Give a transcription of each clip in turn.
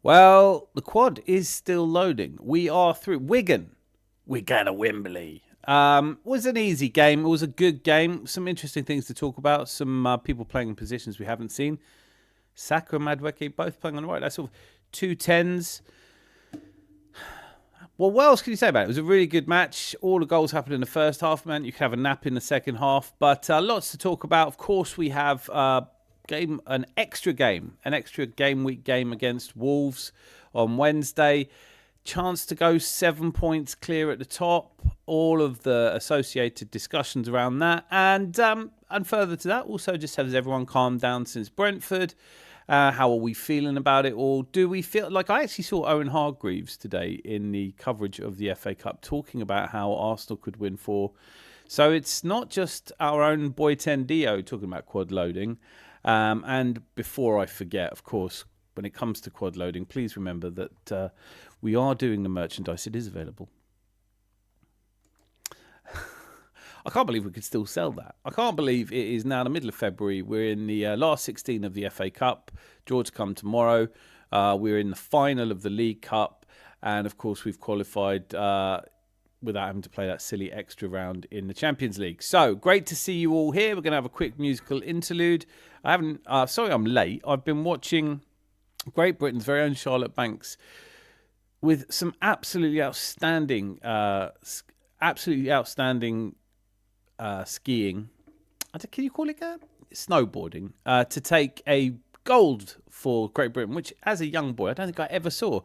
Well, the quad is still loading. We are through. Wigan. We're going to Wemberley. Was an easy game. It was a good game. Some interesting things to talk about. Some people playing in positions we haven't seen. Saka and Madueke both playing on the right. That's all. 2 10s. Well, what else can you say about it? It was a really good match. All the goals happened in the first half, man. You could have a nap in the second half. But lots to talk about. Of course, we have an extra game week game against Wolves on Wednesday. Chance to go 7 points clear at the top. All of the associated discussions around that. And further to that, also just has everyone calmed down since Brentford. How are we feeling about it all? Do we feel like I actually saw Owen Hargreaves today in the coverage of the FA Cup talking about how Arsenal could win 4. So it's not just our own boy Tendio talking about quad loading. And before I forget, of course, when it comes to quad loading, please remember that we are doing the merchandise. It is available. I can't believe we could still sell that. I can't believe it is now the middle of February. We're in the last 16 of the FA Cup. Draw to come tomorrow. We're in the final of the League Cup. And, of course, we've qualified without having to play that silly extra round in the Champions League. So, great to see you all here. We're going to have a quick musical interlude. Sorry I'm late. I've been watching Great Britain's very own Charlotte Banks with some absolutely outstanding skiing. Can you call it snowboarding? To take a gold for Great Britain, which as a young boy, I don't think I ever saw.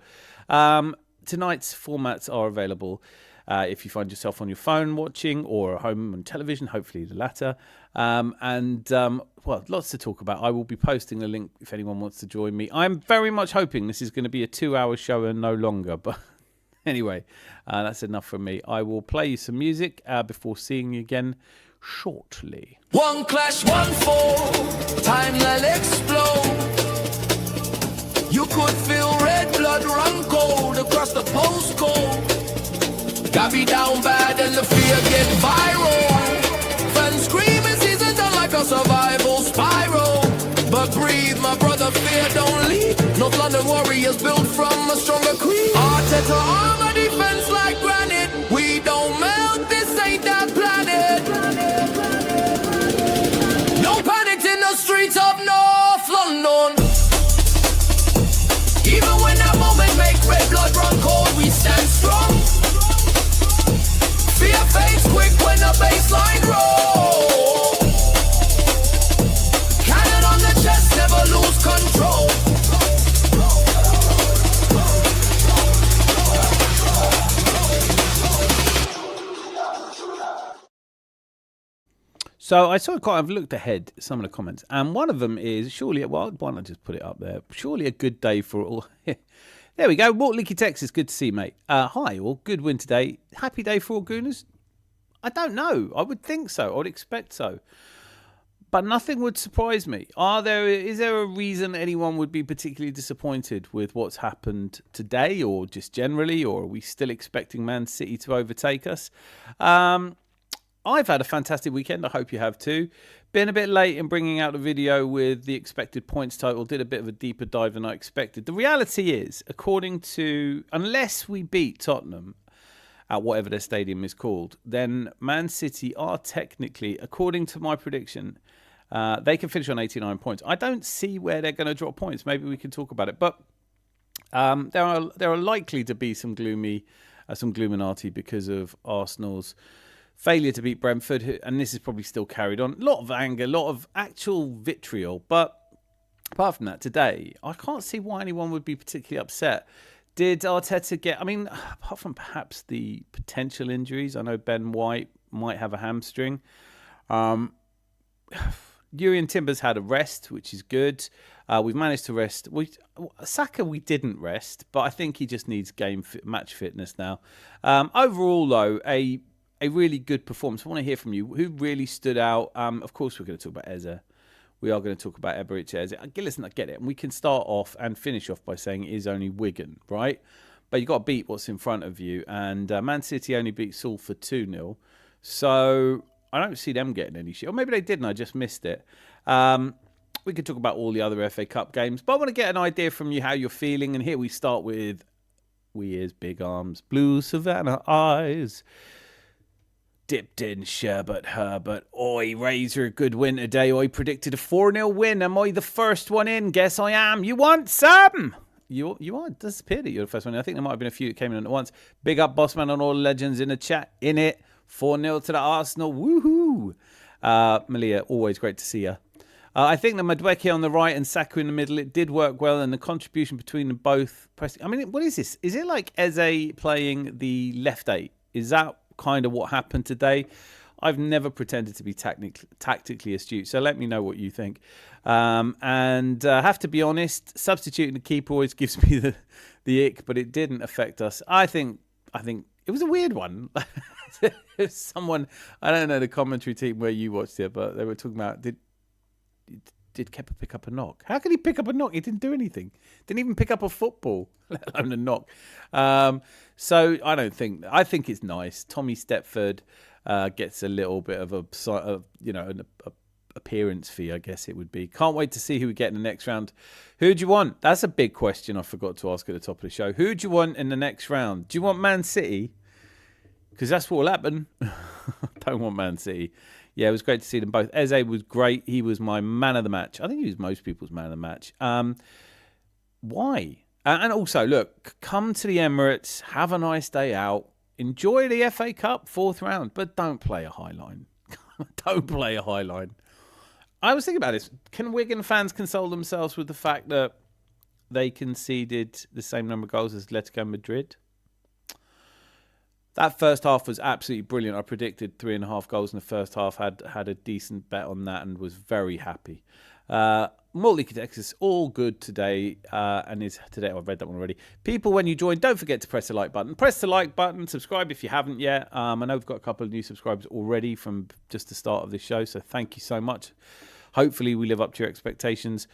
Tonight's formats are available if you find yourself on your phone watching or at home on television, hopefully the latter. Well, lots to talk about. I will be posting the link if anyone wants to join me. I'm very much hoping this is going to be a 2-hour show and no longer, but anyway, that's enough from me. I will play you some music before seeing you again shortly. One clash, one fall, time will explode. You could feel red blood run cold across the postcode. Got me down bad and the fear get viral. Fans screaming, season done like a survival spiral. But breathe, my brother, fear don't leave. North London Warriors built from a stronger creed. Arteta armor defense like granite. We don't melt, this ain't that planet. No panic in the streets of North London. Even when that moment make red blood run cold, we stand strong. Fear fades quick when the baseline rolls. Cannon on the chest, never lose control. So I sort of I've looked ahead at some of the comments, and one of them is surely, well, why not just put it up there? Surely a good day for all. There we go. Walt Leaky, Texas. Good to see you, mate. Hi, all. Good win today. Happy day for all Gooners? I don't know. I would think so. I would expect so. But nothing would surprise me. Is there a reason anyone would be particularly disappointed with what's happened today or just generally? Or are we still expecting Man City to overtake us? I've had a fantastic weekend. I hope you have too. Been a bit late in bringing out a video with the expected points total. Did a bit of a deeper dive than I expected. The reality is, unless we beat Tottenham at whatever their stadium is called, then Man City are technically, according to my prediction, they can finish on 89 points. I don't see where they're going to drop points. Maybe we can talk about it. But there are likely to be some gloominati because of Arsenal's failure to beat Brentford, and this is probably still carried on. A lot of anger, a lot of actual vitriol. But apart from that, today, I can't see why anyone would be particularly upset. Did Arteta get... apart from perhaps the potential injuries, I know Ben White might have a hamstring. Urian Timber's had a rest, which is good. We've managed to rest. Saka, we didn't rest, but I think he just needs match fitness now. Overall, though, a really good performance. I want to hear from you. Who really stood out? Of course, we're going to talk about Eze. We are going to talk about Eberechi Eze. Listen, I get it. And we can start off and finish off by saying it is only Wigan, right? But you've got to beat what's in front of you. And Man City only beat Salford 2-0. So I don't see them getting any shit. Or maybe they did and I just missed it. We could talk about all the other FA Cup games, but I want to get an idea from you how you're feeling. And here we start with Weir's big arms, blue Savannah eyes, dipped in sherbet Herbert. Oi, Razor, good win today. Oi, predicted a 4-0 win. Am I the first one in? Guess I am. You want some? You are. It does appear that you're the first one in. I think there might have been a few that came in at once. Big up, Bossman, and all the legends in the chat. In it. 4-0 to the Arsenal. Woohoo. Malia, always great to see you. I think the Madueke on the right and Saka in the middle, it did work well, and the contribution between them both. I mean, what is this? Is it like Eze playing the left 8? Is that kind of what happened today? I've never pretended to be tactically astute, so let me know what you think. And I have to be honest, substituting the keeper always gives me the ick, but it didn't affect us. I think it was a weird one. Someone, I don't know the commentary team where you watched it, but they were talking about did Kepa pick up a knock? How could he pick up a knock? He didn't do anything. Didn't even pick up a football, let alone a knock. So I think it's nice. Tommy Stepford gets a little bit of an appearance fee, I guess it would be. Can't wait to see who we get in the next round. Who do you want? That's a big question I forgot to ask at the top of the show. Who do you want in the next round? Do you want Man City? Because that's what will happen. Don't want Man City. Yeah, it was great to see them both. Eze was great. He was my man of the match. I think he was most people's man of the match. Why? And also, look, come to the Emirates, have a nice day out, enjoy the FA Cup 4th round, but don't play a high line. Don't play a high line. I was thinking about this. Can Wigan fans console themselves with the fact that they conceded the same number of goals as Atletico Madrid? That first half was absolutely brilliant. I predicted 3.5 goals in the first half. Had a decent bet on that and was very happy. Multi-Cadex is all good today and is today. I've read that one already. People, when you join, don't forget to press the like button. Press the like button. Subscribe if you haven't yet. I know we've got a couple of new subscribers already from just the start of this show, so thank you so much. Hopefully we live up to your expectations.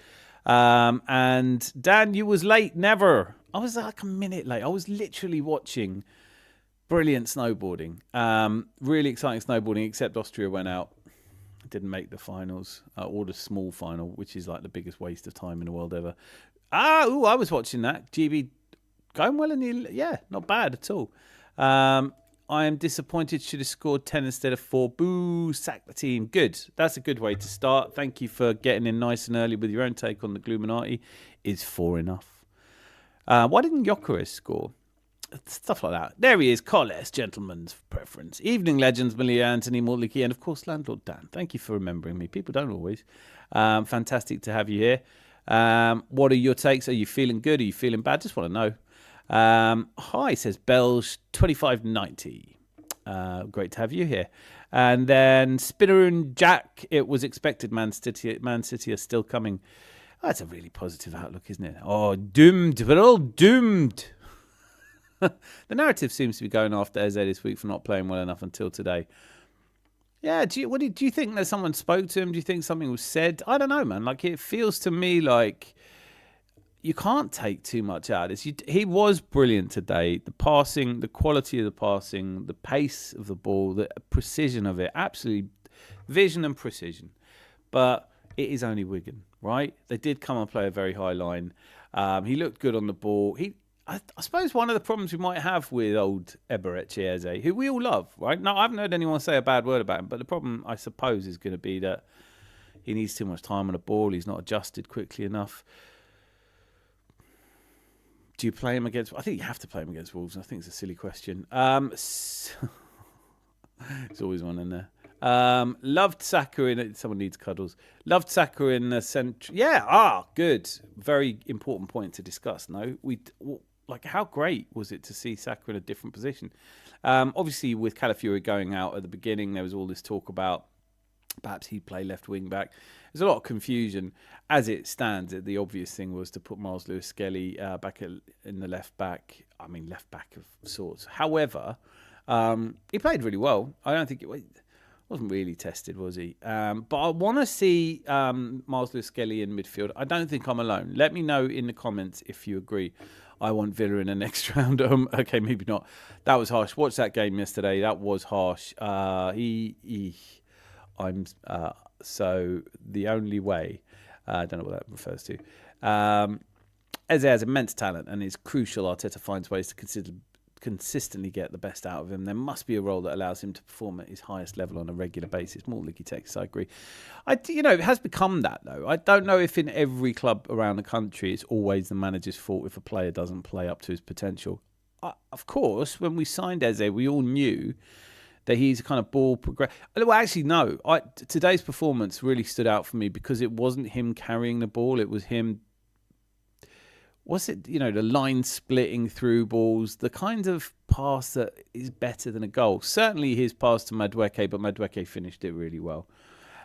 And Dan, you was late. Never. I was like a minute late. I was literally watching brilliant snowboarding. Really exciting snowboarding, except Austria went out. Didn't make the finals, or the small final, which is like the biggest waste of time in the world ever. I was watching that. GB going well in the... Yeah, not bad at all. I am disappointed. Should have scored 10 instead of 4. Boo, sack the team. Good. That's a good way to start. Thank you for getting in nice and early with your own take on the Gluminati. Is 4 enough? Why didn't Gyökeres score? Stuff like that. There he is. Colles, gentleman's preference. Evening legends, Malia, Anthony, Mortliki, and of course, Landlord Dan. Thank you for remembering me. People don't always. Fantastic to have you here. What are your takes? Are you feeling good? Are you feeling bad? Just want to know. Hi, says Belge 2590. Great to have you here. And then Spinneroon Jack. It was expected. Man City are still coming. Oh, that's a really positive outlook, isn't it? Oh, doomed. We're all doomed. The narrative seems to be going after Eze this week for not playing well enough until today. Yeah, do you think that someone spoke to him? Do you think something was said? I don't know, man. Like, it feels to me like you can't take too much out of this. He was brilliant today. The passing, the quality of the passing, the pace of the ball, the precision of it, absolutely vision and precision. But it is only Wigan, right? They did come and play a very high line. He looked good on the ball. I suppose one of the problems we might have with old Eberechi Eze, who we all love, right? No, I haven't heard anyone say a bad word about him, but the problem, I suppose, is going to be that he needs too much time on the ball. He's not adjusted quickly enough. Do you play him against... I think you have to play him against Wolves. I think it's a silly question. There's always one in there. Loved Saka in... Someone needs cuddles. Loved Saka in the centre... Yeah, good. Very important point to discuss, no? Like, how great was it to see Saka in a different position? Obviously, with Calafiori going out at the beginning, there was all this talk about perhaps he'd play left wing back. There's a lot of confusion. As it stands, the obvious thing was to put Miles Lewis-Skelly back in the left back. I mean, left back of sorts. However, he played really well. I don't think it wasn't really tested, was he? But I want to see Miles Lewis-Skelly in midfield. I don't think I'm alone. Let me know in the comments if you agree. I want Villa in the next round. Okay, maybe not. That was harsh. Watched that game yesterday. That was harsh. So the only way, I don't know what that refers to. Eze has immense talent and is crucial. Arteta finds ways to consistently get the best out of him. There must be a role that allows him to perform at his highest level on a regular basis. More leaky text, I agree. It has become that, though. I don't know if in every club around the country it's always the manager's fault if a player doesn't play up to his potential. Of course, when we signed Eze, we all knew that he's a kind of ball progress. Well, actually, no. Today's performance really stood out for me because it wasn't him carrying the ball. It was him. Was it, the line splitting through balls, the kind of pass that is better than a goal? Certainly his pass to Madueke, but Madueke finished it really well.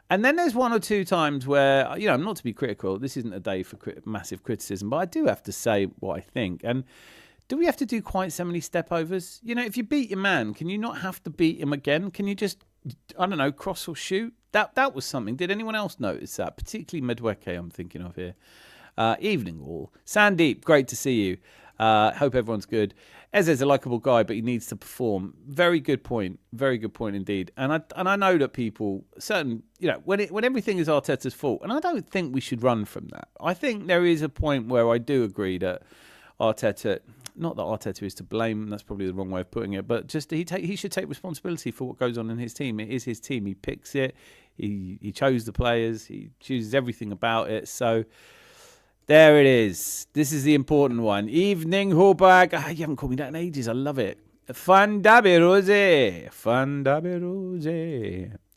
And then there's one or two times where, not to be critical, this isn't a day for massive criticism, but I do have to say what I think. And do we have to do quite so many step-overs? If you beat your man, can you not have to beat him again? Can you just, cross or shoot? That was something. Did anyone else notice that? Particularly Madueke, I'm thinking of here. Evening all. Sandeep, great to see you. Hope everyone's good. Eze's a likeable guy, but he needs to perform. Very good point. Very good point indeed. And I know that people, when everything is Arteta's fault, and I don't think we should run from that. I think there is a point where I do agree that Arteta, not that Arteta is to blame, that's probably the wrong way of putting it, but just he should take responsibility for what goes on in his team. It is his team. He picks it. He chose the players. He chooses everything about it. So there it is. This is the important one. Evening, Hobag. You haven't called me that in ages. I love it. Fandaberose.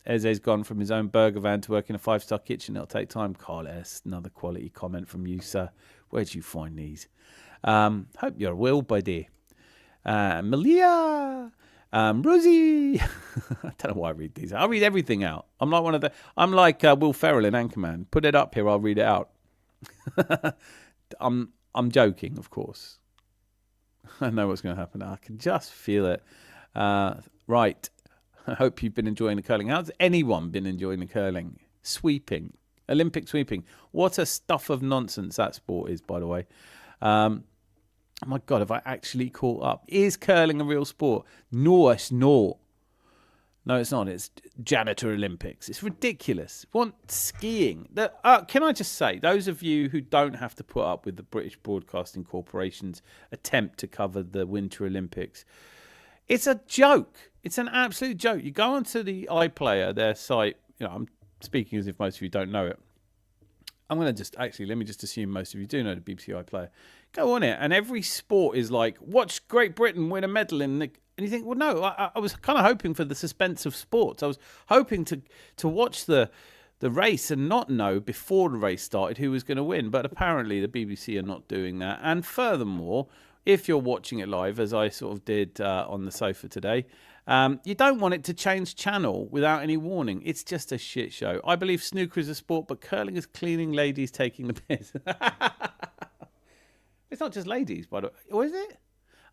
Eze's gone from his own burger van to work in a 5-star kitchen. It'll take time. Carlos, another quality comment from you, sir. Where'd you find these? Hope you're well, buddy. Malia. Rosie. I don't know why I read these. I'll read everything out. I'm like Will Ferrell in Anchorman. Put it up here. I'll read it out. I'm joking, of course. I know what's going to happen. I can just feel it. Right. I hope you've been enjoying the curling. How's anyone been enjoying the curling? Sweeping. Olympic sweeping. What a stuff of nonsense that sport is, by the way. Oh my God, have I actually caught up? Is curling a real sport? No, it's not. No, it's not. It's janitor Olympics. It's ridiculous. Want skiing? Can I just say, those of you who don't have to put up with the British Broadcasting Corporation's attempt to cover the Winter Olympics, it's a joke. It's an absolute joke. You go onto the iPlayer, their site. I'm speaking as if most of you don't know it. I'm going to let me just assume most of you do know the BBC iPlayer. Go on it, and every sport is like, watch Great Britain win a medal in the... And you think, well, no, I was kind of hoping for the suspense of sports. I was hoping to watch the race and not know before the race started who was going to win. But apparently the BBC are not doing that. And furthermore, if you're watching it live, as I sort of did on the sofa today, you don't want it to change channel without any warning. It's just a shit show. I believe snooker is a sport, but curling is cleaning ladies taking the piss. It's not just ladies, by the way. Or is it?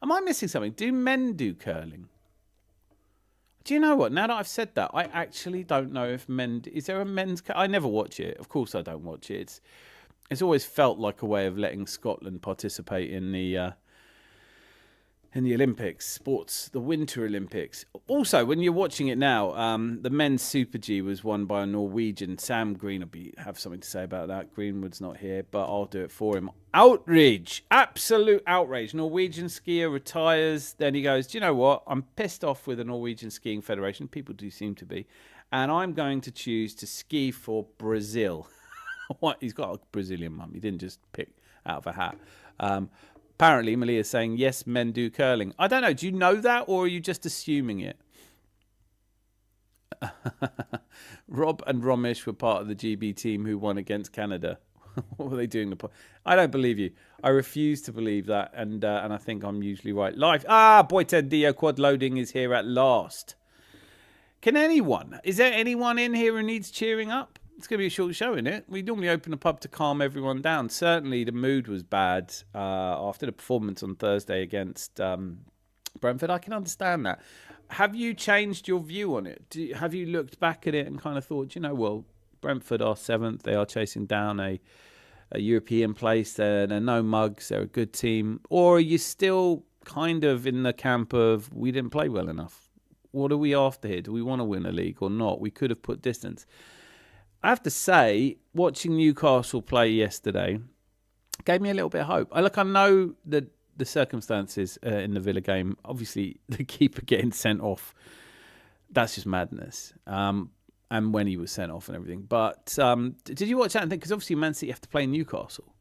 Am I missing something? Do men do curling? Do you know what? Now that I've said that, I actually don't know if men... Is there a men's... I never watch it. Of course I don't watch it. It's always felt like a way of letting Scotland participate in the Olympics, sports, the Winter Olympics. Also, when you're watching it now, the men's Super G was won by a Norwegian. Sam Green will have something to say about that. Greenwood's not here, but I'll do it for him. Outrage, absolute outrage. Norwegian skier retires. Then he goes, do you know what? I'm pissed off with the Norwegian Skiing Federation. People do seem to be. And I'm going to choose to ski for Brazil. What? He's got a Brazilian mum. He didn't just pick out of a hat. Apparently, Malia is saying, yes, men do curling. I don't know. Do you know that, or are you just assuming it? Rob and Romish were part of the GB team who won against Canada. What were they doing? I don't believe you. I refuse to believe that, and I think I'm usually right. Live. Boitendio quad loading is here at last. Is there anyone in here who needs cheering up? It's going to be a short show, isn't it? We normally open the pub to calm everyone down. Certainly the mood was bad after the performance on Thursday against Brentford. I can understand that. Have you changed your view on it? Have you looked back at it and kind of thought, well, Brentford are 7th. They are chasing down a European place. They're no mugs. They're a good team. Or are you still kind of in the camp of we didn't play well enough? What are we after here? Do we want to win a league or not? We could have put distance. I have to say, watching Newcastle play yesterday gave me a little bit of hope. I know that the circumstances in the Villa game, obviously the keeper getting sent off, that's just madness. And when he was sent off and everything. But did you watch that and think, because obviously Man City have to play Newcastle,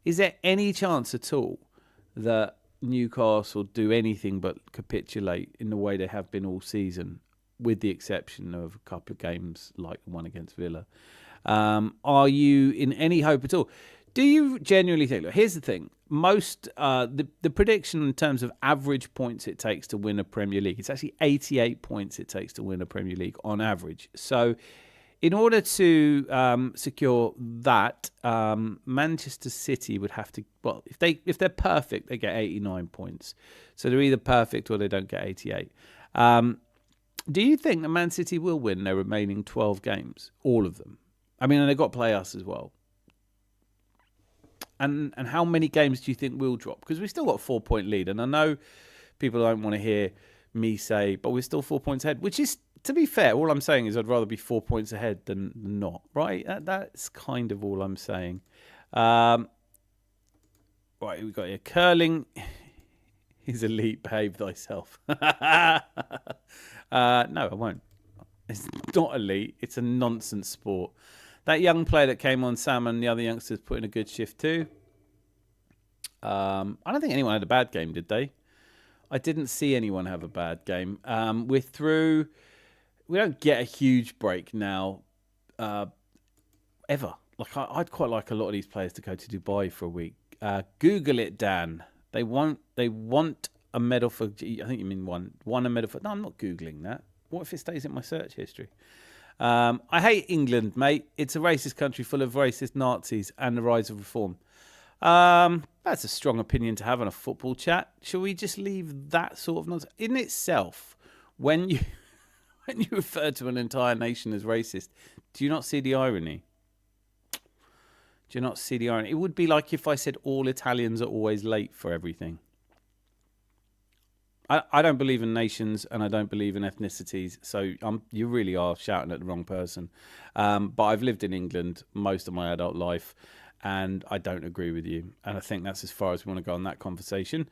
is there any chance at all that Newcastle do anything but capitulate in the way they have been all season, with the exception of a couple of games like the one against Villa? Are you in any hope at all? Do you genuinely think, look, here's the thing, most, the prediction in terms of average points it takes to win a Premier League, it's actually 88 points it takes to win a Premier League on average. So in order to secure that, Manchester City would have to, well, if they're perfect, they get 89 points. So they're either perfect or they don't get 88. Do you think that Man City will win their remaining 12 games? All of them? I mean, and they've got to play us as well. And how many games do you think we'll drop? Because we've still got a 4-point lead. And I know people don't want to hear me say, but we're still 4 points ahead, which is, to be fair, all I'm saying is I'd rather be 4 points ahead than not, right? That's kind of all I'm saying. Right, we've got here. Curling is elite. Behave thyself. No, I won't. It's not elite. It's a nonsense sport. That young player that came on, Sam, and the other youngsters put in a good shift too. I don't think anyone had a bad game, did they? I didn't see anyone have a bad game. We're through. We don't get a huge break now, ever. Like I'd quite like a lot of these players to go to Dubai for a week. Google it, Dan. They want a medal for. I think you mean won a medal for. No, I'm not Googling that. What if it stays in my search history? I hate England, mate. It's a racist country full of racist Nazis and the rise of reform. That's a strong opinion to have on a football chat. Shall we just leave that sort of nonsense? In itself, when you refer to an entire nation as racist, do you not see the irony? Do you not see the irony? It would be like if I said all Italians are always late for everything. I don't believe in nations and I don't believe in ethnicities, so you really are shouting at the wrong person. But I've lived in England most of my adult life and I don't agree with you. And I think that's as far as we want to go on that conversation.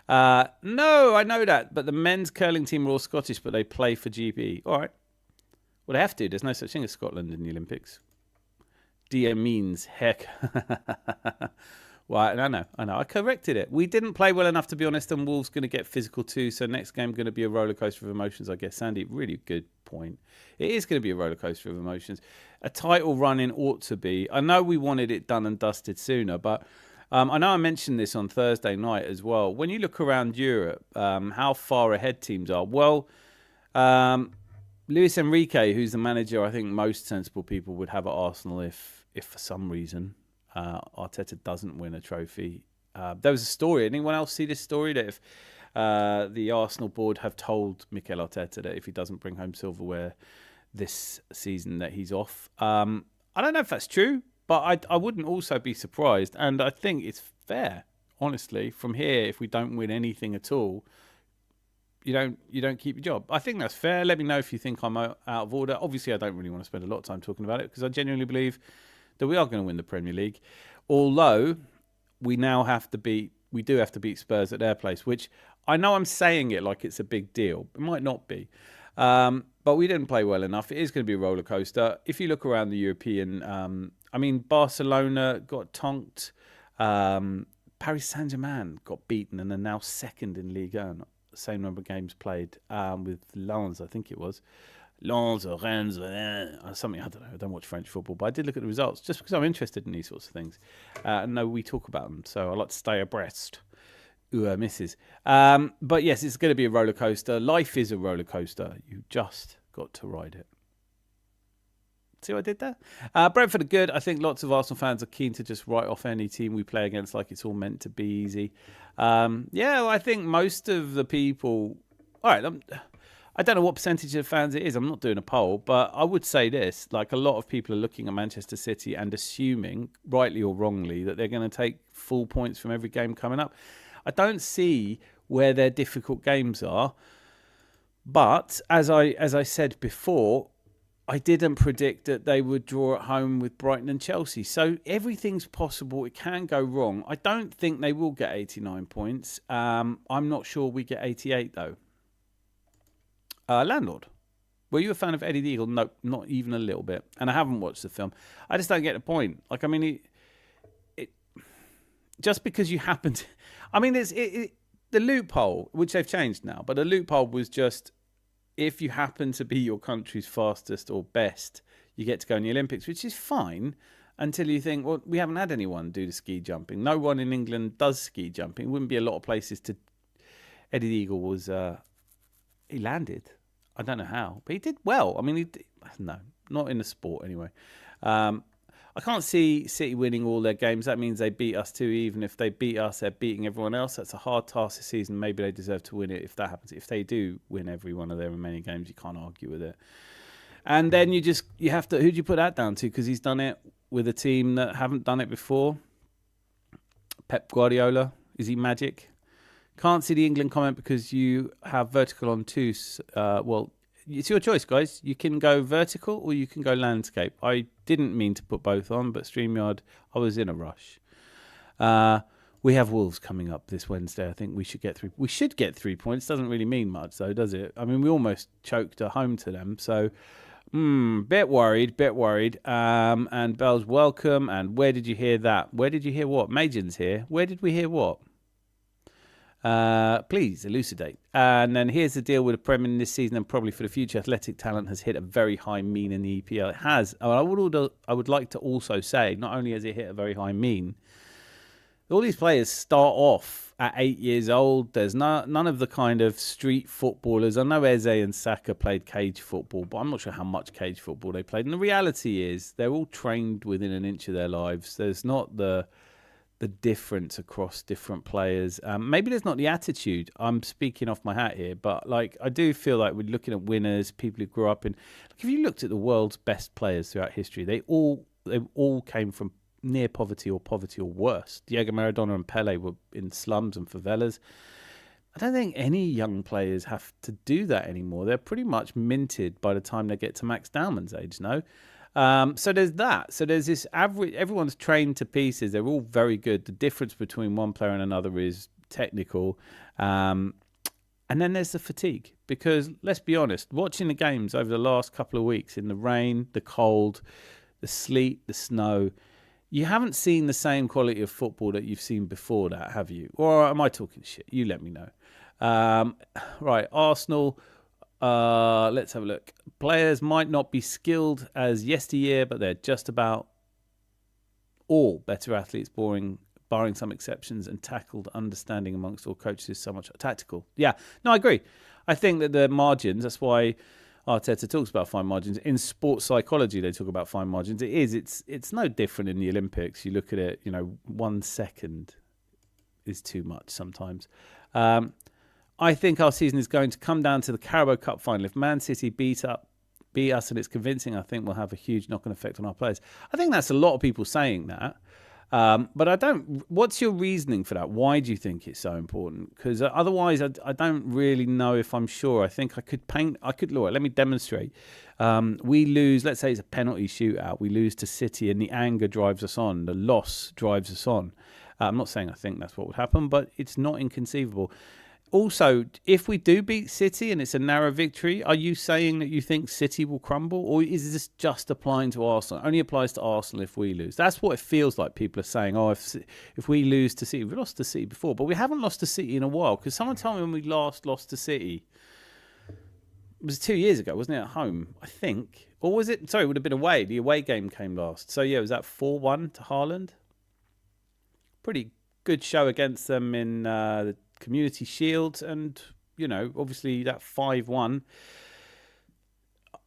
No, I know that, but the men's curling team are all Scottish, but they play for GB. All right. Well, they have to. There's no such thing as Scotland in the Olympics. Dia means heck. Well, I know. I corrected it. We didn't play well enough, to be honest, and Wolves going to get physical too. So next game going to be a roller coaster of emotions, I guess. Sandy, really good point. It is going to be a roller coaster of emotions. A title run-in ought to be. I know we wanted it done and dusted sooner, but I know I mentioned this on Thursday night as well. When you look around Europe, how far ahead teams are. Well, Luis Enrique, who's the manager, I think most sensible people would have at Arsenal if for some reason Arteta doesn't win a trophy. There was a story. Anyone else see this story that if the Arsenal board have told Mikel Arteta that if he doesn't bring home silverware this season that he's off? I don't know if that's true, but I wouldn't also be surprised. And I think it's fair, honestly. From here, if we don't win anything at all, you don't keep your job. I think that's fair. Let me know if you think I'm out of order. Obviously, I don't really want to spend a lot of time talking about it because I genuinely believe that we are going to win the Premier League. Although we do have to beat Spurs at their place, which I know I'm saying it like it's a big deal. It might not be. But we didn't play well enough. It is going to be a roller coaster. If you look around the European, Barcelona got tonked. Paris Saint-Germain got beaten and are now second in Ligue 1. Same number of games played with Lens, I think it was. Lens or Rennes, something, I don't know. I don't watch French football, but I did look at the results just because I'm interested in these sorts of things. And know we talk about them, so I like to stay abreast. Misses. But yes, it's going to be a roller coaster. Life is a roller coaster. You just got to ride it. See what I did there? Brentford are good. I think lots of Arsenal fans are keen to just write off any team we play against like it's all meant to be easy. I think most of the people... All right, I don't know what percentage of fans it is. I'm not doing a poll, but I would say this. Like, a lot of people are looking at Manchester City and assuming, rightly or wrongly, that they're going to take full points from every game coming up. I don't see where their difficult games are. But, as I said before, I didn't predict that they would draw at home with Brighton and Chelsea. So everything's possible. It can go wrong. I don't think they will get 89 points. I'm not sure we get 88, though. Landlord. Were you a fan of Eddie the Eagle? No, not even a little bit. And I haven't watched the film. I just don't get the point. Like, I mean, just because you happen to... I mean, the loophole, which they've changed now, but the loophole was just if you happen to be your country's fastest or best, you get to go in the Olympics, which is fine until you think, well, we haven't had anyone do the ski jumping. No one in England does ski jumping. Wouldn't be a lot of places to... Eddie the Eagle was... he landed. I don't know how, but he did well. I mean, no, not in the sport anyway. I can't see City winning all their games. That means they beat us too. Even if they beat us, they're beating everyone else. That's a hard task this season. Maybe they deserve to win it if that happens. If they do win every one of their remaining games, you can't argue with it. And then you have to, who do you put that down to? Because he's done it with a team that haven't done it before. Pep Guardiola. Is he magic? Can't see the England comment because you have vertical on two. Well, it's your choice, guys. You can go vertical or you can go landscape. I didn't mean to put both on, but StreamYard, I was in a rush. We have Wolves coming up this Wednesday. I think we should get 3. We should get 3 points. Doesn't really mean much, though, does it? I mean, we almost choked at home to them. So, bit worried. And Bell's welcome. And where did you hear that? Where did you hear what? Majin's here. Where did we hear what? Please elucidate. And then here's the deal with the Premier this season and probably for the future. Athletic talent has hit a very high mean in the EPL. It has. I would like to also say, not only has it hit a very high mean, all these players start off at 8 years old. There's none of the kind of street footballers. I know Eze and Saka played cage football, but I'm not sure how much cage football they played. And the reality is they're all trained within an inch of their lives. There's not the difference across different players. Maybe there's not the attitude. I'm speaking off my hat here, but like I do feel like we're looking at winners, people who grew up in. Like, if you looked at the world's best players throughout history, they all came from near poverty or worse. Diego Maradona and Pele were in slums and favelas. I don't think any young players have to do that anymore. They're pretty much minted by the time they get to Max Dowman's age, no? So there's that. So there's this average. Everyone's trained to pieces. They're all very good. The difference between one player and another is technical. And then there's the fatigue. Because let's be honest, watching the games over the last couple of weeks in the rain, the cold, the sleet, the snow, you haven't seen the same quality of football that you've seen before that, have you? Or am I talking shit? You let me know. Right, Arsenal. Let's have a look. Players might not be skilled as yesteryear, but they're just about all better athletes, barring some exceptions, and tackled understanding amongst all coaches is so much tactical. Yeah, no, I agree. I think that the margins, that's why Arteta talks about fine margins. In sports psychology, they talk about fine margins. It's no different in the Olympics. You look at it, 1 second is too much sometimes. I think our season is going to come down to the Carabao Cup final. If Man City beat us and it's convincing, I think we'll have a huge knock-on effect on our players. I think that's a lot of people saying that. But I don't... What's your reasoning for that? Why do you think it's so important? Because otherwise, I don't really know if I'm sure. I think I could... Look, let me demonstrate. We lose, let's say it's a penalty shootout. We lose to City and the anger drives us on. The loss drives us on. I'm not saying I think that's what would happen, but it's not inconceivable. Also, if we do beat City and it's a narrow victory, are you saying that you think City will crumble? Or is this just applying to Arsenal? It only applies to Arsenal if we lose. That's what it feels like people are saying. Oh, if we lose to City, we've lost to City before, but we haven't lost to City in a while. Because someone told me when we last lost to City, it was 2 years ago, wasn't it, at home, I think? Or was it, sorry, it would have been away. The away game came last. So yeah, was that 4-1 to Haaland? Pretty good show against them in the Community Shield, and obviously that 5-1.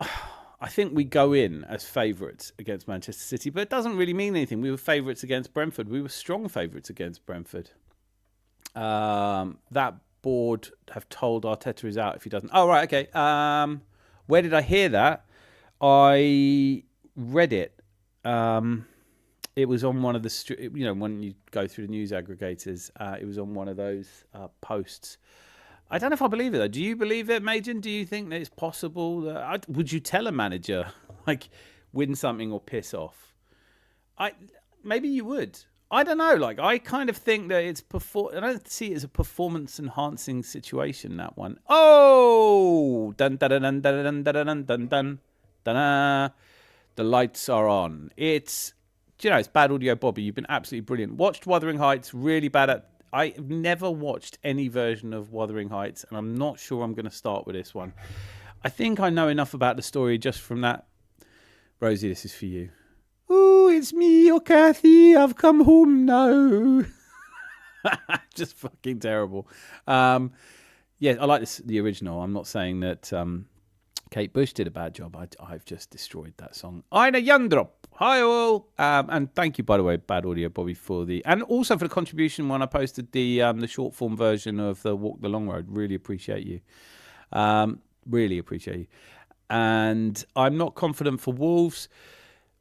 I think we go in as favourites against Manchester City, but it doesn't really mean anything. We were favourites against Brentford. We were strong favourites against Brentford. That board have told Arteta is out if he doesn't. Oh, right, okay. Where did I hear that? I read it. It was on one of the, when you go through the news aggregators, it was on one of those posts. I don't know if I believe it, though. Do you believe it, Majin? Do you think that it's possible? Would you tell a manager like win something or piss off. Maybe you would. I don't know. Like, I kind of think that I don't see it as a performance-enhancing situation, that one. Oh! Dun, dun, dun, dun, dun, dun, dun, dun, dun, dun, the lights are on. It's bad audio, Bobby. You've been absolutely brilliant. Watched Wuthering Heights, really bad at... I've never watched any version of Wuthering Heights, and I'm not sure I'm going to start with this one. I think I know enough about the story just from that. Rosie, this is for you. Oh, it's me, your Kathy. I've come home now. Just fucking terrible. Yeah, I like the original. I'm not saying that Kate Bush did a bad job. I've just destroyed that song. Eine Jandrop. Hi all. And thank you, by the way, Bad Audio Bobby, and also for the contribution when I posted the short form version of the Walk the Long Road. Really appreciate you. Really appreciate you. And I'm not confident for Wolves.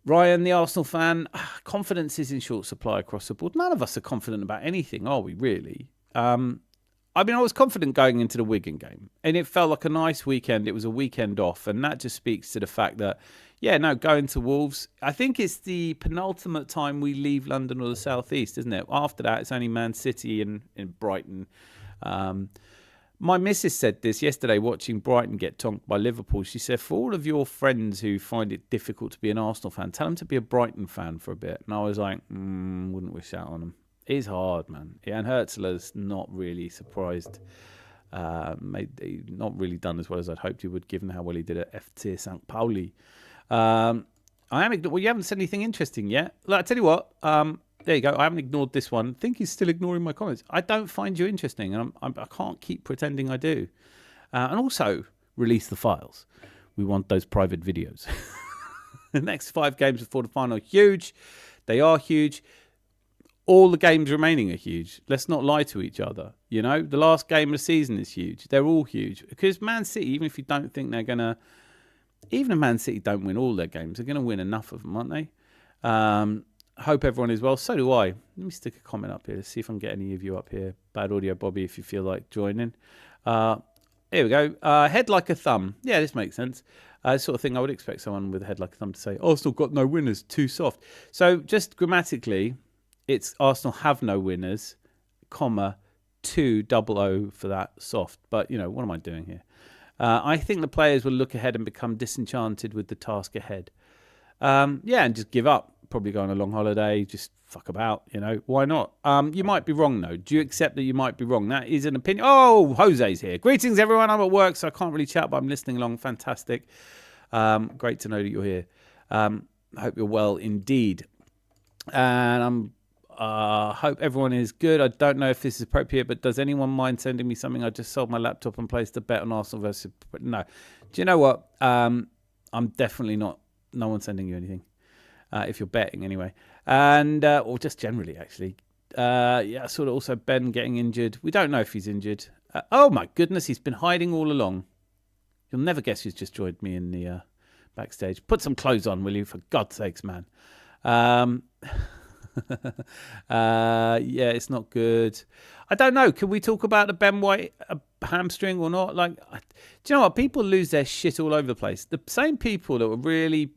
Ryan, the Arsenal fan, confidence is in short supply across the board. None of us are confident about anything, are we, really? I was confident going into the Wigan game, and it felt like a nice weekend. It was a weekend off, and that just speaks to the fact that, going to Wolves, I think it's the penultimate time we leave London or the South East, isn't it? After that, it's only Man City and Brighton. My missus said this yesterday watching Brighton get tonked by Liverpool. She said, for all of your friends who find it difficult to be an Arsenal fan, tell them to be a Brighton fan for a bit. And I was like, wouldn't wish that on them. It is hard, man. Yeah, and Herzler's not really surprised. Not really done as well as I'd hoped he would, given how well he did at FC St. Pauli. You haven't said anything interesting yet. Look, I tell you what, there you go. I haven't ignored this one. I think he's still ignoring my comments. I don't find you interesting, and I can't keep pretending I do. And also, release the files. We want those private videos. The next 5 games before the final are huge. They are huge. All the games remaining are huge. Let's not lie to each other. The last game of the season is huge. They're all huge. Because Man City, even if you don't think they're going to... Even if Man City don't win all their games, they're going to win enough of them, aren't they? Hope everyone is well. So do I. Let me stick a comment up here. Let's see if I can get any of you up here. Bad Audio Bobby, if you feel like joining. Here we go. Head like a thumb. Yeah, this makes sense. Sort of thing I would expect someone with a head like a thumb to say, Arsenal got no winners, too soft. So just grammatically, it's Arsenal have no winners, comma, 200 for that, soft. But, what am I doing here? I think the players will look ahead and become disenchanted with the task ahead. And just give up. Probably go on a long holiday, just fuck about, why not? You might be wrong, though. Do you accept that you might be wrong? That is an opinion. Oh, Jose's here. Greetings, everyone. I'm at work, so I can't really chat, but I'm listening along. Fantastic. Great to know that you're here. I hope you're well indeed. And I hope everyone is good. I don't know if this is appropriate, but does anyone mind sending me something? I just sold my laptop and placed a bet on Arsenal versus... No. Do you know what? I'm definitely not... No one's sending you anything. If you're betting anyway. And, or just generally, actually. Sort of also Ben getting injured. We don't know if he's injured. Oh my goodness, he's been hiding all along. You'll never guess who's just joined me in the backstage. Put some clothes on, will you? For God's sakes, man. It's not good. I don't know. Can we talk about the Ben White hamstring or not? Like, do you know what? People lose their shit all over the place. The same people that were really...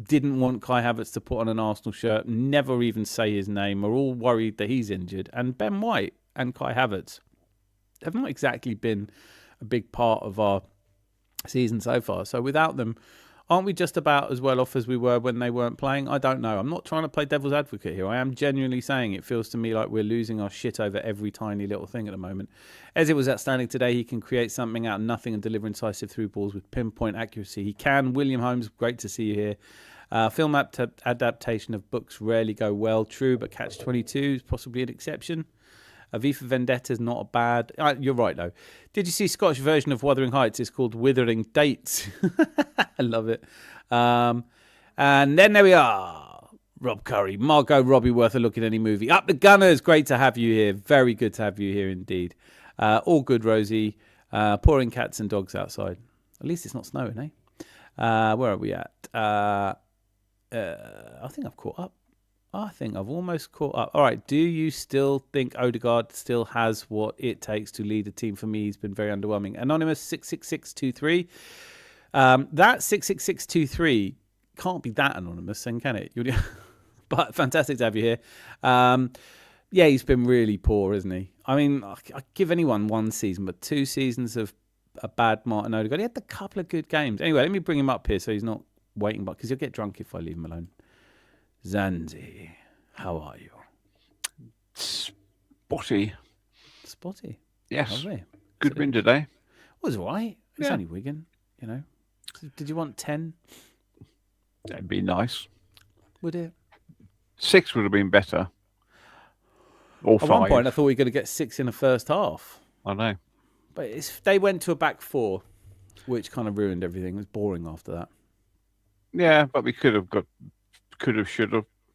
didn't want Kai Havertz to put on an Arsenal shirt, never even say his name, are all worried that he's injured. And Ben White and Kai Havertz have not exactly been a big part of our season so far. So without them, aren't we just about as well off as we were when they weren't playing? I don't know. I'm not trying to play devil's advocate here. I am genuinely saying it feels to me like we're losing our shit over every tiny little thing at the moment. As it was outstanding today, he can create something out of nothing and deliver incisive through balls with pinpoint accuracy. He can. William Holmes, great to see you here. Film adaptation of books rarely go well. True, but Catch-22 is possibly an exception. V for Vendetta is not a bad... you're right, though. Did you see Scottish version of Wuthering Heights? It's called Withering Dates. I love it. And then there we are. Rob Curry. Margot Robbie worth a look at any movie. Up the Gunners. Great to have you here. Very good to have you here indeed. All good, Rosie. Pouring cats and dogs outside. At least it's not snowing, eh? Where are we at? I think I've caught up. I think I've almost caught up. All right. Do you still think Odegaard still has what it takes to lead a team? For me, he's been very underwhelming. Anonymous 66623. That 66623 can't be that anonymous, then can it? But fantastic to have you here. Yeah, he's been really poor, isn't he? I mean, I give anyone one season, but 2 seasons of a bad Martin Odegaard. He had a couple of good games. Anyway, let me bring him up here so he's not waiting, because he'll get drunk if I leave him alone. Zanzi, how are you? Spotty. Spotty. Yes. Lovely. Good win today. Was all right. It's Yeah. only Wigan, you know. Did you want 10? That'd be nice. Would it? 6 would have been better. Or 5. At one point, I thought we were going to get 6 in the first half. I know. But they went to a back 4, which kind of ruined everything. It was boring after that. Yeah, but we should have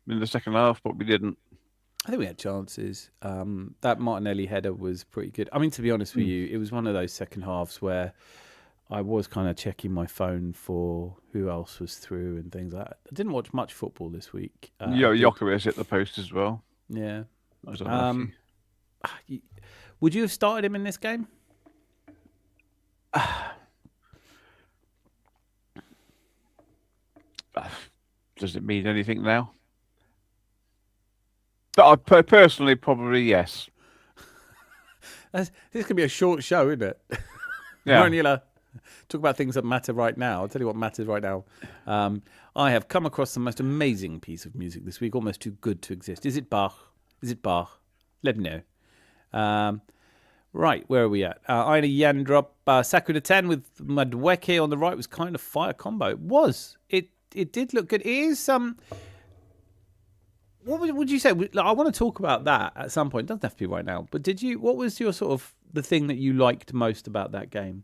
in the second half, but we didn't. I think we had chances. That Martinelli header was pretty good. I mean, to be honest with you, it was one of those second halves where I was kind of checking my phone for who else was through and things like that. I didn't watch much football this week. Jokeris hit the post as well. Yeah. That was unlucky. Would you have started him in this game? Does it mean anything now? But I personally, probably yes. This could be a short show, isn't it? Yeah. We're only gonna talk about things that matter right now. I'll tell you what matters right now. I have come across the most amazing piece of music this week, almost too good to exist. Is it Bach? Is it Bach? Let me know. Right, where are we at? Aina Yandrop, Sakura 10 with Madweke on the right was kind of fire combo. It was. It did look good. It is what would you say? I want to talk about that at some point. It doesn't have to be right now. But what was your sort of the thing that you liked most about that game?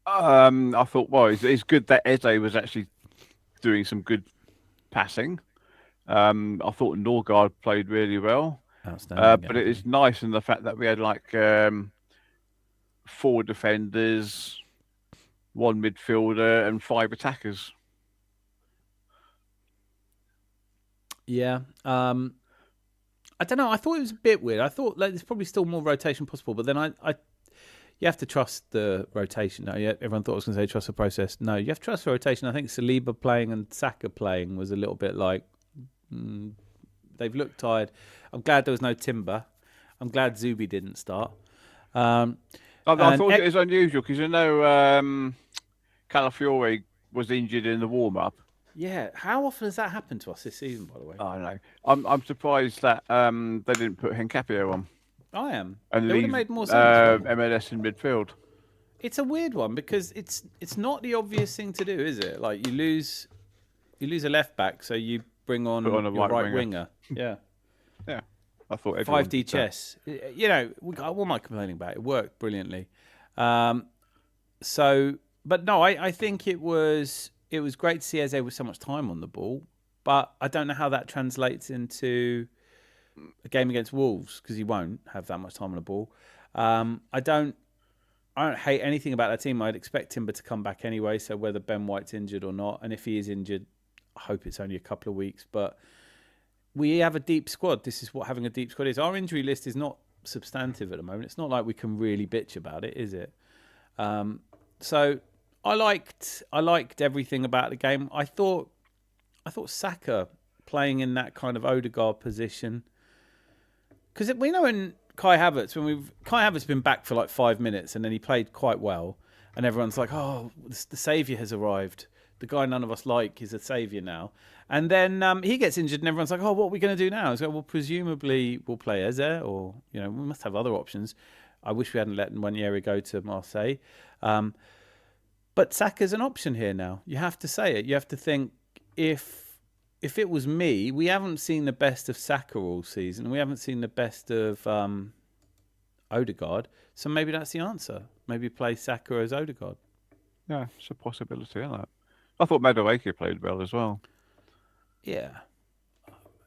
I thought, well, it's good that Eze was actually doing some good passing. I thought Norgard played really well. Outstanding. But it is nice in the fact that we had like 4 defenders, 1 midfielder, and 5 attackers. Yeah. I don't know. I thought it was a bit weird. I thought there's probably still more rotation possible, but then you have to trust the rotation. No, yeah, everyone thought I was going to say trust the process. No, you have to trust the rotation. I think Saliba playing and Saka playing was a little bit like they've looked tired. I'm glad there was no Timber. I'm glad Zubi didn't start. I thought it was unusual because Calafiore was injured in the warm-up. Yeah, how often has that happened to us this season, by the way? I know. I'm surprised that they didn't put Hincapie on. I am. And it would have made more sense. MLS in midfield. It's a weird one because it's not the obvious thing to do, is it? Like you lose a left back, so you bring on a your right winger. winger. Yeah. Yeah. I thought everyone 5D chess. You know, what am I complaining about? It worked brilliantly. But no, I think it was great to see Eze with so much time on the ball, but I don't know how that translates into a game against Wolves because he won't have that much time on the ball. I don't hate anything about that team. I'd expect Timber to come back anyway, so whether Ben White's injured or not, and if he is injured, I hope it's only a couple of weeks, but we have a deep squad. This is what having a deep squad is. Our injury list is not substantive at the moment. It's not like we can really bitch about it, is it? So I liked everything about the game. I thought Saka playing in that kind of Odegaard position, because we know in Kai Havertz been back for like 5 minutes and then he played quite well, and everyone's like, oh, the saviour has arrived. The guy none of us like is a saviour now. And then he gets injured and everyone's like, oh, what are we going to do now? So, well, presumably we'll play Eze, or, you know, we must have other options. I wish we hadn't let Nwaneri go to Marseille. But Saka's an option here now. You have to say it. You have to think, if it was me, we haven't seen the best of Saka all season. We haven't seen the best of Odegaard. So maybe that's the answer. Maybe play Saka as Odegaard. Yeah, it's a possibility, isn't it? I thought Madueke played well as well. Yeah.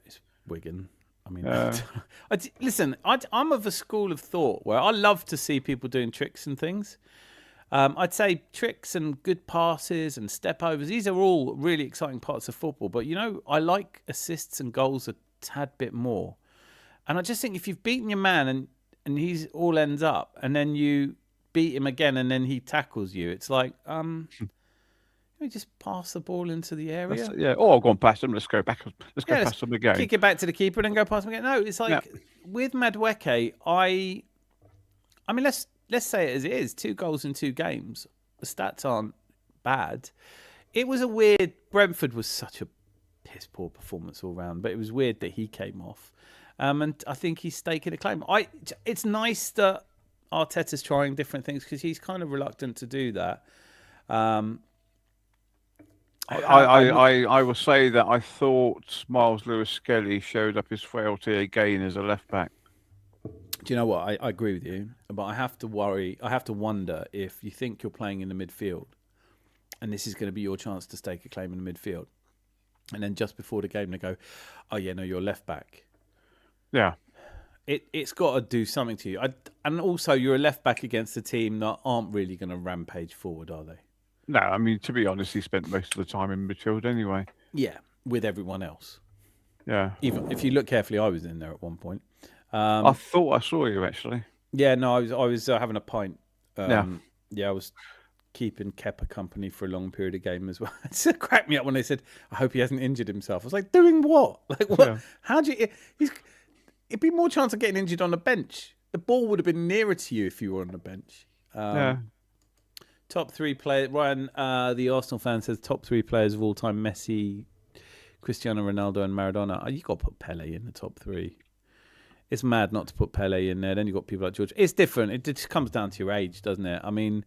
It's Wigan. I mean, listen, I'm of a school of thought where I love to see people doing tricks and things. I'd say tricks and good passes and step overs. These are all really exciting parts of football. But, you know, I like assists and goals a tad bit more. And I just think if you've beaten your man and he's all ends up, and then you beat him again and then he tackles you, it's like, we just pass the ball into the area? Or I've gone past them. Let's go back. Let's go past them again. Kick it back to the keeper and then go past them again. No, it's like with Madueke, I mean, let's say it as it is. 2 goals in 2 games. The stats aren't bad. It was a weird. Brentford was such a piss poor performance all round, but it was weird that he came off. And I think he's staking a claim. It's nice that Arteta's trying different things because he's kind of reluctant to do that. I will say that I thought Miles Lewis-Skelly showed up his frailty again as a left back. Do you know what? I agree with you, but I have to wonder if you think you're playing in the midfield and this is going to be your chance to stake a claim in the midfield. And then just before the game, they go, oh, yeah, no, you're left back. Yeah. It's got to do something to you. And also, you're a left back against a team that aren't really going to rampage forward, are they? No, I mean, to be honest, he spent most of the time in midfield anyway. Yeah, with everyone else. Yeah. Even if you look carefully, I was in there at one point. I thought I saw you, actually. Yeah, no, I was having a pint. Yeah, I was keeping Kepa company for a long period of game as well. It cracked me up when they said, I hope he hasn't injured himself. I was like, doing what? Like, what? Yeah. How do you... It'd be more chance of getting injured on the bench. The ball would have been nearer to you if you were on the bench. Top 3 players... Ryan, the Arsenal fan, says top 3 players of all time, Messi, Cristiano Ronaldo and Maradona. Oh, you got to put Pele in the top 3. It's mad not to put Pele in there. Then you've got people like George. It's different. It just comes down to your age, doesn't it? I mean,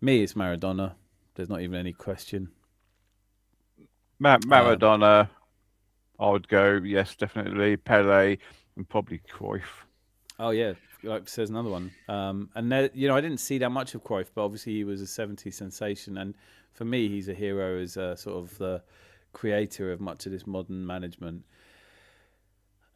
me, it's Maradona. There's not even any question. Maradona, I would go, yes, definitely. Pele and probably Cruyff. Oh, yeah. Like says another one. And there, I didn't see that much of Cruyff, but obviously he was a 70s sensation. And for me, he's a hero as sort of the creator of much of this modern management.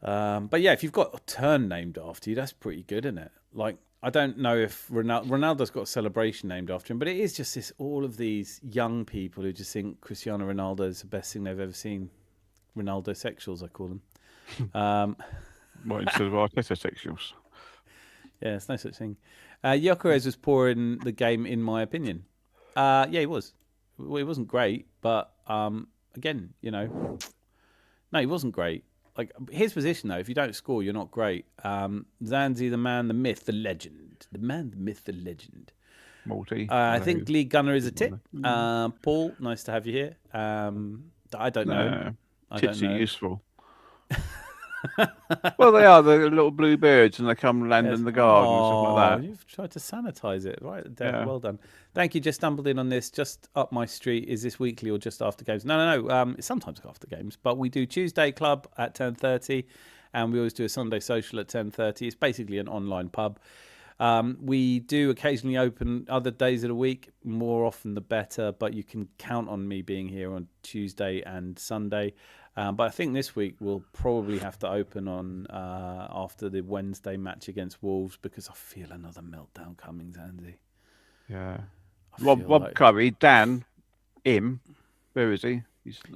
But yeah, if you've got a turn named after you, that's pretty good, isn't it? Like, I don't know if Ronaldo's got a celebration named after him, but it is just all of these young people who just think Cristiano Ronaldo is the best thing they've ever seen. Ronaldo sexuals, I call them. Well, instead of Arteta sexuals. Yeah, it's no such thing. Gyökeres was poor in the game, in my opinion. Yeah, he was. Well, he wasn't great, but again, no, he wasn't great. Like, his position, though, if you don't score, you're not great. Zanzi, the man, the myth, the legend. The man, the myth, the legend. Multi. I think League Gunner is a tip. Paul, nice to have you here. I don't know. Tips are useful. Well, they are. They're little blue birds, and they come land in the garden and stuff like that. You've tried to sanitize it, right? Yeah. Well done. Thank you. Just stumbled in on this. Just up my street. Is this weekly or just after games? No. It's sometimes after games, but we do Tuesday club at 10:30, and we always do a Sunday social at 10:30. It's basically an online pub. We do occasionally open other days of the week, more often the better, but you can count on me being here on Tuesday and Sunday. But I think this week we'll probably have to open on after the Wednesday match against Wolves because I feel another meltdown coming, Zanzi. Yeah. Rob Curry, Dan, him. Where is he?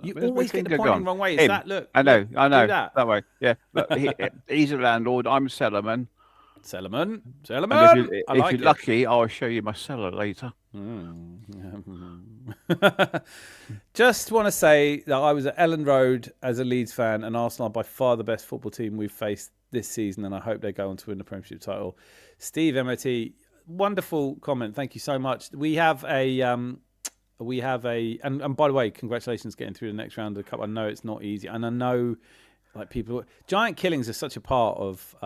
You always get the pointing wrong way. Is that, look? I know. That way. Yeah. But he's a landlord. I'm a cellarman. Cellarman. If you're lucky, I'll show you my cellar later. Just want to say that I was at Ellen Road as a Leeds fan, and Arsenal are by far the best football team we've faced this season, and I hope they go on to win the Premiership title. Steve MOT, wonderful comment. Thank you so much. We have a, and by the way, congratulations getting through the next round of the cup. I know it's not easy, and I know like people, giant killings are such a part of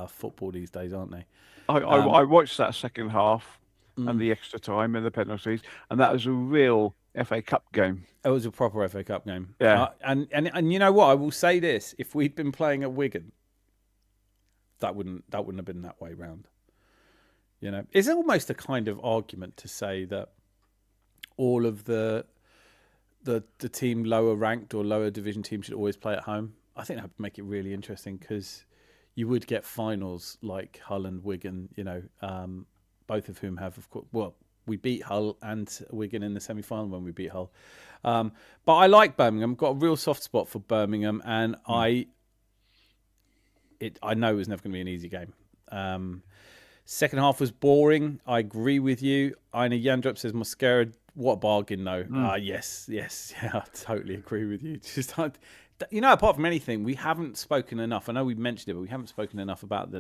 football these days, aren't they? I watched that second half and the extra time and the penalties, and that was a real FA Cup game. It was a proper FA Cup game. Yeah. And you know what? I will say this: if we'd been playing at Wigan, that wouldn't have been that way round. It's almost a kind of argument to say that all of the team lower ranked or lower division teams should always play at home. I think that would make it really interesting because you would get finals like Hull and Wigan, both of whom have, of course, well, we beat Hull and Wigan in the semi-final when we beat Hull. But I like Birmingham. Got a real soft spot for Birmingham, and I know it was never going to be an easy game. Second half was boring. I agree with you. Ina Yandrup says Mosquera, what a bargain though. Yes. Yeah, I totally agree with you. Just apart from anything, we haven't spoken enough. I know we've mentioned it, but we haven't spoken enough about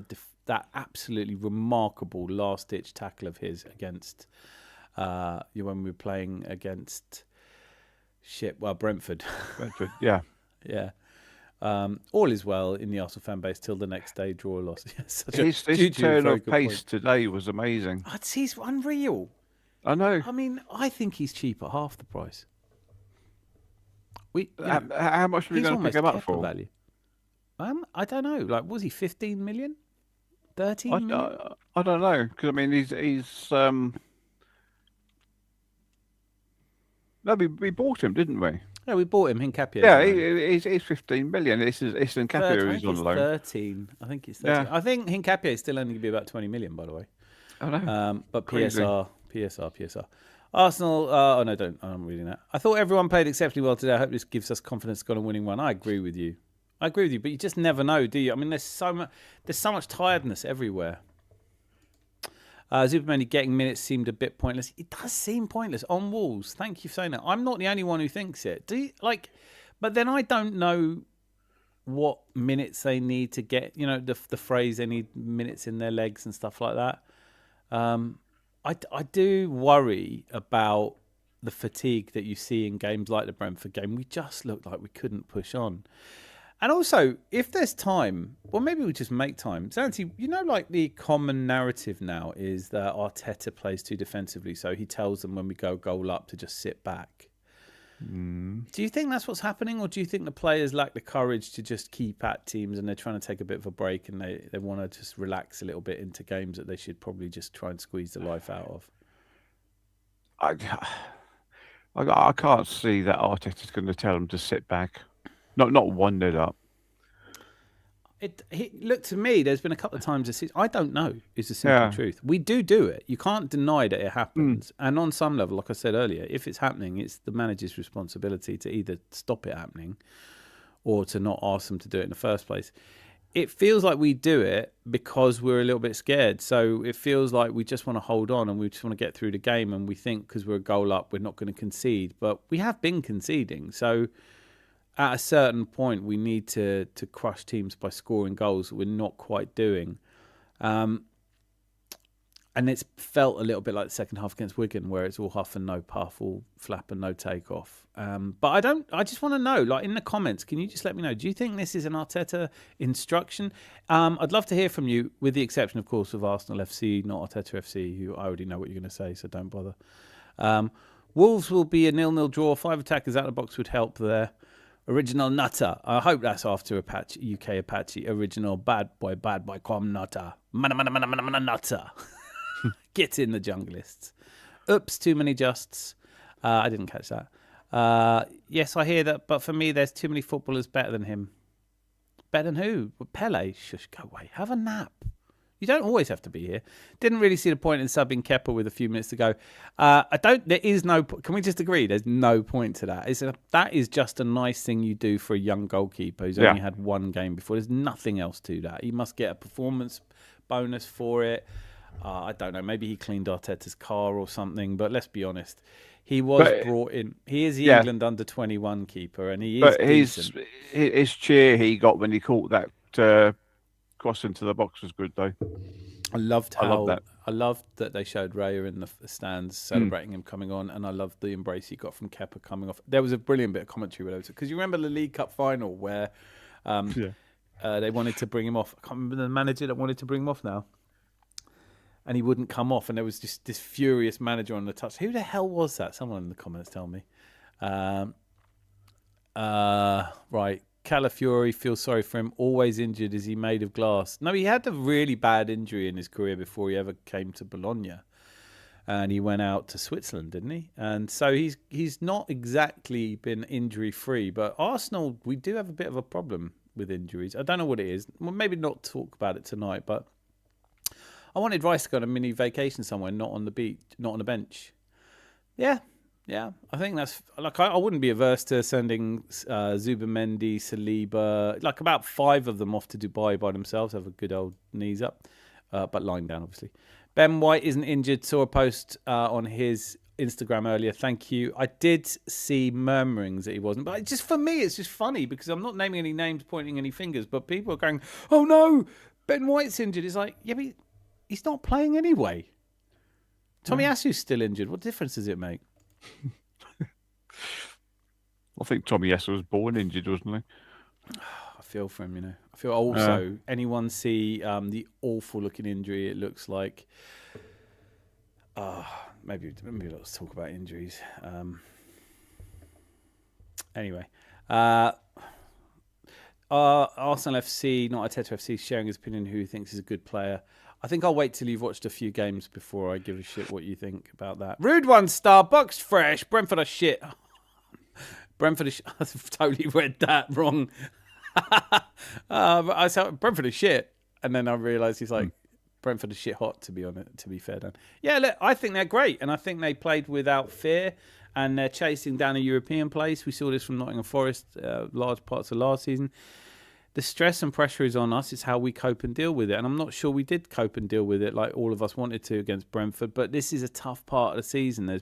that absolutely remarkable last-ditch tackle of his against when we were playing against Brentford. Brentford, yeah. Yeah. All is well in the Arsenal fan base till the next day, draw or loss. His turn of pace today was amazing. He's unreal. I know. I mean, I think he's cheap at half the price. How much are we going to pick him up for? Value. I don't know. Like, was he 15 million? 13 million? I don't know, because I mean, he's no, we bought him, didn't we? Yeah, we bought him. Hincapie. Yeah, he's 15 million. It's Hincapie who's on loan. 13. I think it's 13. Yeah. I think Hincapie is still only going to be about 20 million, by the way. I know. But PSR. Arsenal. I'm reading that. I thought everyone played exceptionally well today. I hope this gives us confidence to go on a winning run. I agree with you. But you just never know, do you? I mean, there's so much tiredness everywhere. Zuperman getting minutes seemed a bit pointless. It does seem pointless on Wolves. Thank you for saying that. I'm not the only one who thinks it. But then I don't know what minutes they need to get. You know, the phrase they need minutes in their legs and stuff like that. I do worry about the fatigue that you see in games like the Brentford game. We just looked like we couldn't push on. And also, if there's time, well, maybe we just make time. Zanti, the common narrative now is that Arteta plays too defensively, so he tells them when we go goal up to just sit back. Do you think that's what's happening, or do you think the players lack the courage to just keep at teams and they're trying to take a bit of a break and they want to just relax a little bit into games that they should probably just try and squeeze the life out of? I can't see that Arteta's going to tell them to sit back. Not 1-0 up. Look, to me, there's been a couple of times this season. I don't know, is the simple truth. We do it. You can't deny that it happens. And on some level, like I said earlier, if it's happening, it's the manager's responsibility to either stop it happening or to not ask them to do it in the first place. It feels like we do it because we're a little bit scared. So it feels like we just want to hold on and we just want to get through the game, and we think because we're a goal up, we're not going to concede. But we have been conceding. So at a certain point, we need to crush teams by scoring goals that we're not quite doing. And it's felt a little bit like the second half against Wigan, where it's all huff and no puff, all flap and no takeoff. But I just want to know, like in the comments, can you just let me know, do you think this is an Arteta instruction? I'd love to hear from you, with the exception, of course, of Arsenal FC, not Arteta FC, who I already know what you're going to say, so don't bother. Wolves will be a 0-0 draw. 5 attackers out of the box would help there. Original Nutter. I hope that's after UK Apache. Original bad boy, com Nutter. Nutter. Get in the junglists. Oops, too many justs. I didn't catch that. Yes, I hear that, but for me, there's too many footballers better than him. Better than who? Pele. Shush, go away. Have a nap. You don't always have to be here. Didn't really see the point in subbing Kepa with a few minutes to go. There is no. Can we just agree? There's no point to that. That is just a nice thing you do for a young goalkeeper who's only had one game before. There's nothing else to that. He must get a performance bonus for it. I don't know. Maybe he cleaned Arteta's car or something. But let's be honest. He was brought in. He is the England under-21 keeper, and he is decent. His cheer he got when he caught that cross into the box was good, though. I loved that they showed Raya in the stands celebrating him coming on, and I loved the embrace he got from Kepa coming off. There was a brilliant bit of commentary with it, because you remember the League Cup final where they wanted to bring him off. I can't remember the manager that wanted to bring him off now. And he wouldn't come off, and there was just this furious manager on the touch. Who the hell was that? Someone in the comments tell me. Right. Calafiori, feels sorry for him. Always injured. Is he made of glass? No, he had a really bad injury in his career before he ever came to Bologna. And he went out to Switzerland, didn't he? And so he's not exactly been injury-free. But Arsenal, we do have a bit of a problem with injuries. I don't know what it is. Well, maybe not talk about it tonight, but I wanted Rice to go on a mini vacation somewhere, not on the beach, not on a bench. Yeah, I think that's like I wouldn't be averse to sending Zubimendi, Saliba, like about 5 of them off to Dubai by themselves, have a good old knees up. but lying down, obviously. Ben White isn't injured. Saw a post on his Instagram earlier. Thank you. I did see murmurings that he wasn't, but just for me, it's just funny because I'm not naming any names, pointing any fingers, but people are going, "Oh no, Ben White's injured." It's like, yeah, but he's not playing anyway. Tommy Asu's still injured. What difference does it make? I think Tommy Asu was born injured, wasn't he? I feel for him, I feel also, anyone see the awful looking injury it looks like? Maybe let's talk about injuries. Anyway, Arsenal FC, not Arteta FC, sharing his opinion who he thinks is a good player. I think I'll wait till you've watched a few games before I give a shit what you think about that. Rude one, Starbucks fresh. Brentford are shit. Brentford is I've totally read that wrong. I said Brentford is shit, and then I realised he's like Brentford is shit hot. To be fair, Dan. Yeah, look, I think they're great, and I think they played without fear, and they're chasing down a European place. We saw this from Nottingham Forest, large parts of last season. The stress and pressure is on us. It's how we cope and deal with it, and I'm not sure we did cope and deal with it like all of us wanted to against Brentford. But this is a tough part of the season.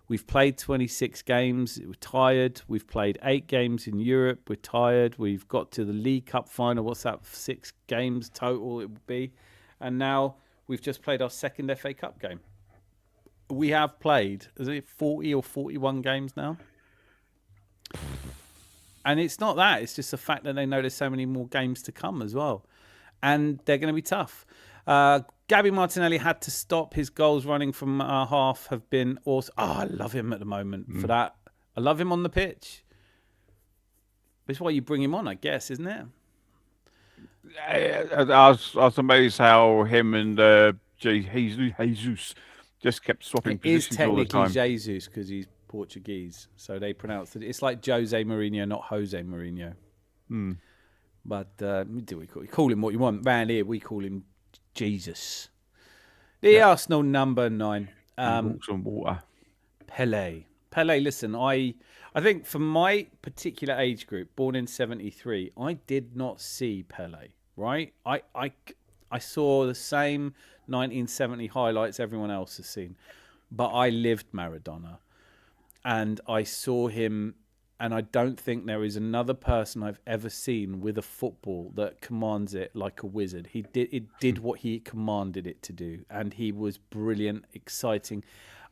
We've played 26 games. We're tired. We've played 8 games in Europe. We're tired. We've got to the League Cup final. What's that? 6 games total it would be. And now we've just played our second FA Cup game. We have played, is it 40 or 41 games now? And it's not that. It's just the fact that they know there's so many more games to come as well. And they're going to be tough. Gabby Martinelli had to stop. His goals running from our half have been awesome. I love him at the moment for that. I love him on the pitch. That's why you bring him on, I guess, isn't it? I was amazed how him and Jesus just kept swapping positions all the time. It is technically Jesus because he's Portuguese, so they pronounce it. It's like Jose Mourinho, not Jose Mourinho. But we call him what you want. Round here, we call him Jesus. The Arsenal number 9. Some water. Pele, listen, I think for my particular age group, born in 73, I did not see Pele, right? I saw the same 1970 highlights everyone else has seen. But I lived Maradona. And I saw him, and I don't think there is another person I've ever seen with a football that commands it like a wizard. It did what he commanded it to do, and he was brilliant, exciting.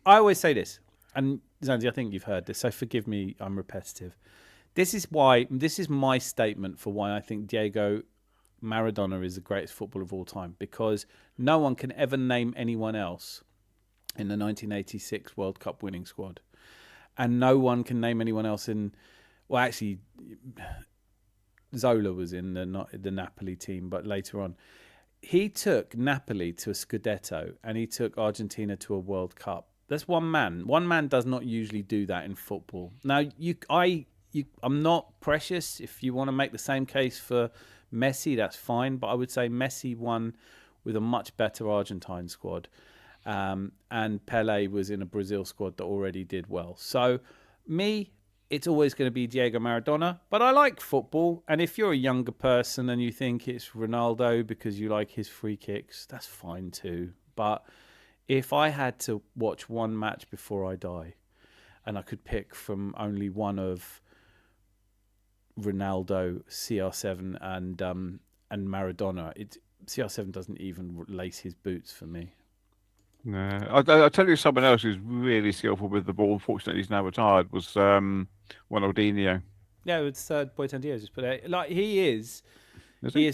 I always say this, and Zanzi, I think you've heard this, so forgive me, I'm repetitive. This is my statement for why I think Diego Maradona is the greatest footballer of all time, because no one can ever name anyone else in the 1986 World Cup winning squad. And no one can name anyone else in... Well, actually, Zola was in the Napoli team, but later on. He took Napoli to a Scudetto, and he took Argentina to a World Cup. That's one man. One man does not usually do that in football. Now, I'm not precious. If you want to make the same case for Messi, that's fine. But I would say Messi won with a much better Argentine squad. And Pele was in a Brazil squad that already did well. So, it's always going to be Diego Maradona. But I like football. And if you're a younger person and you think it's Ronaldo because you like his free kicks, that's fine too. But if I had to watch one match before I die, and I could pick from only one of Ronaldo, CR7, and Maradona, CR7 doesn't even lace his boots for me. No, I'll tell you someone else who's really skillful with the ball. Unfortunately, he's now retired. Was Ronaldinho. Yeah, it's Boytan Diaz just put it. Like he is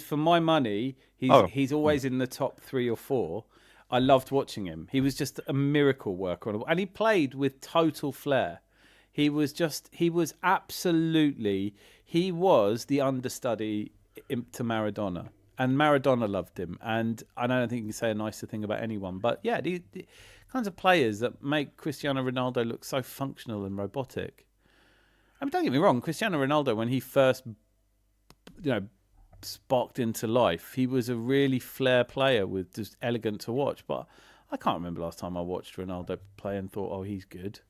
for my money. He's always in the top 3 or 4. I loved watching him. He was just a miracle worker, and he played with total flair. He was the understudy to Maradona. And Maradona loved him. And I don't think you can say a nicer thing about anyone. But yeah, the kinds of players that make Cristiano Ronaldo look so functional and robotic. I mean, don't get me wrong, Cristiano Ronaldo, when he first, sparked into life, he was a really flair player with just elegant to watch. But I can't remember last time I watched Ronaldo play and thought, oh, he's good.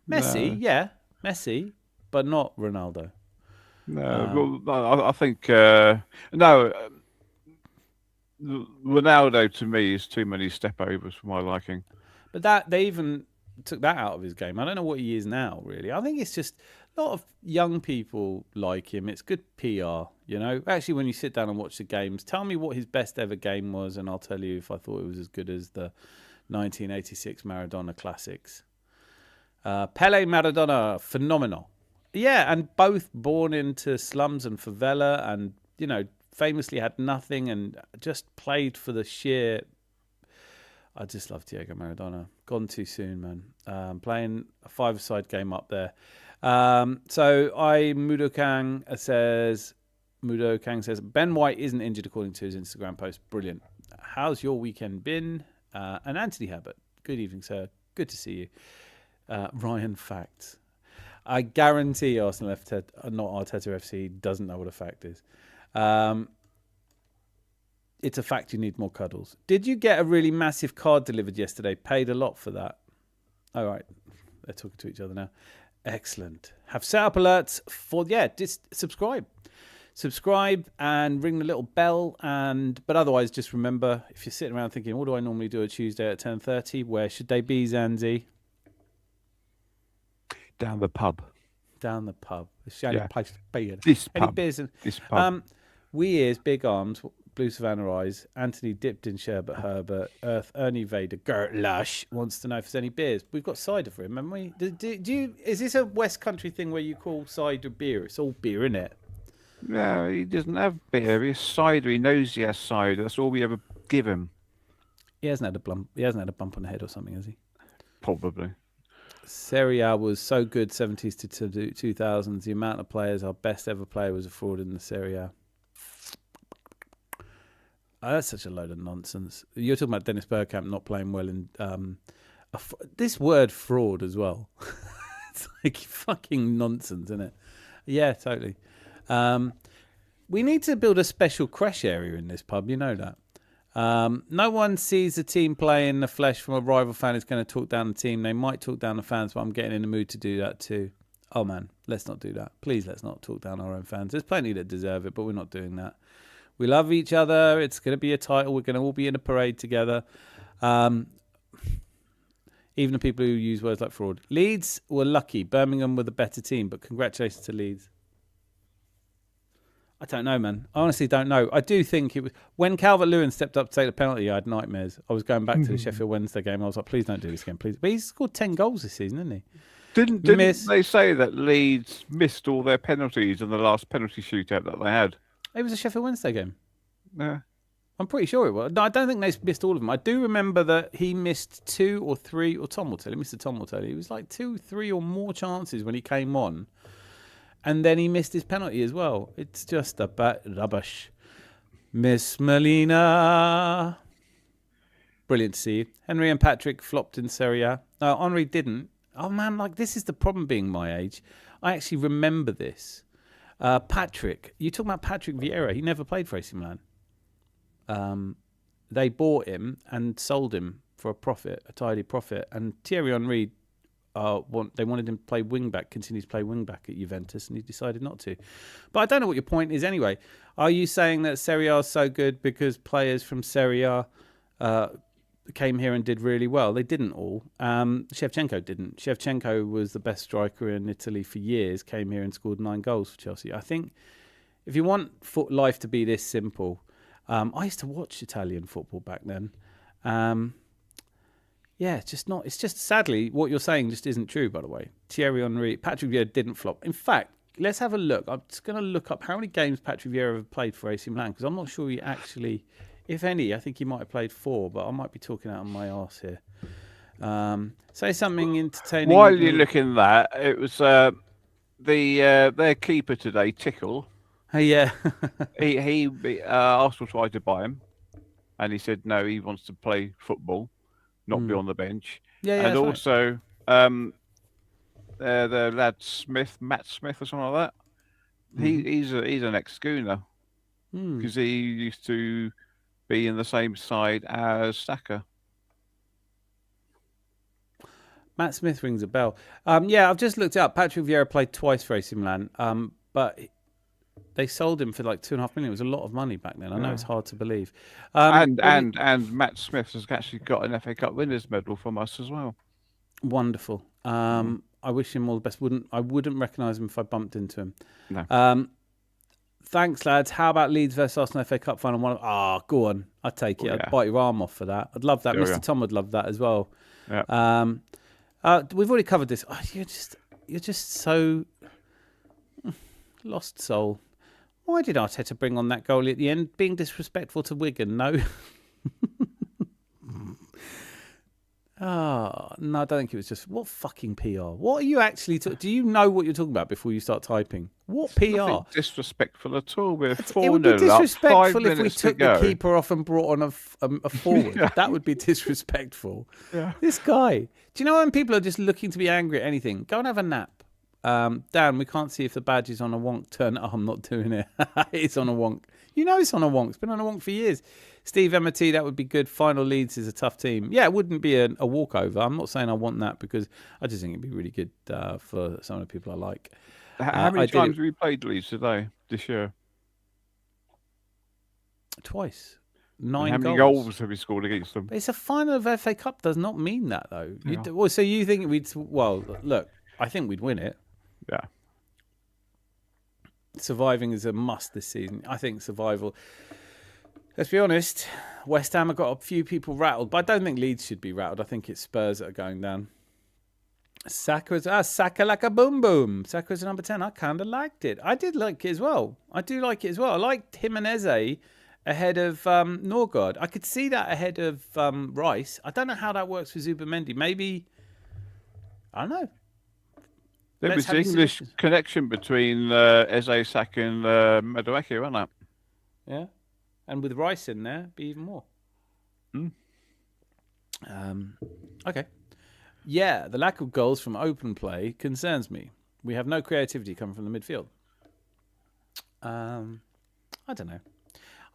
Messi, but not Ronaldo. No, well, I think no. Ronaldo to me is too many step overs for my liking. But that they even took that out of his game. I don't know what he is now, really. I think it's just a lot of young people like him. It's good PR, you know. Actually, when you sit down and watch the games, tell me what his best ever game was, and I'll tell you if I thought it was as good as the 1986 Maradona classics. Pele Maradona, phenomenal. Yeah, and both born into slums and favela, and you know, famously had nothing and just played for the sheer. I just love Diego Maradona. Gone too soon, man. Playing a five-side game up there. Mudo Kang says Ben White isn't injured according to his Instagram post. Brilliant. How's your weekend been? And Anthony Herbert. Good evening, sir. Good to see you. Ryan Facts. I guarantee Arsenal not Arteta FC doesn't know what a fact is. It's a fact you need more cuddles. Did you get a really massive card delivered yesterday? Paid a lot for that. All right. They're talking to each other now. Excellent. Have set up alerts for, just subscribe. Subscribe and ring the little bell. But otherwise, just remember, if you're sitting around thinking, what do I normally do a Tuesday at 10:30? Where should they be, Zanzi? Down the pub. Down the pub. It's the only place to be. This Any pub. beers? This pub. We ears, big arms, blue savannah eyes. Anthony dipped in sherbet Herbert. Earth Ernie Vader. Gert Lush wants to know if there's any beers. We've got cider for him, haven't we? Do you? Is this a West Country thing where you call cider beer? It's all beer, isn't it? No, he doesn't have beer. He has cider. He knows he has cider. That's all we ever give him. He hasn't had a bump. He hasn't had a bump on the head or something, has he? Probably. Serie A was so good 70s to 2000s. The amount of players, our best ever player was a fraud in the Serie A. Oh, that's such a load of nonsense. You're talking about Dennis Bergkamp not playing well in this word fraud as well. It's like fucking nonsense, isn't it? Yeah, totally. We need to build a special crash area in this pub. You know that. No one sees the team play in the flesh from a rival fan who's going to talk down the team. They might talk down the fans, but I'm getting in the mood to do that too. Oh man, let's not do that. Please, let's not talk down our own fans. There's plenty that deserve it, but we're not doing that. We love each other. It's going to be a title. We're going to all be in a parade together. Even the people who use words like fraud. Leeds were lucky. Birmingham were the better team, but congratulations to Leeds. I don't know, man. I honestly don't know. I do think it was when Calvert-Lewin stepped up to take the penalty, I had nightmares. I was going back to the Sheffield Wednesday game. I was like, please don't do this again, please. But he's scored 10 goals this season, hasn't he? Didn't they say that Leeds missed all their penalties in the last penalty shootout that they had? It was a Sheffield Wednesday game. Yeah. I'm pretty sure it was. No, I don't think they missed all of them. I do remember that he missed 2 or 3, or Tom will tell you, Mr. Tom will tell you. It was like 2, 3 or more chances when he came on. And then he missed his penalty as well. It's just a bit rubbish. Miss Molina. Brilliant to see you. Henry and Patrick flopped in Serie A. No, Henry didn't. Oh, man, like this is the problem being my age. I actually remember this. Patrick. You talking about Patrick Vieira. He never played for AC Milan. They bought him and sold him for a tidy profit. And Thierry Henry... they wanted him to play wing-back, continue to play wing-back at Juventus, and he decided not to. But I don't know what your point is anyway. Are you saying that Serie A is so good because players from Serie A came here and did really well? They didn't all. Shevchenko didn't. Shevchenko was the best striker in Italy for years, came here and scored 9 goals for Chelsea. I think if you want life to be this simple, I used to watch Italian football back then. Yeah, it's just not. It's just sadly what you're saying just isn't true. By the way, Thierry Henry, Patrick Vieira didn't flop. In fact, let's have a look. I'm just going to look up how many games Patrick Vieira have played for AC Milan because I'm not sure he actually, if any, I think he might have played 4, but I might be talking out of my arse here. Say something entertaining. While you're looking at that, it was their keeper today, Tickle. Hey, yeah. Arsenal tried to buy him, and he said no, he wants to play football. Not be on the bench. Yeah, and also, the lad Smith, Matt Smith or something like that. He's an ex-Schooner because he used to be in the same side as Saka. Matt Smith rings a bell. Yeah, I've just looked it up. Patrick Vieira played twice for AC Milan, but They sold him for like $2.5 million. It was a lot of money back then. I know it's hard to believe. And Matt Smith has actually got an FA Cup winners medal from us as well. Wonderful. I wish him all the best. I wouldn't recognise him if I bumped into him. No. Thanks, lads. How about Leeds versus Arsenal FA Cup final? Go on. I'd take it. I'd bite your arm off for that. I'd love that. Mr. Tom would love that as well. Yeah. We've already covered this. Oh, you're just so lost soul. Why did Arteta bring on that goalie at the end? Being disrespectful to Wigan? No. No, I don't think it was just... What fucking PR? What are you actually... Do you know what you're talking about before you start typing? What PR? Nothing disrespectful at all. We're 4-0 It would be disrespectful if we took the go. keeper off and brought on a forward. That would be disrespectful. Yeah. This guy... Do you know when people are just looking to be angry at anything? Go and have a nap. Dan, we can't see if the badge is on a wonk. Turn it. Oh, I'm not doing it. It's on a wonk. You know it's on a wonk. It's been on a wonk for years. Steve Emerty, that would be good. Final Leeds is a tough team. Yeah, it wouldn't be a walkover. I'm not saying I want that because I just think it'd be really good for some of the people I like. How many times have we played Leeds this year? Twice. 9 How many goals have we scored against them? It's a final of FA Cup does not mean that, though. Yeah. So you think we'd... Well, look, I think we'd win it. Yeah. Surviving is a must this season. I think survival... Let's be honest, West Ham have got a few people rattled, but I don't think Leeds should be rattled. I think it's Spurs that are going down. Saka like a boom boom. Saka's number 10. I kind of liked it. I did like it as well. I do like it as well. I liked Jimenez ahead of Norgard. I could see that ahead of Rice. I don't know how that works for Zubimendi. Maybe, I don't know. There was the English connection between Eze, Saka and Madueke, wasn't it? Yeah. And with Rice in there, be even more. Okay. Yeah, the lack of goals from open play concerns me. We have no creativity coming from the midfield. I don't know.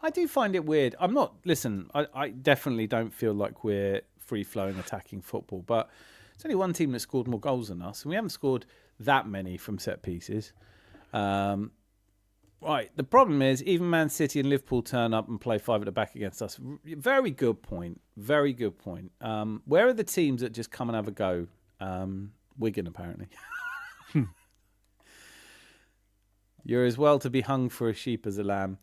I do find it weird. I definitely don't feel like we're free-flowing attacking football, but it's only one team that scored more goals than us, and we haven't scored that many from set pieces. Right, the problem is even Man City and Liverpool turn up and play 5 at the back against us. Very good point. Very good point. Where are the teams that just come and have a go? Wigan, apparently. You're as well to be hung for a sheep as a lamb.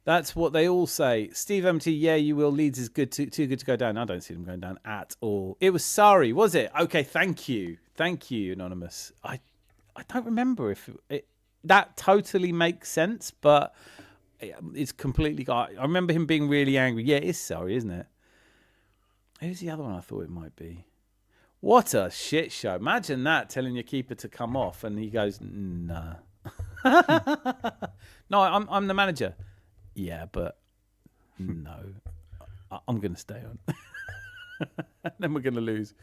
That's what they all say. Steve Empty, yeah, you will. Leeds is good too good to go down. I don't see them going down at all. It was Surrey, was it? Okay, thank you. Thank you, Anonymous. I don't remember if that totally makes sense, but it's completely... I remember him being really angry. Yeah, it is Surrey, isn't it? Who's the other one I thought it might be? What a shit show. Imagine that, telling your keeper to come off, and he goes, nah. No, I'm the manager. Yeah, but no. I'm going to stay on. Then we're going to lose.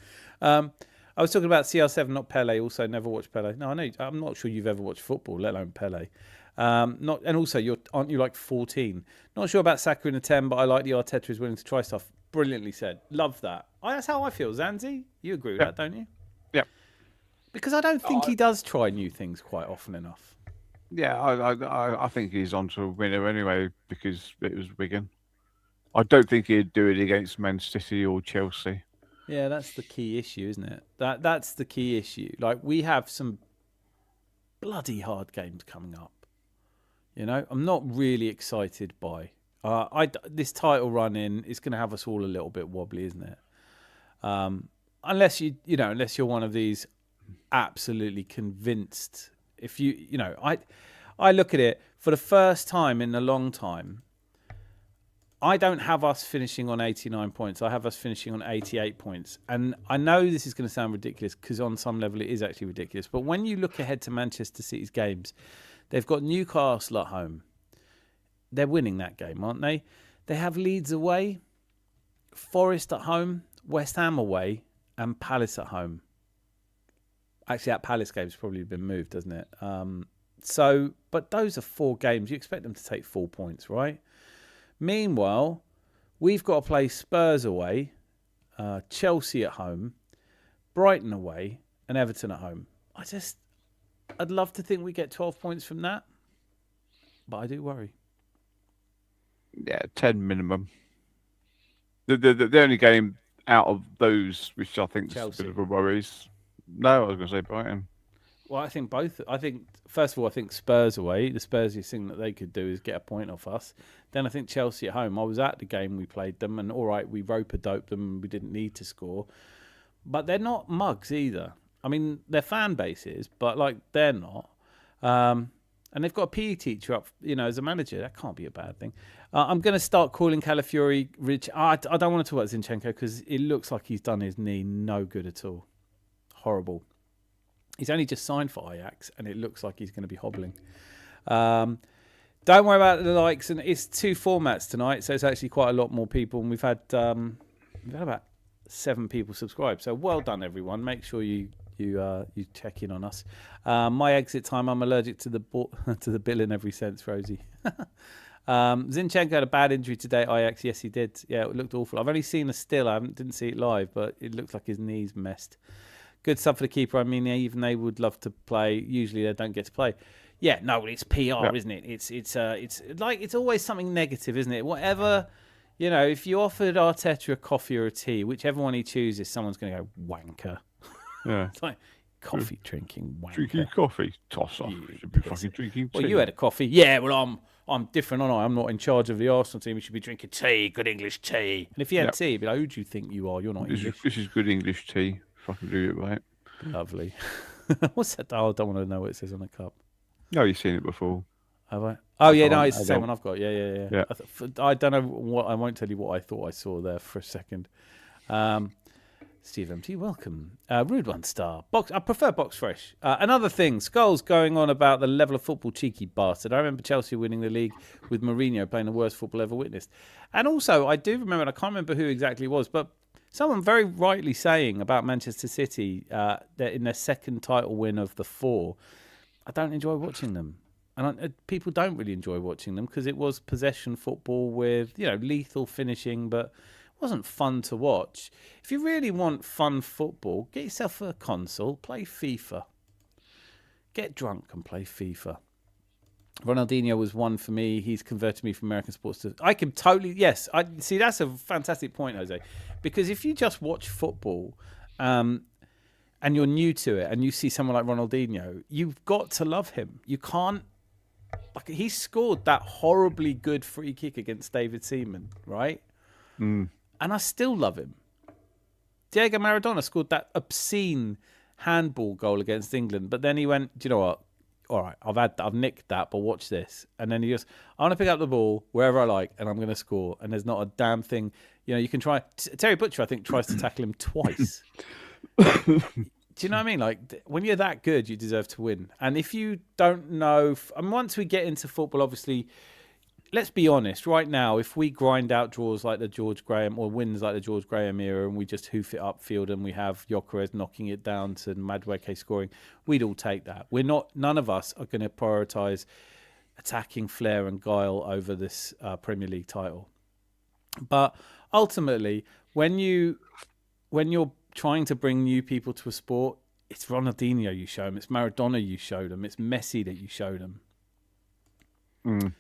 I was talking about CR7, not Pele. Also, never watched Pele. No, I know. I'm not sure you've ever watched football, let alone Pele. And also, aren't you like 14? Not sure about Saka in a 10, but I like the Arteta is willing to try stuff. Brilliantly said. Love that. That's how I feel. Zanzi, you agree with that, don't you? Yeah. Because I don't think he does try new things quite often enough. Yeah, I think he's on to a winner anyway because it was Wigan. I don't think he'd do it against Man City or Chelsea. Yeah, that's the key issue, isn't it? That's the key issue. Like, we have some bloody hard games coming up. You know, I'm not really excited by. This title run in is going to have us all a little bit wobbly, isn't it? Unless unless you're one of these absolutely convinced. If I look at it for the first time in a long time. I don't have us finishing on 89 points. I have us finishing on 88 points. And I know this is going to sound ridiculous because on some level it is actually ridiculous. But when you look ahead to Manchester City's games, they've got Newcastle at home. They're winning that game, aren't they? They have Leeds away, Forest at home, West Ham away, and Palace at home. Actually, that Palace game's probably been moved, hasn't it? But those are 4 games. You expect them to take 4 points, right? Meanwhile, we've got to play Spurs away, Chelsea at home, Brighton away, and Everton at home. I'd love to think we get 12 points from that. but I do worry. Yeah, 10 minimum. The only game out of those which I think is a Chelsea. bit of a worry is... No, I was going to say Brighton. Well, I think both. I think, first of all, I think Spurs away. The Spursiest thing that they could do is get a point off us. Then I think Chelsea at home. I was at the game we played them, and all right, we rope-a-doped them and we didn't need to score. But they're not mugs either. I mean, their fan base is, but like they're not. And they've got a PE teacher up, as a manager. That can't be a bad thing. I'm going to start calling Calafiori rich. I don't want to talk about Zinchenko because it looks like he's done his knee no good at all. Horrible. He's only just signed for Ajax, and it looks like he's going to be hobbling. Don't worry about the likes, and it's 2 formats tonight, so it's actually quite a lot more people, and we've had about 7 people subscribe. So well done, everyone. Make sure you check in on us. My exit time. I'm allergic to the bill in every sense, Rosie. Zinchenko had a bad injury today at Ajax. Yes, he did. Yeah, it looked awful. I've only seen a still. I didn't see it live, but it looked like his knee's messed. Good stuff for the keeper. I mean, even they would love to play. Usually they don't get to play. Yeah, no, it's PR, isn't it? It's always something negative, isn't it? Whatever, if you offered Arteta a coffee or a tea, whichever one he chooses, someone's going to go wanker. Yeah, it's like coffee drinking wanker. Drinking coffee, toss off. You should be fucking drinking tea. Well, you had a coffee. Yeah, well, I'm different, aren't I? I'm not in charge of the Arsenal team. You should be drinking tea, good English tea. And if you had tea, you'd be like, who do you think you are? You're not English. This is good English tea. Fucking do it right. Lovely. What's that? Oh, I don't want to know what it says on the cup. No, you've seen it before. Have I? Oh, yeah, no, it's the same one I've got. Yeah. I don't know what. I won't tell you what I thought I saw there for a second. Steve MT, welcome. Rude One Star. I prefer Box Fresh. Another thing, Skulls going on about the level of football, cheeky bastard. I remember Chelsea winning the league with Mourinho playing the worst football ever witnessed. And also, I do remember, and I can't remember who exactly it was, but someone very rightly saying about Manchester City that in their second title win of the 4, I don't enjoy watching them. And people don't really enjoy watching them because it was possession football with, lethal finishing, but it wasn't fun to watch. If you really want fun football, get yourself a console, play FIFA. Get drunk and play FIFA. Ronaldinho was one for me. He's converted me from American sports to... I can totally... Yes, I see, that's a fantastic point, Jose. Because if you just watch football and you're new to it and you see someone like Ronaldinho, you've got to love him. You can't... Like, he scored that horribly good free kick against David Seaman, right? Mm. And I still love him. Diego Maradona scored that obscene handball goal against England, but then he went, do you know what? All right, I've nicked that, but watch this. And then he just, I want to pick up the ball wherever I like, and I'm going to score. And there's not a damn thing. You can try. Terry Butcher, I think, tries to tackle him twice. Do you know what I mean? Like, when you're that good, you deserve to win. And if you don't know, and once we get into football, obviously, let's be honest. Right now, if we grind out draws like the George Graham or wins like the George Graham era, and we just hoof it upfield, and we have Gyökeres knocking it down to Madueke scoring, we'd all take that. None of us are going to prioritise attacking flair and guile over this Premier League title. But ultimately, when you're trying to bring new people to a sport, it's Ronaldinho you show them, it's Maradona you show them, it's Messi that you show them. Mm.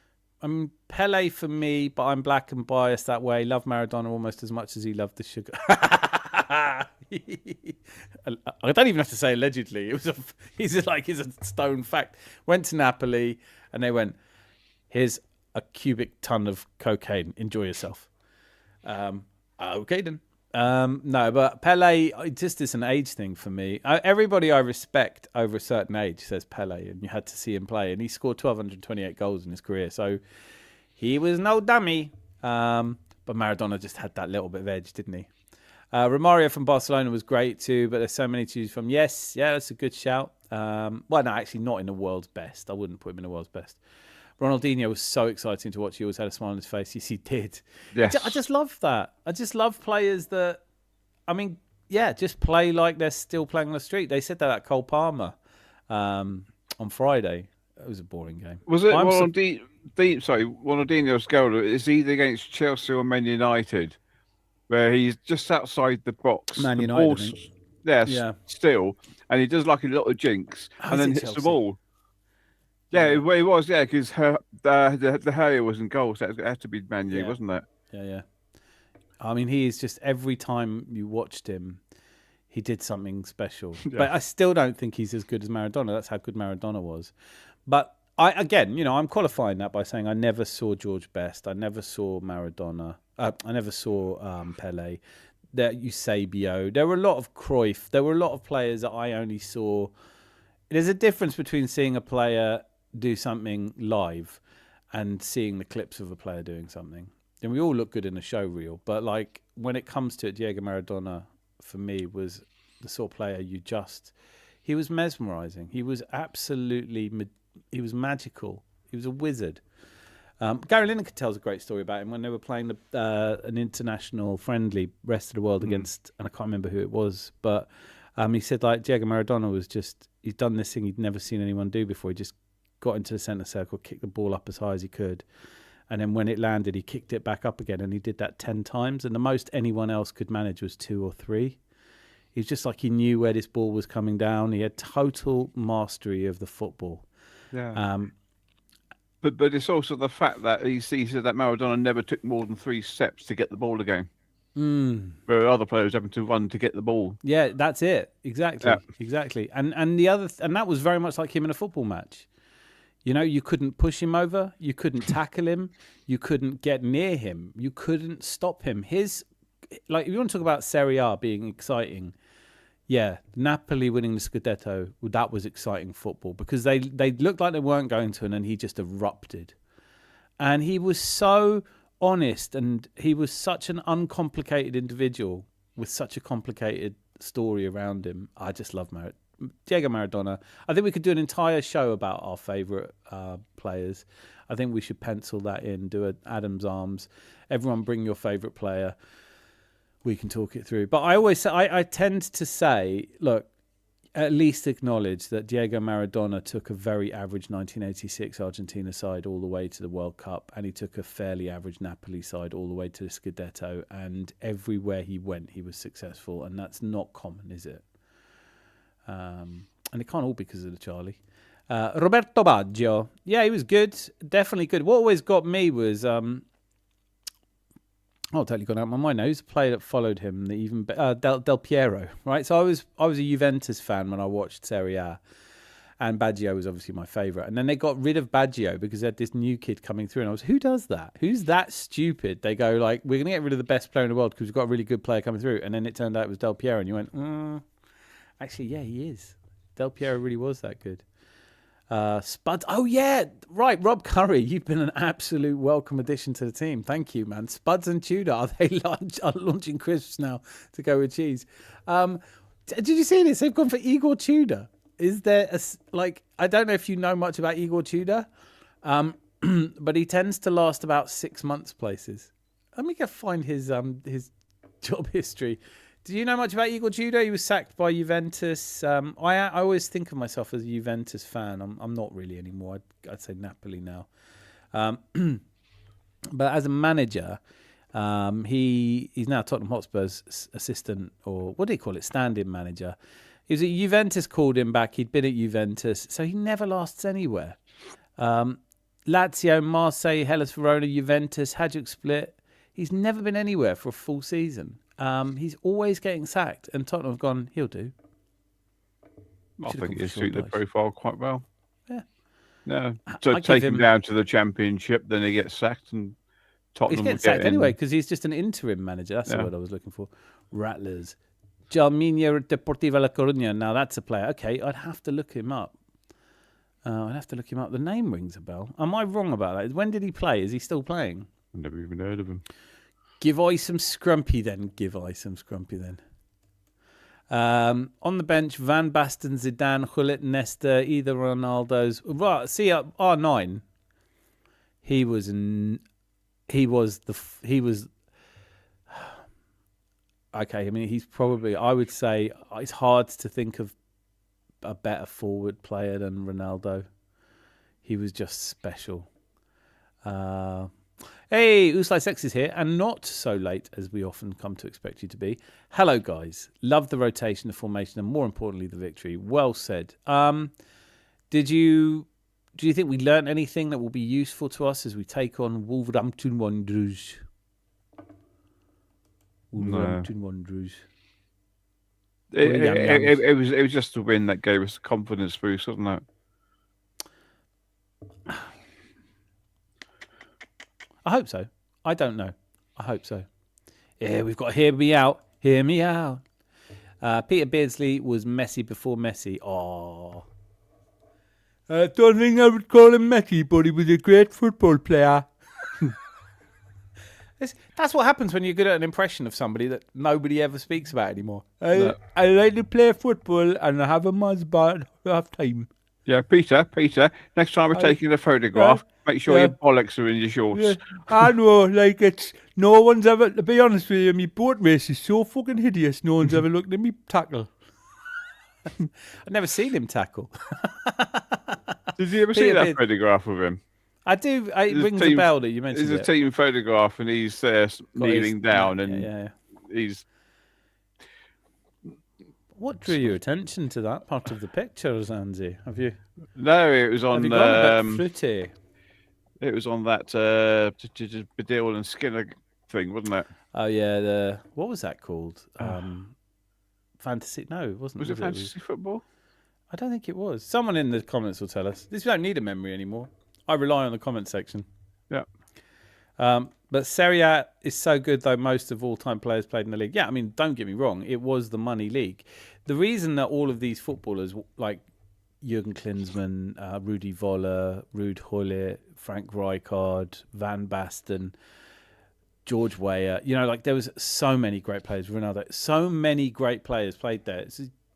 I mean, Pele for me, but I'm black and biased that way. Love Maradona almost as much as he loved the sugar. I don't even have to say allegedly. He's a stone fact. Went to Napoli and they went, here's a cubic ton of cocaine. Enjoy yourself. Okay then. No, but Pele, it just is an age thing for me. Everybody I respect over a certain age says Pele, and you had to see him play, and he scored 1,228 goals in his career, so he was no dummy. But Maradona just had that little bit of edge, didn't he? Romario from Barcelona was great too, but there's so many to choose from. Yes, yeah, that's a good shout. Well, no, actually not in the world's best. I wouldn't put him in the world's best. Ronaldinho was so exciting to watch. He always had a smile on his face. Yes, he did. Yes. I just love that. I just love players that, I mean, yeah, just play like they're still playing on the street. They said that at Cole Palmer on Friday. It was a boring game. Was it Ronaldinho's goal? Is either against Chelsea or Man United, where he's just outside the box. Man United, yeah, still, and he does like a little jinx, and then hits the ball. Yeah, it was. Yeah, because the Harrier was in goal, so it had to be Man U, Yeah. wasn't it? Yeah. I mean, he is just every time you watched him, he did something special. Yeah. But I still don't think he's as good as Maradona. That's how good Maradona was. But I'm qualifying that by saying I never saw George Best. I never saw Maradona. I never saw Pele. Eusebio. There were a lot of Cruyff. There were a lot of players that I only saw. There's a difference between seeing a player do something live and seeing the clips of a player doing something. And we all look good in a show reel, but like when it comes to it, Diego Maradona for me was the sort of player he was mesmerizing. He was he was magical. He was a wizard. Gary Lineker tells a great story about him when they were playing an international friendly rest of the world against, and I can't remember who it was, but he said like Diego Maradona was he'd done this thing he'd never seen anyone do before. He just got into the centre circle, kicked the ball up as high as he could. And then when it landed, he kicked it back up again, and he did that 10 times. And the most anyone else could manage was 2 or 3. He was just like he knew where this ball was coming down. He had total mastery of the football. Yeah. But it's also the fact that he said that Maradona never took more than 3 steps to get the ball again. Where other players having to run to get the ball. Yeah, that's it. Exactly. Yeah. Exactly. And that was very much like him in a football match. You know, you couldn't push him over. You couldn't tackle him. You couldn't get near him. You couldn't stop him. If you want to talk about Serie A being exciting, yeah, Napoli winning the Scudetto, that was exciting football because they looked like they weren't going to, and then he just erupted. And he was so honest, and he was such an uncomplicated individual with such a complicated story around him. I just love Diego Maradona. I think we could do an entire show about our favourite players. I think we should pencil that in, do an Adam's Arms. Everyone bring your favourite player. We can talk it through. But I tend to say, look, at least acknowledge that Diego Maradona took a very average 1986 Argentina side all the way to the World Cup, and he took a fairly average Napoli side all the way to the Scudetto, and everywhere he went, he was successful, and that's not common, is it? And it can't all be because of the Charlie. Roberto Baggio. Yeah, he was good. Definitely good. What always got me was... totally gone out of my mind now. Who's the player that followed him? Del Piero, right? So I was a Juventus fan when I watched Serie A. And Baggio was obviously my favourite. And then they got rid of Baggio because they had this new kid coming through. And I was, who does that? Who's that stupid? They go like, we're going to get rid of the best player in the world because we've got a really good player coming through. And then it turned out it was Del Piero. And you went, actually, yeah, he is. Del Piero really was that good. Spuds. Oh, yeah. Right. Rob Curry, you've been an absolute welcome addition to the team. Thank you, man. Spuds and Tudor, are they launching crisps now to go with cheese? Did you see this? They've gone for Igor Tudor. Is there I don't know if you know much about Igor Tudor, but he tends to last about 6 months places. Let me go find his job history. Do you know much about Igor Tudor? He was sacked by Juventus. I always think of myself as a Juventus fan. I'm not really anymore. I'd say Napoli now. But as a manager, he's now Tottenham Hotspur's assistant, or what do you call it, stand-in manager. He was at Juventus, called him back. He'd been at Juventus, so he never lasts anywhere. Lazio, Marseille, Hellas Verona, Juventus, Hajduk Split. He's never been anywhere for a full season. He's always getting sacked, and Tottenham have gone, he'll do. I think he suited the profile quite well. Yeah. No. So take him down to the Championship, then he gets sacked, and Tottenham He's getting sacked anyway because he's just an interim manager. That's the word I was looking for. Rattlers. Jalminha Deportiva La Coruña. Now that's a player. Okay, I'd have to look him up. The name rings a bell. Am I wrong about that? When did he play? Is he still playing? I've never even heard of him. Give I some scrumpy then. On the bench, Van Basten, Zidane, Gullit, Nesta, either Ronaldo's. Right, see, R9. He was. Okay, I mean, he's probably. I would say it's hard to think of a better forward player than Ronaldo. He was just special. Hey, Uslai Sex is here, and not so late as we often come to expect you to be. Hello, guys. Love the rotation, the formation, and more importantly, the victory. Well said. Did you Do you think we learnt anything that will be useful to us as we take on Wolverhampton Wanderers? Wolverhampton Wanderers. It was just a win that gave us a confidence boost, wasn't it? I hope so. I don't know. I hope so. Yeah, we've got Hear Me Out. Hear Me Out. Peter Beardsley was Messi before Messi. Oh. I don't think I would call him Messi, but he was a great football player. That's what happens when you're good at an impression of somebody that nobody ever speaks about anymore. I like to play football and I have a Muzz half time. Yeah, Peter, next time we're taking a photograph, make sure your bollocks are in your shorts. Yeah, I know, like it's, no one's ever, to be honest with you, my boat race is so fucking hideous, no one's ever looked at me tackle. I've never seen him tackle. Did you ever see that photograph of him? I do. It rings a bell that you mentioned. There's a team photograph, and he's kneeling down, and he's. What drew your attention to that part of the picture, Zanzi? Have you? No, it was on. Fruity. It was on that Badil and Skinner thing, wasn't it? Oh yeah, what was that called? Fantasy? No, it wasn't. Was it fantasy football? I don't think it was. Someone in the comments will tell us. We don't need a memory anymore. I rely on the comment section. Yeah. But Serie A is so good, though most of all-time players played in the league. Yeah, I mean, don't get me wrong. It was the money league. The reason that all of these footballers, like Jurgen Klinsmann, Rudi Völler, Ruud Gullit, Frank Rijkaard, Van Basten, George Weah, like there was so many great players. Ronaldo, so many great players played there.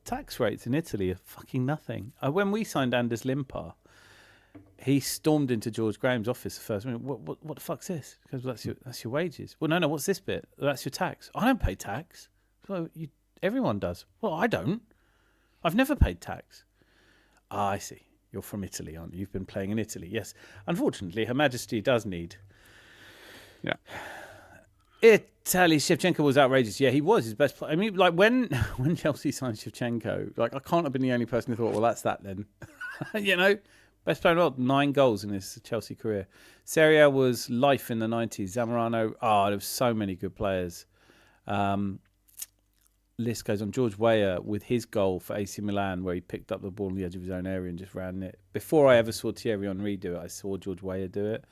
Tax rates in Italy are fucking nothing. When we signed Anders Limpar, he stormed into George Graham's office the first minute. What the fuck's this? He goes, well, that's your wages. Well, no, what's this bit? Well, that's your tax. I don't pay tax. Well, everyone does. Well, I don't. I've never paid tax. Ah, I see. You're from Italy, aren't you? You've been playing in Italy. Yes. Unfortunately, Her Majesty does need. Yeah. Italy, Shevchenko was outrageous. Yeah, he was his best player. I mean, like when Chelsea signed Shevchenko, like I can't have been the only person who thought, well, that's that then. Best player in the world, 9 goals in his Chelsea career. Serie A was life in the 90s. Zamorano, there were so many good players. List goes on. George Weah with his goal for AC Milan, where he picked up the ball on the edge of his own area and just ran it. Before I ever saw Thierry Henry do it, I saw George Weah do it.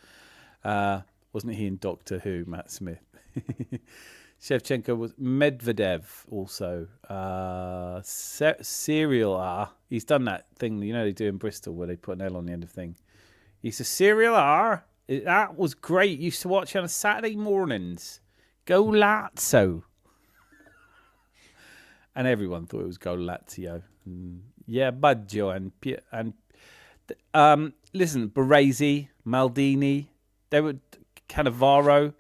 Wasn't he in Doctor Who, Matt Smith? Shevchenko was Medvedev also. Serial R. He's done that thing, they do in Bristol where they put an L on the end of thing. He's a Serial R. That was great. Used to watch on Saturday mornings. Go Lazio. And everyone thought it was Go Lazio. Yeah, Baggio and listen, Baresi, Maldini, they were Cannavaro.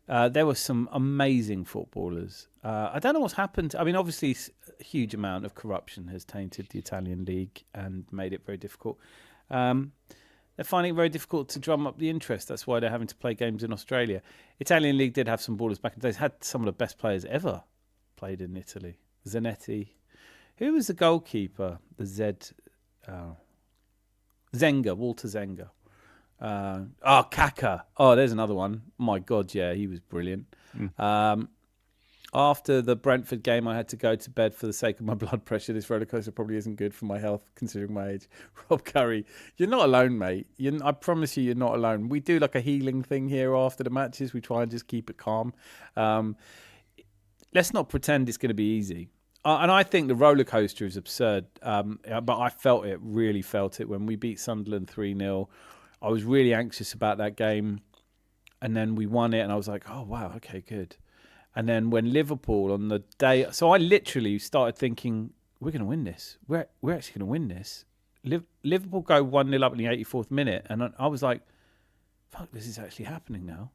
There were some amazing footballers. I don't know what's happened. I mean, obviously, a huge amount of corruption has tainted the Italian league and made it very difficult. They're finding it very difficult to drum up the interest. That's why they're having to play games in Australia. Italian league did have some ballers back in the days. Had some of the best players ever played in Italy. Zanetti. Who was the goalkeeper? Zenga, Walter Zenga. Kaka. Oh, there's another one. My God, yeah, he was brilliant. After the Brentford game, I had to go to bed for the sake of my blood pressure. This roller coaster probably isn't good for my health, considering my age. Rob Curry, you're not alone, mate. I promise you're not alone. We do like a healing thing here after the matches. We try and just keep it calm. Let's not pretend it's going to be easy. And I think the roller coaster is absurd. But I really felt it when we beat Sunderland 3-0. I was really anxious about that game. And then we won it. And I was like, oh, wow, okay, good. And then when Liverpool on the day... So I literally started thinking, we're going to win this. We're actually going to win this. Liverpool go 1-0 up in the 84th minute. And I was like, fuck, this is actually happening now.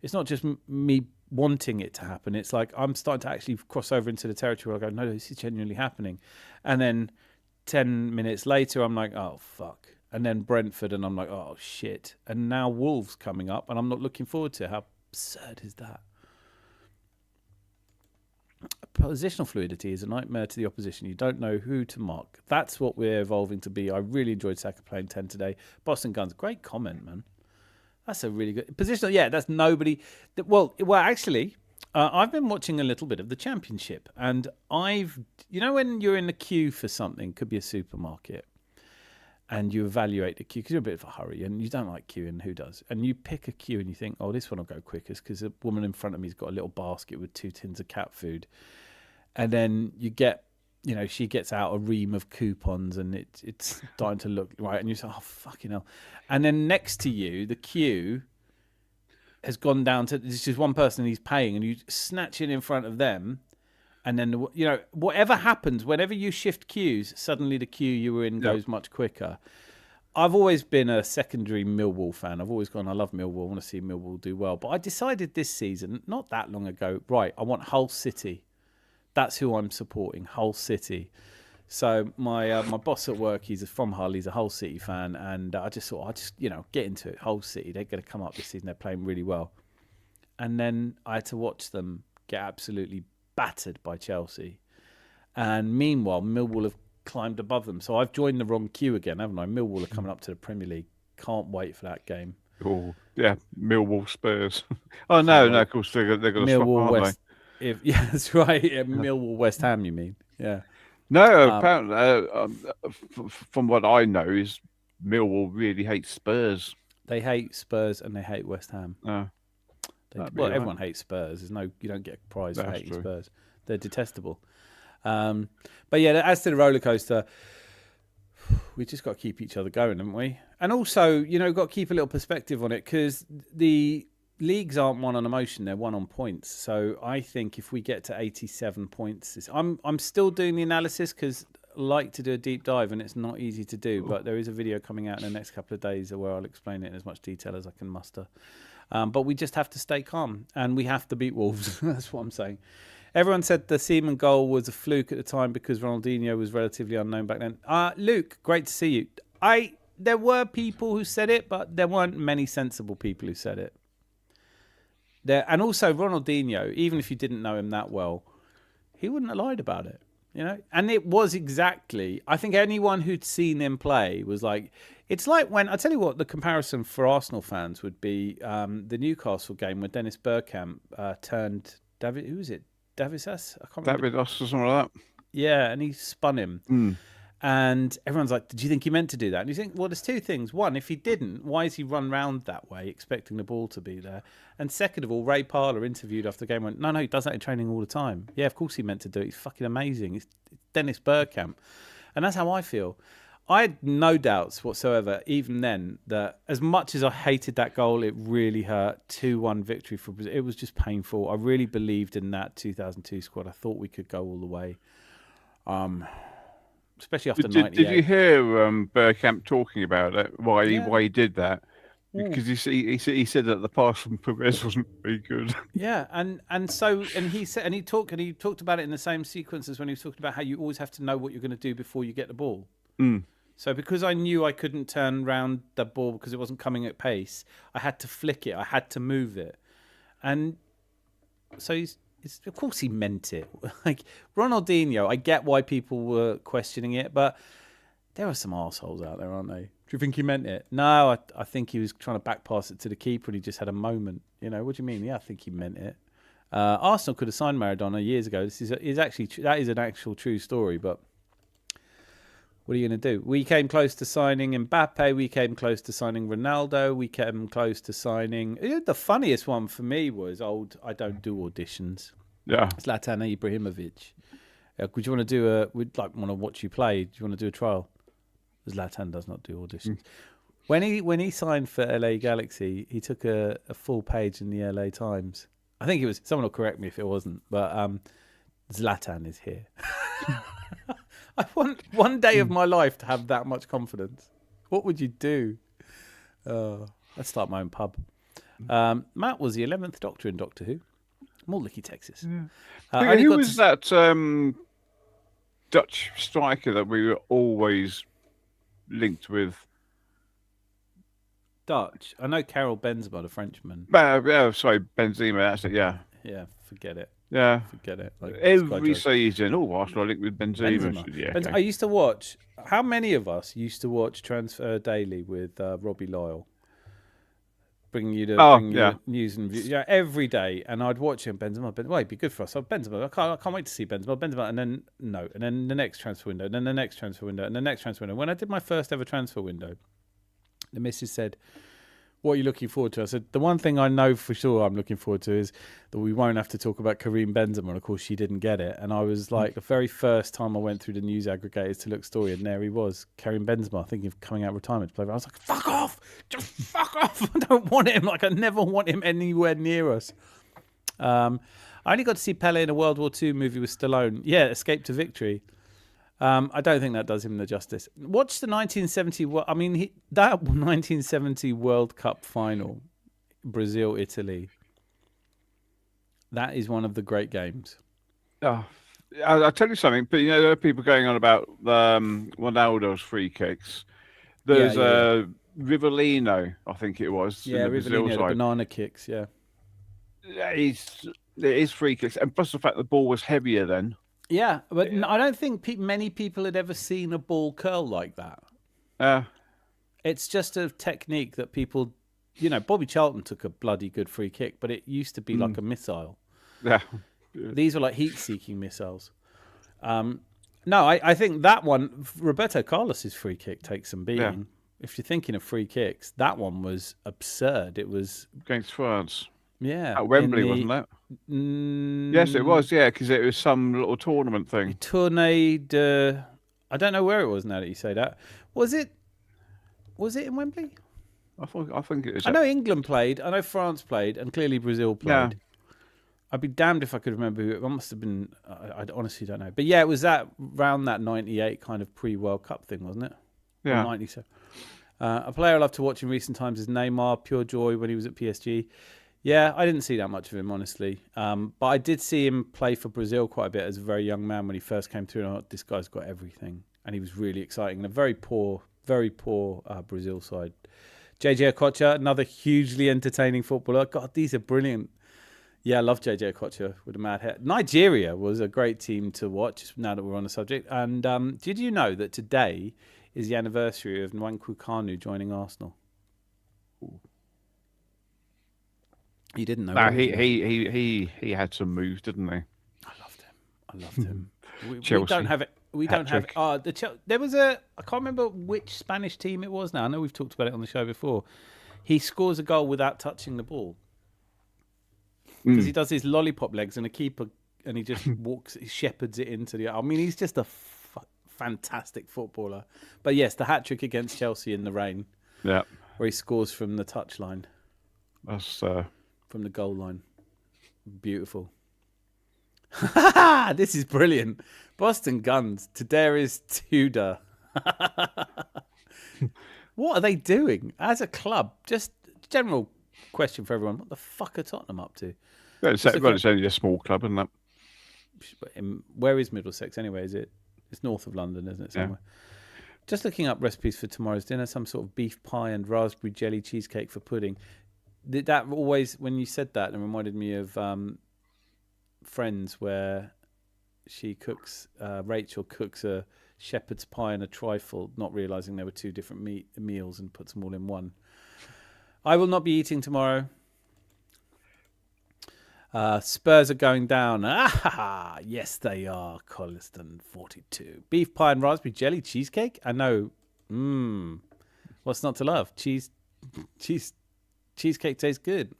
It's not just me wanting it to happen. It's like I'm starting to actually cross over into the territory where I go, no, this is genuinely happening. And then 10 minutes later, I'm like, oh, fuck. And then Brentford, and I'm like, oh, shit. And now Wolves coming up, and I'm not looking forward to it. How absurd is that? Positional fluidity is a nightmare to the opposition. You don't know who to mark. That's what we're evolving to be. I really enjoyed Saka playing 10 today. Boston Guns, great comment, man. That's a really good positional. Yeah, that's nobody. Well, actually, I've been watching a little bit of the Championship, and when you're in the queue for something, could be a supermarket, and you evaluate the queue because you're a bit of a hurry and you don't like queuing. Who does? And you pick a queue and you think, oh, this one will go quickest because the woman in front of me's got a little basket with 2 tins of cat food. And then you get, she gets out a ream of coupons and it's starting to look right. And you say, oh, fucking hell. And then next to you, the queue has gone down to, this is one person he's paying, and you snatch it in front of them. And then, whatever happens, whenever you shift queues, suddenly the queue you were in goes much quicker. I've always been a secondary Millwall fan. I've always gone, I love Millwall. I want to see Millwall do well. But I decided this season, not that long ago, right, I want Hull City. That's who I'm supporting, Hull City. So my boss at work, he's from Hull. He's a Hull City fan. And I just thought, get into it. Hull City, they're going to come up this season. They're playing really well. And then I had to watch them get absolutely battered by Chelsea, and meanwhile Millwall have climbed above them. So I've joined the wrong queue again, haven't I? Millwall are coming up to the Premier League. Can't wait for that game. Oh yeah, Millwall Spurs. Oh no, of course they're going to Millwall swap, West. Yeah, that's right. Yeah, Millwall West Ham, you mean? Yeah. No, apparently, from what I know, is Millwall really hates Spurs. They hate Spurs and they hate West Ham. Everyone hates Spurs. You don't get a prize for hating Spurs. They're detestable. But yeah, as to the roller coaster, we just got to keep each other going, haven't we? And also, got to keep a little perspective on it, because the leagues aren't won on emotion; they're won on points. So I think if we get to 87 points, I'm still doing the analysis because I like to do a deep dive, and it's not easy to do. But there is a video coming out in the next couple of days where I'll explain it in as much detail as I can muster. But we just have to stay calm, and we have to beat Wolves. That's what I'm saying. Everyone said the Seaman goal was a fluke at the time because Ronaldinho was relatively unknown back then. Luke, great to see you. There were people who said it, but there weren't many sensible people who said it. And also Ronaldinho, even if you didn't know him that well, he wouldn't have lied about it. And it was exactly, I think anyone who'd seen him play was like, it's like when, I tell you what, the comparison for Arsenal fans would be the Newcastle game where Dennis Bergkamp turned David, who was it? Davies? I can't remember. David or something like that. Yeah, and he spun him. And everyone's like, did you think he meant to do that? And you think, well, there's two things. One, if he didn't, why has he run round that way expecting the ball to be there? And second of all, Ray Parlour interviewed after the game went, no, he does that in training all the time. Yeah, of course he meant to do it. He's fucking amazing. It's Dennis Bergkamp. And that's how I feel. I had no doubts whatsoever, even then, that as much as I hated that goal, it really hurt. 2-1 victory for Brazil. It was just painful. I really believed in that 2002 squad. I thought we could go all the way. Especially after 98. Did you hear Bergkamp talking about it? Why he did that? Because he said that the pass from Perez wasn't very good. Yeah, and he talked about it in the same sequence as when he was talking about how you always have to know what you're going to do before you get the ball. So because I knew I couldn't turn round the ball because it wasn't coming at pace, I had to flick it. I had to move it, and so of course he meant it. Like Ronaldinho, I get why people were questioning it, but there are some arseholes out there, aren't they? Do you think he meant it? No, I think he was trying to back pass it to the keeper and he just had a moment. What do you mean? Yeah, I think he meant it. Arsenal could have signed Maradona years ago. That is an actual true story, but what are you going to do? We came close to signing Mbappe. We came close to signing Ronaldo. We came close to signing... The funniest one for me was I don't do auditions. Yeah. Zlatan Ibrahimovic. Would you want to do we'd want to watch you play. Do you want to do a trial? Zlatan does not do auditions. When he signed for LA Galaxy, he took a full page in the LA Times. I think it was... Someone will correct me if it wasn't. But Zlatan is here. I want one day of my life to have that much confidence. What would you do? I'd start my own pub. Matt was the 11th Doctor in Doctor Who. Morlicky, Texas. Yeah. Who was that Dutch striker that we were always linked with? Dutch? I know Karel Benzema, the Frenchman. Sorry, Benzema, that's it, yeah. Yeah, forget it. Yeah. Forget it. Like, Every season, Arsenal linked with Benzema. Yeah, I okay. used to watch. How many of us used to watch Transfer Daily with Robbie Lyle? Bringing you the news and views, every day, and I'd watch him. Benzema, well, it'd be good for us. Benzema, I can't wait to see Benzema, and then no, and then the next transfer window, and then the next transfer window, and the next transfer window. When I did my first ever transfer window, the missus said, "What are you looking forward to?" I said, "The one thing I know for sure I'm looking forward to is that we won't have to talk about Karim Benzema." And of course, she didn't get it. And I was like, the very first time I went through the news aggregators to look story, and there he was, Karim Benzema, thinking of coming out of retirement to play. I was like, "Fuck off! Just fuck off! I don't want him. Like, I never want him anywhere near us." I only got to see Pele in a World War II movie with Stallone. Yeah, Escape to Victory. I don't think that does him the justice. Watch the 1970. That 1970 World Cup final, Brazil Italy. That is one of the great games. Oh, I'll tell you something. But there are people going on about Ronaldo's free kicks. There's Rivellino, I think it was. Yeah, Rivellino, the banana kicks. Yeah, his free kicks, and plus the fact the ball was heavier then. Yeah, but I don't think many people had ever seen a ball curl like that. It's just a technique that people, Bobby Charlton took a bloody good free kick, but it used to be like a missile. Yeah. These were like heat-seeking missiles. No, I think that one, Roberto Carlos's free kick takes some beating. Yeah. If you're thinking of free kicks, that one was absurd. It was against France. Yeah. At Wembley, wasn't it? Yes, it was, because it was some little tournament thing. Tournée de... I don't know where it was now that you say that. Was it in Wembley? I think it was. I know England played, I know France played, and clearly Brazil played. Yeah. I'd be damned if I could remember who it must have been. I honestly don't know. But yeah, it was around that 98 kind of pre-World Cup thing, wasn't it? Yeah. 97. A player I love to watch in recent times is Neymar, pure joy when he was at PSG. Yeah, I didn't see that much of him, honestly. But I did see him play for Brazil quite a bit as a very young man when he first came through. And I thought, this guy's got everything. And he was really exciting. And a very poor Brazil side. JJ Okocha, another hugely entertaining footballer. God, these are brilliant. Yeah, I love JJ Okocha with a mad head. Nigeria was a great team to watch, now that we're on the subject. And did you know that today is the anniversary of Nwankwo Kanu joining Arsenal? Ooh. You didn't know. No, he had some moves, didn't he? I loved him. We don't have it. We don't have. There was I can't remember which Spanish team it was now. I know we've talked about it on the show before. He scores a goal without touching the ball because he does his lollipop legs and a keeper, and he just he shepherds it into the. I mean, he's just a fantastic footballer. But yes, the hat trick against Chelsea in the rain. Yeah, where he scores from the touchline. That's. From the goal line. Beautiful. This is brilliant. Boston Guns. Tadarius Tudor. What are they doing as a club? Just general question for everyone. What the fuck are Tottenham up to? Well, it's only a small club, isn't it? Where is Middlesex anyway? It's north of London, isn't it? Somewhere. Yeah. Just looking up recipes for tomorrow's dinner. Some sort of beef pie and raspberry jelly cheesecake for pudding. That always, when you said that, it reminded me of Friends, where Rachel cooks a shepherd's pie and a trifle, not realising there were two different meals, and puts them all in one. I will not be eating tomorrow. Spurs are going down. Yes, they are. Colliston 42. Beef pie and raspberry jelly cheesecake? I know. What's not to love? Cheesecake tastes good.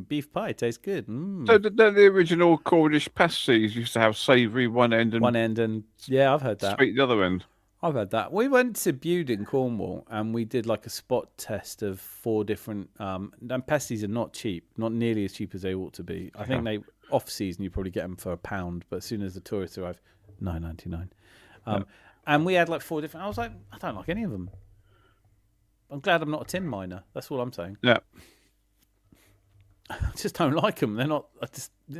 Beef pie tastes good. So the original Cornish pasties used to have savoury one end and yeah, I've heard that. Sweet the other end. I've heard that. We went to Bude in Cornwall and we did like a spot test of 4 different. And pasties are not cheap, not nearly as cheap as they ought to be. I think they off season you probably get them for £1, but as soon as the tourists arrive, $9.99. And we had like 4 different. I was like, I don't like any of them. I'm glad I'm not a tin miner. That's all I'm saying. Yeah. I just don't like them. They're not.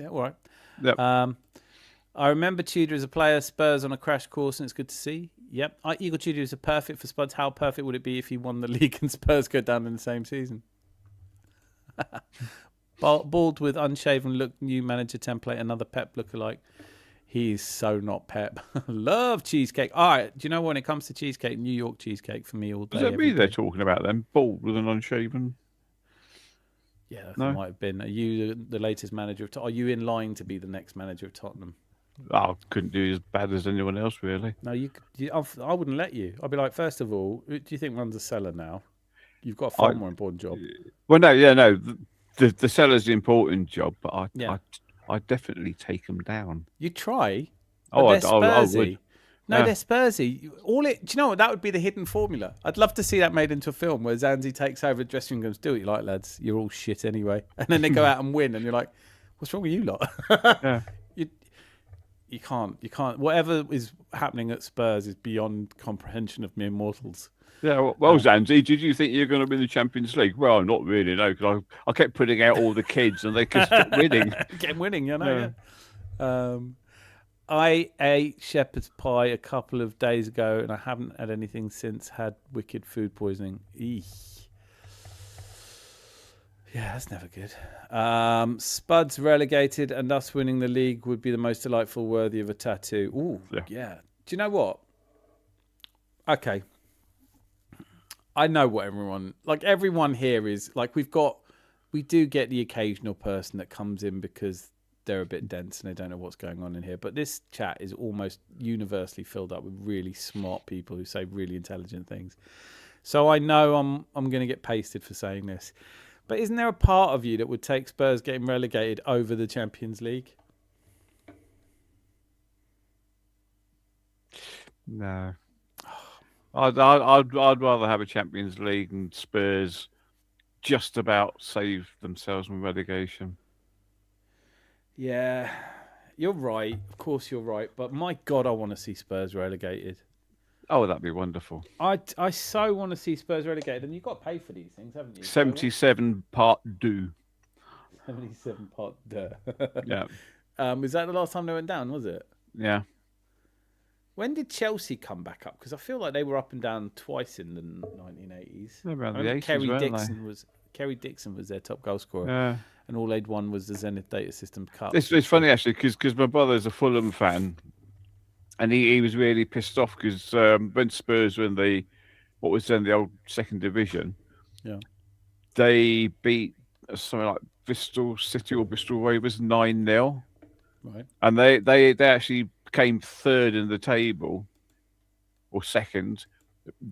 All right. Yep. I remember Tudor as a player, Spurs on a crash course, and it's good to see. Yep. Igor Tudor is perfect for Spuds. How perfect would it be if he won the league and Spurs go down in the same season? Bald with unshaven look, new manager template, another Pep lookalike. He's so not Pep. Love cheesecake. All right, do you know when it comes to cheesecake, New York cheesecake for me all day. Does that mean they're talking about them? Bald with an unshaven? Yeah, that No? might have been. Are you the latest manager of Are you in line to be the next manager of Tottenham? I couldn't do as bad as anyone else, really. No, I wouldn't let you. I'd be like, first of all, who do you think runs the cellar now? You've got a far more important job. Well, no. The seller's the important job, but I definitely take them down. You try. Oh, they're I Spursy. would. No, Yeah. they're Spursy. Do you know what? That would be the hidden formula. I'd love to see that made into a film where Zanzi takes over the dressing room and goes, do what you like, lads. You're all shit anyway. And then they go out and win, and you're like, what's wrong with you lot? Yeah. You can't. Whatever is happening at Spurs is beyond comprehension of mere mortals. Yeah, well, Zanzi, did you think you were going to win the Champions League? Well, not really, no, because I kept putting out all the kids and they kept winning. Getting winning, you know. Yeah. I ate shepherd's pie a couple of days ago, and I haven't had anything since. Had wicked food poisoning. Eek. Yeah, that's never good. Spuds relegated, and us winning the league would be the most delightful, worthy of a tattoo. Ooh, yeah. Do you know what? Okay. I know what everyone here is like. We do get the occasional person that comes in because they're a bit dense and they don't know what's going on in here. But this chat is almost universally filled up with really smart people who say really intelligent things. So I know I'm going to get pasted for saying this. But isn't there a part of you that would take Spurs getting relegated over the Champions League? No. I'd rather have a Champions League and Spurs just about save themselves from relegation. Yeah, you're right. Of course you're right. But my God, I want to see Spurs relegated. Oh, that'd be wonderful. I so want to see Spurs relegated. And you've got to pay for these things, haven't you? 77 part due. 77 part duh. Yeah. Was that the last time they went down, was it? Yeah. When did Chelsea come back up? Because I feel like they were up and down twice in the 1980s. Around the 80s, Kerry Dixon was their top goal scorer. Yeah. And all they'd won was the Zenith Data System Cup. It's funny, actually, because my brother's a Fulham fan. And he was really pissed off because when Spurs were in what was then the old second division, they beat something like Bristol City or Bristol Rovers 9-0. Right. And they actually came third in the table, or second.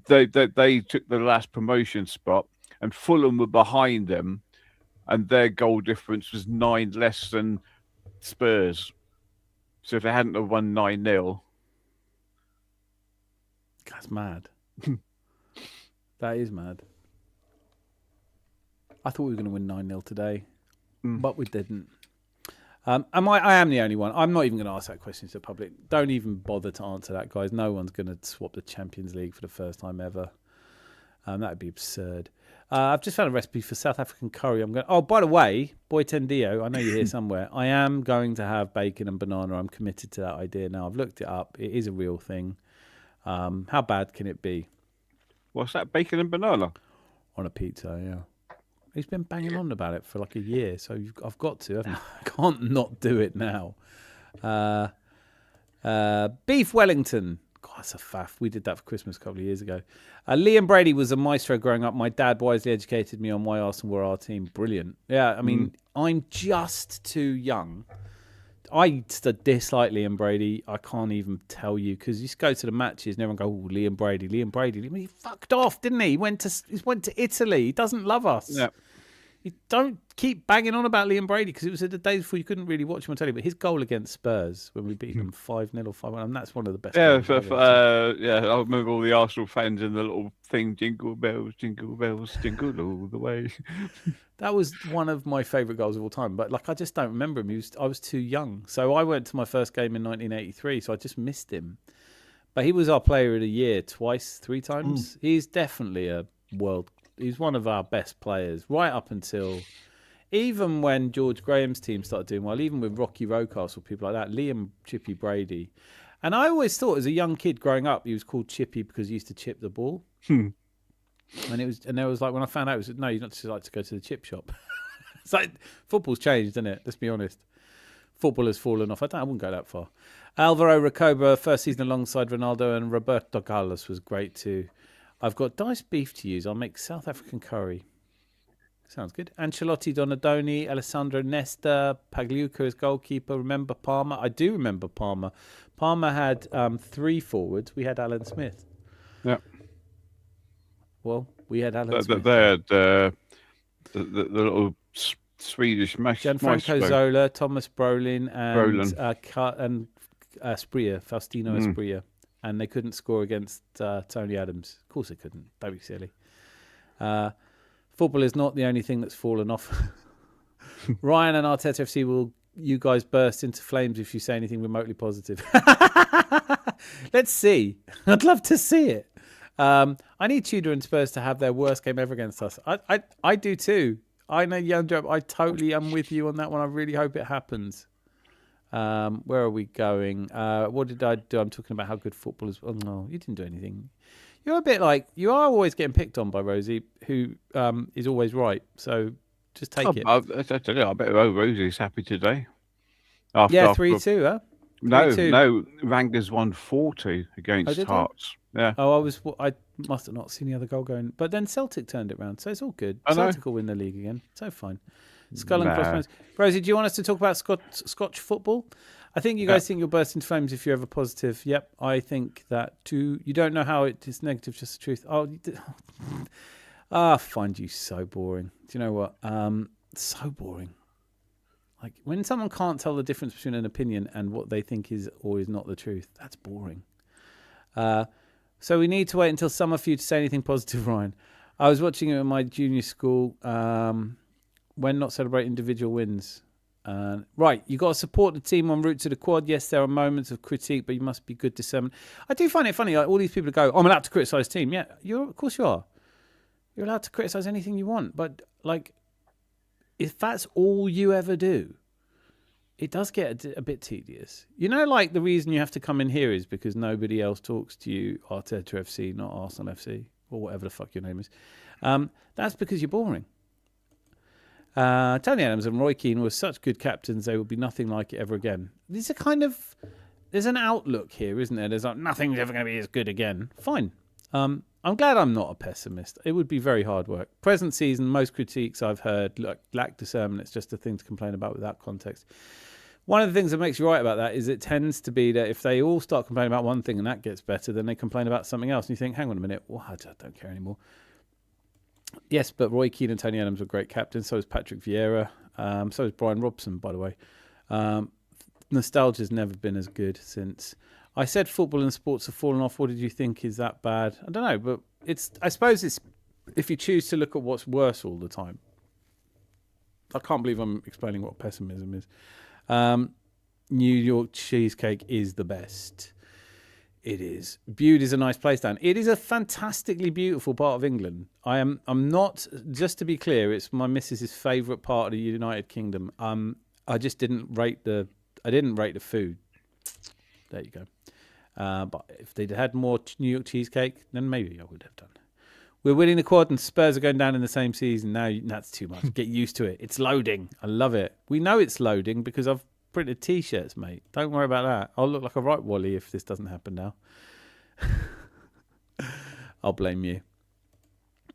They took the last promotion spot, and Fulham were behind them, and their goal difference was 9 less than Spurs. So if they hadn't have won 9-0, that's mad. That is mad. I thought we were going to win 9-0 today, but we didn't. I am the only one. I'm not even going to ask that question to the public. Don't even bother to answer that, guys. No one's going to swap the Champions League for the first time ever. That would be absurd. I've just found a recipe for South African curry. Oh, by the way, Boy Tendio, I know you're here somewhere. I am going to have bacon and banana. I'm committed to that idea now. I've looked it up. It is a real thing. How bad can it be? What's that, bacon and banana? On a pizza, yeah. He's been banging on about it for like a year, so I've got to. I can't not do it now. Beef Wellington. God, that's a faff. We did that for Christmas a couple of years ago. Liam Brady was a maestro growing up. My dad wisely educated me on why Arsenal were our team. Brilliant. Yeah, I mean, I'm just too young. I dislike Liam Brady. I can't even tell you because you just go to the matches and everyone go, "Oh, Liam Brady." He fucked off, didn't he? He went to Italy. He doesn't love us. Yeah. You don't keep banging on about Liam Brady because it was the days before you couldn't really watch him on telly. But his goal against Spurs when we beat them 5-0 or 5-1, and that's one of the best. Yeah, I remember all the Arsenal fans in the little thing, jingle bells, jingle all the way. That was one of my favourite goals of all time. But I just don't remember him. I was too young. So I went to my first game in 1983, so I just missed him. But he was our player of the year 3 times. He's definitely he's one of our best players right up until even when George Graham's team started doing well, even with Rocky Rocastle, people like that, Liam Chippy Brady. And I always thought as a young kid growing up, he was called Chippy because he used to chip the ball. And there was when I found out, no, you're not just like to go to the chip shop. It's like football's changed, isn't it? Let's be honest. Football has fallen off. I wouldn't go that far. Alvaro Recoba, first season alongside Ronaldo, and Roberto Carlos was great too. I've got diced beef to use. I'll make South African curry. Sounds good. Ancelotti, Donadoni, Alessandro Nesta, Pagliuca as goalkeeper. Remember Palmer? I do remember Palmer. Palmer had 3 forwards. We had Alan Smith. Yeah. Well, we had Alan Smith. They had the little Swedish Gianfranco Zola, Thomas Brolin, and Asprilla, Faustino Asprilla. And they couldn't score against Tony Adams. Of course they couldn't. Don't be silly. Football is not the only thing that's fallen off. Ryan and Arteta FC will you guys burst into flames if you say anything remotely positive. Let's see. I'd love to see it. I need Tudor and Spurs to have their worst game ever against us. I do too. I know, I totally am with you on that one. I really hope it happens. Where are we going? What did I do? I'm talking about how good football is. Oh, no, you didn't do anything. You're a bit like, you are always getting picked on by Rosie, who is always right. So just take it. I bet Rosie's happy today. 3-2, huh? 3-2. No. Rangers won 4-2 against Hearts. Yeah. I must have not seen the other goal going. But then Celtic turned it round, so it's all good. I know. Celtic will win the league again. So fine. Skull and crossbones. Rosie, do you want us to talk about Scotch football? I think you guys think you'll burst into flames if you're ever positive. Yep, I think that too. You don't know how it is negative, just the truth. I find you so boring. Do you know what? So boring. Like when someone can't tell the difference between an opinion and what they think is or is not the truth, that's boring. So we need to wait until summer for you to say anything positive, Ryan. I was watching it in my junior school. When not celebrating individual wins. Right, you got to support the team en route to the quad. Yes, there are moments of critique, but you must be good discernment. I do find it funny, like all these people go, I'm allowed to criticise the team. Yeah, of course you are. You're allowed to criticise anything you want. But like, if that's all you ever do, it does get a bit tedious. You know, like the reason you have to come in here is because nobody else talks to you, Arteta FC, not Arsenal FC, or whatever the fuck your name is. That's because you're boring. Tony Adams and Roy Keane were such good captains, they will be nothing like it ever again. These are kind of, there's an outlook here, isn't there? There's like, nothing's ever going to be as good again. Fine. I'm glad I'm not a pessimist. It would be very hard work. Present season, most critiques I've heard lack discernment. It's just a thing to complain about without context. One of the things that makes you right about that is it tends to be that if they all start complaining about one thing and that gets better, then they complain about something else. And you think, hang on a minute, well, I don't care anymore. Yes, but Roy Keane and Tony Adams were great captains. So was Patrick Vieira. So was Brian Robson, by the way. Nostalgia's never been as good since. I said football and sports have fallen off. What did you think? Is that bad? I don't know, but I suppose it's if you choose to look at what's worse all the time. I can't believe I'm explaining what pessimism is. New York cheesecake is the best. It is. Bude is a nice place down. It is a fantastically beautiful part of England. I'm not, just to be clear, it's my missus's favourite part of the United Kingdom. I just didn't rate the food. There you go. But if they'd had more New York cheesecake, then maybe I would have done. We're winning the quad and Spurs are going down in the same season. Now that's too much. Get used to it. It's loading. I love it. We know it's loading because I've printed T-shirts, mate. Don't worry about that. I'll look like a right Wally if this doesn't happen now. I'll blame you.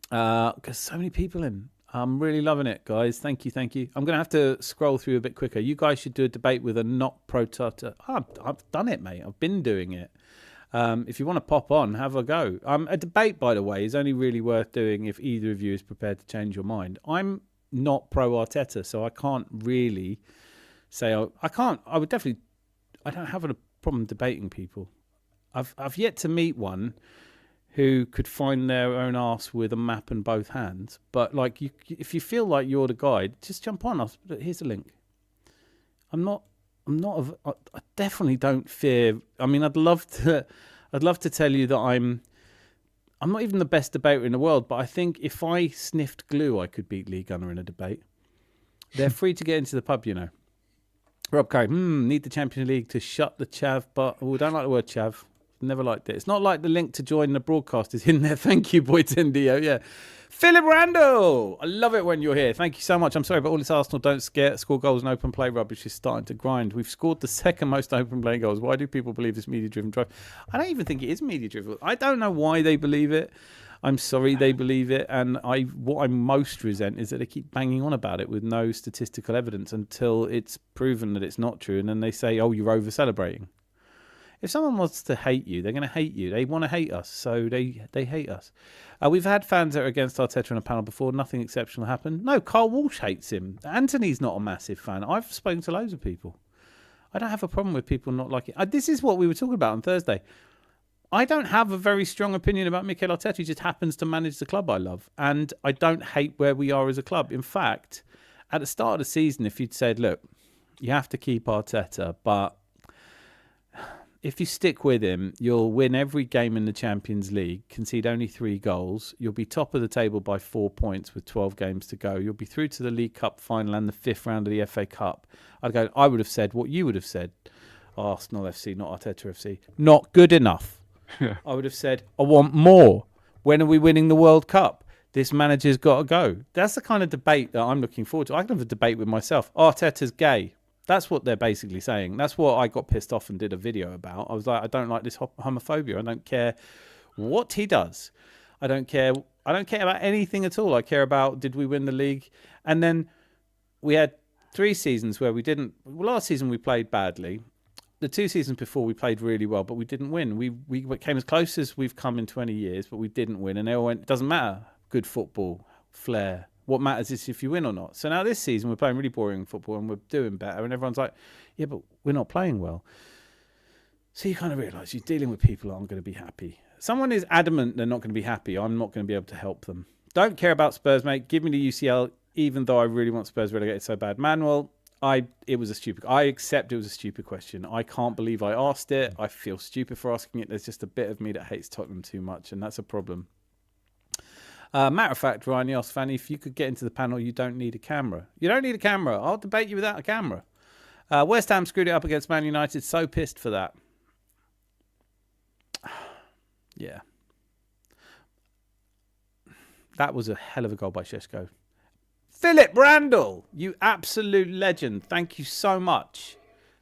Because so many people in. I'm really loving it, guys. Thank you. I'm going to have to scroll through a bit quicker. You guys should do a debate with a not pro-Tata. I've done it, mate. I've been doing it. If you want to pop on, have a go. A debate, by the way, is only really worth doing if either of you is prepared to change your mind. I'm not pro-Arteta, so I can't really say I don't have a problem debating people. I've yet to meet one who could find their own arse with a map in both hands. But like, if you feel like you're the guide, just jump on. Here's a link. I definitely don't fear. I mean, I'd love to tell you that I'm not even the best debater in the world, but I think if I sniffed glue, I could beat Lee Gunner in a debate. They're free to get into the pub, you know. Rob Curry, need the Champions League to shut the chav, but we don't like the word chav. Never liked it. It's not like the link to join the broadcast is in there. Thank you, Boy Tendio. Yeah. Philip Randall. I love it when you're here. Thank you so much. I'm sorry, but all this Arsenal don't score goals and open play rubbish is starting to grind. We've scored the second most open play goals. Why do people believe this media-driven drive? I don't even think it is media-driven. I don't know why they believe it. I'm sorry they believe it. And what I most resent is that they keep banging on about it with no statistical evidence until it's proven that it's not true. And then they say, oh, you're over-celebrating. If someone wants to hate you, they're going to hate you. They want to hate us, so they hate us. We've had fans that are against Arteta on a panel before. Nothing exceptional happened. No, Carl Walsh hates him. Anthony's not a massive fan. I've spoken to loads of people. I don't have a problem with people not liking it. This is what we were talking about on Thursday. I don't have a very strong opinion about Mikel Arteta. He just happens to manage the club I love. And I don't hate where we are as a club. In fact, at the start of the season, if you'd said, look, you have to keep Arteta, but if you stick with him, you'll win every game in the Champions League, concede only 3 goals. You'll be top of the table by 4 points with 12 games to go. You'll be through to the League Cup final and the 5th round of the FA Cup. I would have said what you would have said. Arsenal FC, not Arteta FC. Not good enough. Yeah. I would have said, I want more. When are we winning the World Cup? This manager's got to go. That's the kind of debate that I'm looking forward to. I can have a debate with myself. Arteta's gay. That's what they're basically saying. That's what I got pissed off and did a video about. I was like, I don't like this homophobia. I don't care what he does. I don't care about anything at all. I care about, did we win the league? And then we had 3 seasons where we didn't. Last season we played badly. The 2 seasons before we played really well, but we didn't win. We came as close as we've come in 20 years, but we didn't win. And they all went, it doesn't matter. Good football, flair. What matters is if you win or not. So now this season we're playing really boring football and we're doing better and everyone's like, yeah, but we're not playing well. So you kind of realise you're dealing with people who aren't going to be happy. Someone is adamant they're not going to be happy. I'm not going to be able to help them. Don't care about Spurs, mate. Give me the UCL, even though I really want Spurs relegated so bad. Manuel, I accept it was a stupid question. I can't believe I asked it. I feel stupid for asking it. There's just a bit of me that hates Tottenham too much, and that's a problem. Matter of fact, Ryan asked Fanny, if you could get into the panel, you don't need a camera. You don't need a camera. I'll debate you without a camera. West Ham screwed it up against Man United. So pissed for that. Yeah. That was a hell of a goal by Šeško. Philip Randall, you absolute legend. Thank you so much.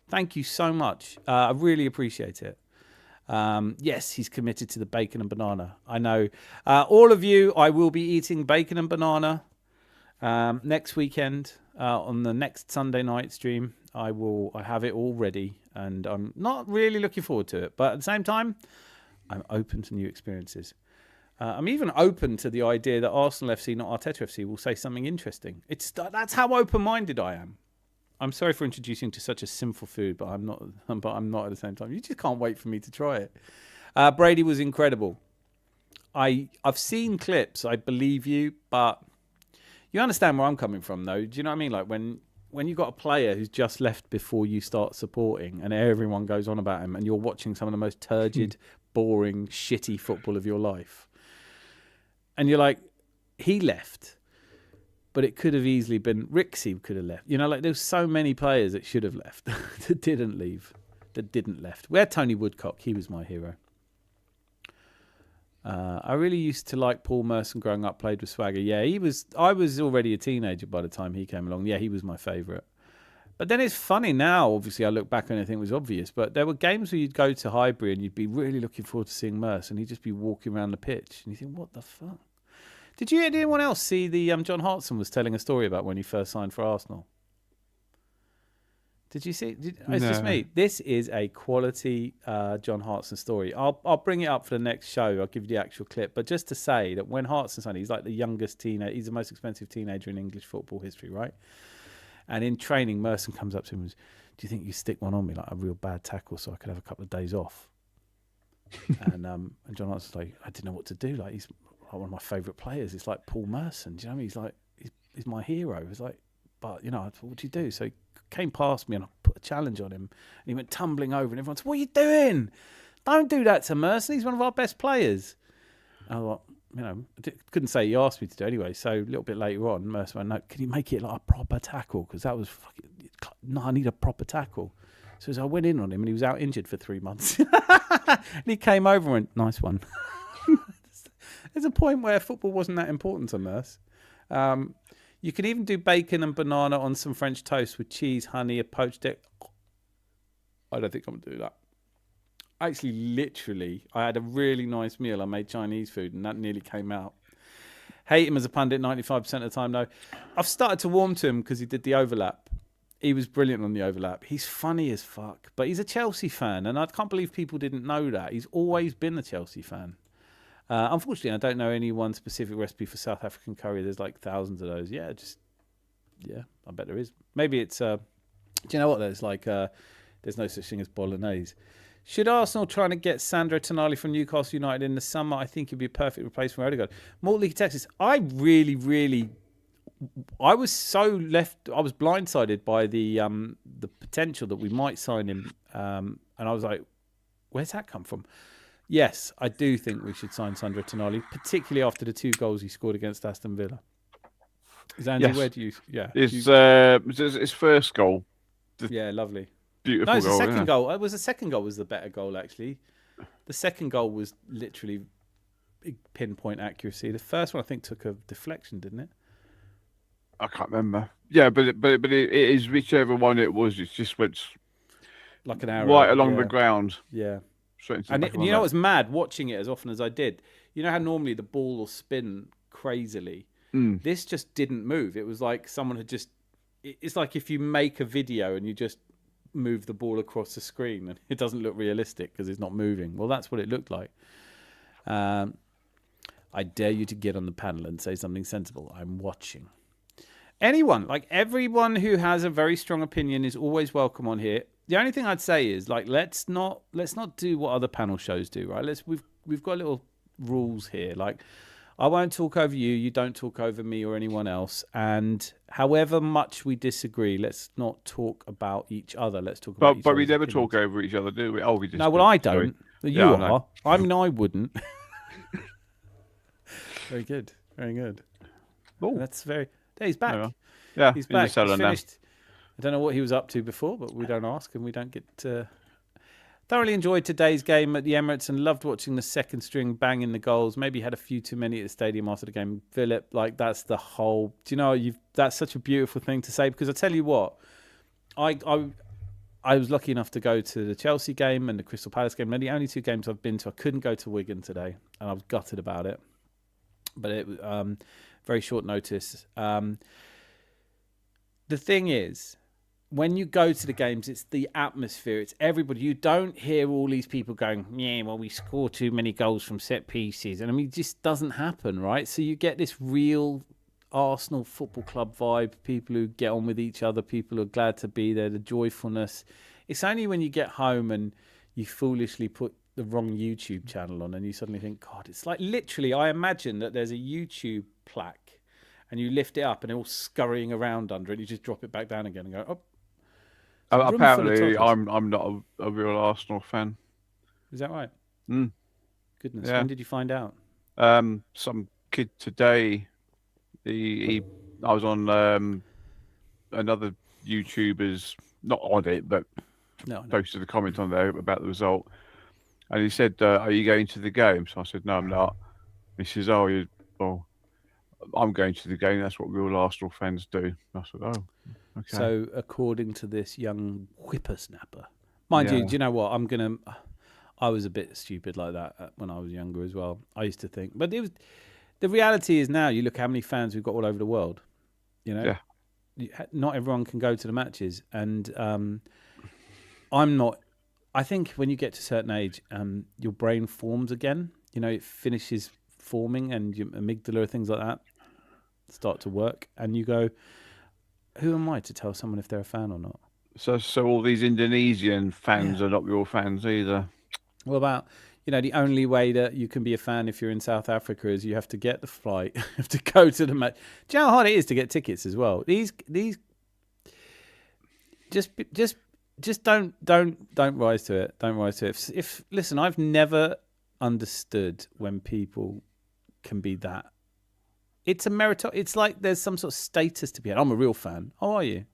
Thank you so much. I really appreciate it. Yes, he's committed to the bacon and banana. I know. All of you, I will be eating bacon and banana next weekend on the next Sunday night stream. I have it all ready, and I'm not really looking forward to it. But at the same time, I'm open to new experiences. I'm even open to the idea that Arsenal FC, not Arteta FC, will say something interesting. That's how open-minded I am. I'm sorry for introducing to such a sinful food, but I'm not at the same time. You just can't wait for me to try it. Brady was incredible. I've seen clips. I believe you, but you understand where I'm coming from, though. Do you know what I mean? Like when you've got a player who's just left before you start supporting, and everyone goes on about him, and you're watching some of the most turgid, boring, shitty football of your life, and you're like, he left. But it could have easily been Rixie could have left. You know, like there's so many players that should have left that didn't leave, that didn't left. We had Tony Woodcock. He was my hero. I really used to like Paul Merson growing up, played with swagger. Yeah, I was already a teenager by the time he came along. Yeah, he was my favourite. But then it's funny now, obviously I look back and I think it was obvious, but there were games where you'd go to Highbury and you'd be really looking forward to seeing Merce and he'd just be walking around the pitch and you think, what the fuck? Did anyone else see the John Hartson was telling a story about when he first signed for Arsenal? Did you see? It's just me. This is a quality John Hartson story. I'll bring it up for the next show. I'll give you the actual clip. But just to say that when Hartson signed, he's like the youngest teenager. He's the most expensive teenager in English football history, right? And in training, Merson comes up to him and says, do you think you stick one on me, like a real bad tackle, so I could have a couple of days off? and John Hartson's like, I didn't know what to do. Like he's one of my favourite players. It's like Paul Merson. Do you know what I mean? He's like, he's my hero. It's like, but, you know, what do you do? So he came past me and I put a challenge on him. And he went tumbling over and everyone said, what are you doing? Don't do that to Merson. He's one of our best players. And I thought, you know, I couldn't say he asked me to do anyway. So a little bit later on, Merson went, no, can you make it like a proper tackle? Because that was fucking, no, I need a proper tackle. So as I went in on him, and he was out injured for 3 months. And he came over and went, nice one. There's a point where football wasn't that important to us. You can even do bacon and banana on some French toast with cheese, honey, a poached egg. I don't think I'm going to do that. Actually, literally, I had a really nice meal. I made Chinese food, and that nearly came out. Hate him as a pundit 95% of the time, though. I've started to warm to him because he did the overlap. He was brilliant on the overlap. He's funny as fuck, but he's a Chelsea fan, and I can't believe people didn't know that. He's always been a Chelsea fan. Unfortunately, I don't know any one specific recipe for South African curry. There's like thousands of those. Yeah, I bet there is. Maybe it's, do you know what? There's no such thing as bolognese. Should Arsenal trying to get Sandro Tonali from Newcastle United in the summer? I think he'd be a perfect replacement for Odegaard. Malt League Texas. I was blindsided by the potential that we might sign him, and I was like, where's that come from? Yes, I do think we should sign Sandro Tonali, particularly after the 2 goals he scored against Aston Villa. Andy, yes. Where do you? Yeah, his first goal. Yeah, lovely. Beautiful No, it's goal. the second goal. It was the second goal was the better goal, actually. The second goal was literally pinpoint accuracy. The first one, I think, took a deflection, didn't it? I can't remember. Yeah, but it is whichever one it was. It just went like an arrow right along the ground. Yeah. And you know what's mad? Watching it as often as I did. You know how normally the ball will spin crazily. This just didn't move. It was like someone had just. It's like if you make a video and you just move the ball across the screen and it doesn't look realistic because it's not moving. Well, that's what it looked like. I dare you to get on the panel and say something sensible. I'm watching. Everyone who has a very strong opinion is always welcome on here. The only thing I'd say is let's not do what other panel shows do, right? We've got little rules here. I won't talk over you, you don't talk over me or anyone else. And however much we disagree, let's not talk about each other. Let's talk about each other. But we never talk over each other, do we? Oh, we just no, well, I don't. Sorry. You are. I mean, I wouldn't. Very good. Very good. Ooh. That's very... Yeah, he's back. Yeah, he's back. He's finished. I don't know what he was up to before, but we don't ask and we don't get... Thoroughly enjoyed today's game at the Emirates and loved watching the second string bang in the goals. Maybe had a few too many at the stadium after the game. Philip, that's the whole... Do you know, that's such a beautiful thing to say because I tell you what, I was lucky enough to go to the Chelsea game and the Crystal Palace game. They're the only 2 games I've been to. I couldn't go to Wigan today and I was gutted about it. But it was very short notice. The thing is, when you go to the games, it's the atmosphere. It's everybody. You don't hear all these people going, yeah, well, we score too many goals from set pieces. And I mean, it just doesn't happen, right? So you get this real Arsenal Football Club vibe, people who get on with each other, people who are glad to be there, the joyfulness. It's only when you get home and you foolishly put the wrong YouTube channel on and you suddenly think, God, it's like literally, I imagine that there's a YouTube plaque and you lift it up and they're all scurrying around under it. You just drop it back down again and go, oh. Apparently, I'm not a real Arsenal fan. Is that right? Goodness, yeah. When did you find out? Some kid today, I was on another YouTuber's, not on it, but posted a comment on there about the result. And he said, are you going to the game? So I said, no, I'm not. He says, well, I'm going to the game. That's what real Arsenal fans do. I said, oh, okay. So according to this young whippersnapper, mind you, do you know what? I was a bit stupid like that when I was younger as well. I used to think, but the reality is now you look how many fans we've got all over the world. You know, not everyone can go to the matches, and I'm not. I think when you get to a certain age, your brain forms again. You know, it finishes forming, and your amygdala, things like that, start to work, and you go, "Who am I to tell someone if they're a fan or not?" So all these Indonesian fans are not real fans either. What about, the only way that you can be a fan if you're in South Africa is you have to get the flight, you have to go to the match. Do you know how hard it is to get tickets as well? These just don't rise to it. Don't rise to it. If listen, I've never understood when people can be that. It's a merit. It's like there's some sort of status to be had. I'm a real fan. Oh, are you?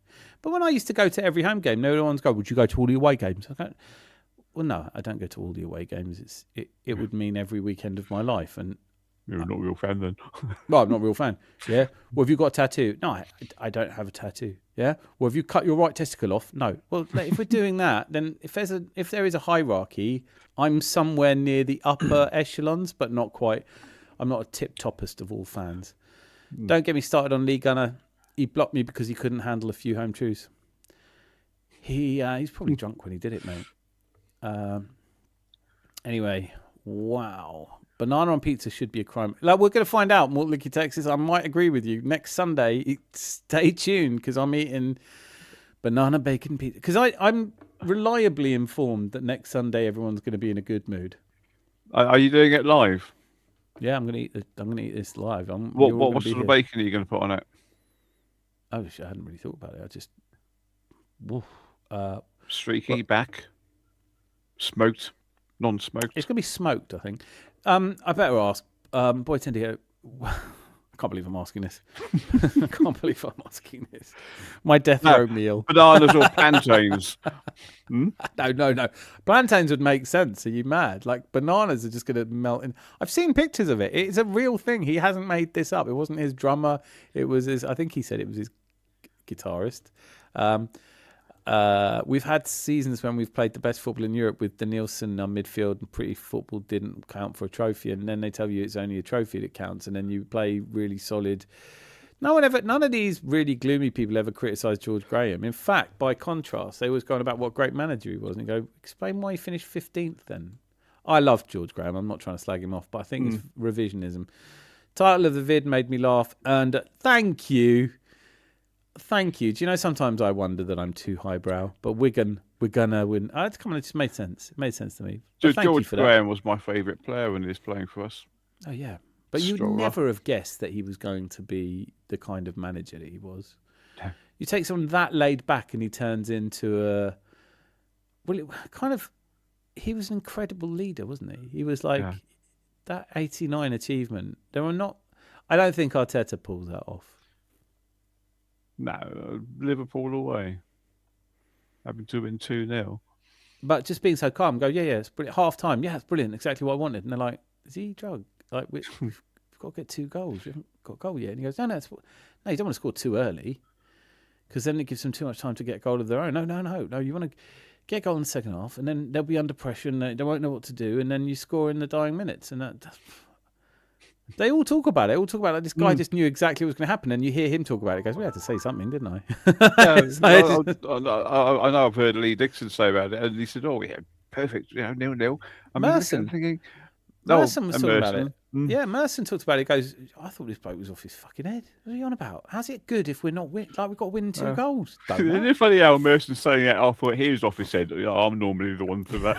But when I used to go to every home game, no one's go, would you go to all the away games? I go, well, no, I don't go to all the away games. It would mean every weekend of my life. And you're not a real fan then. well, I'm not a real fan. Yeah. Well, have you got a tattoo? No, I don't have a tattoo. Yeah. Well, have you cut your right testicle off? No. Well, if we're doing that, then if there is a hierarchy, I'm somewhere near the upper echelons, but not quite. I'm not a tip-toppest of all fans. Don't get me started on Lee Gunner. He blocked me because he couldn't handle a few home truths. He's probably drunk when he did it, mate. Anyway, wow. Banana on pizza should be a crime. Like, we're going to find out, Malt Licky, Texas. I might agree with you. Next Sunday, stay tuned because I'm eating banana bacon pizza. Because I'm reliably informed that next Sunday everyone's going to be in a good mood. Are you doing it live? Yeah, I'm going to eat this live. What sort of bacon are you going to put on it? Oh, shit, I hadn't really thought about it. I just... Streaky, back, smoked, non-smoked. It's going to be smoked, I think. I better ask. Boy Tendio, I can't believe I'm asking this. I can't believe I'm asking this. My death row meal. Bananas or plantains? No. Plantains would make sense. Are you mad? Like, bananas are just going to melt in. I've seen pictures of it. It's a real thing. He hasn't made this up. It wasn't his drummer. It was his, I think he said it was his guitarist. We've had seasons when we've played the best football in Europe with Danielson on midfield, and pretty football didn't count for a trophy, and then they tell you it's only a trophy that counts, and then you play really solid. None of these really gloomy people ever criticised George Graham. In fact, by contrast, they always going about what great manager he was and go, explain why he finished 15th then. I love George Graham. I'm not trying to slag him off, but I think it's revisionism. Title of the vid made me laugh, and thank you. Thank you. Do you know, sometimes I wonder that I'm too highbrow, but we're gonna win. It just made sense. It made sense to me. George Graham was my favourite player when he was playing for us. Oh, yeah. But you'd never have guessed that he was going to be the kind of manager that he was. No. You take someone that laid back and he turns into he was an incredible leader, wasn't he? He was like that 89 achievement. I don't think Arteta pulls that off. No, Liverpool away. Having to win 2-0. But just being so calm, go, yeah, it's brilliant. Half time, yeah, it's brilliant, exactly what I wanted. And they're like, is he drugged? Like, we've got to get 2 goals. We haven't got a goal yet. And he goes, no, you don't want to score too early because then it gives them too much time to get a goal of their own. No, you want to get a goal in the second half and then they'll be under pressure and they won't know what to do. And then you score in the dying minutes. And they all talk about it. Like, this guy just knew exactly what was going to happen. And you hear him talk about it. He goes, we had to say something, didn't I? I know I've heard Lee Dixon say about it. And he said, oh, yeah, perfect, 0-0. Merson was talking about it. Yeah, Merson talked about it. He goes, I thought this bloke was off his fucking head. What are you on about? How's it good if we're not we've got to win 2 goals? Isn't it funny how Merson's saying that? I thought he was off his head. I'm normally the one for that.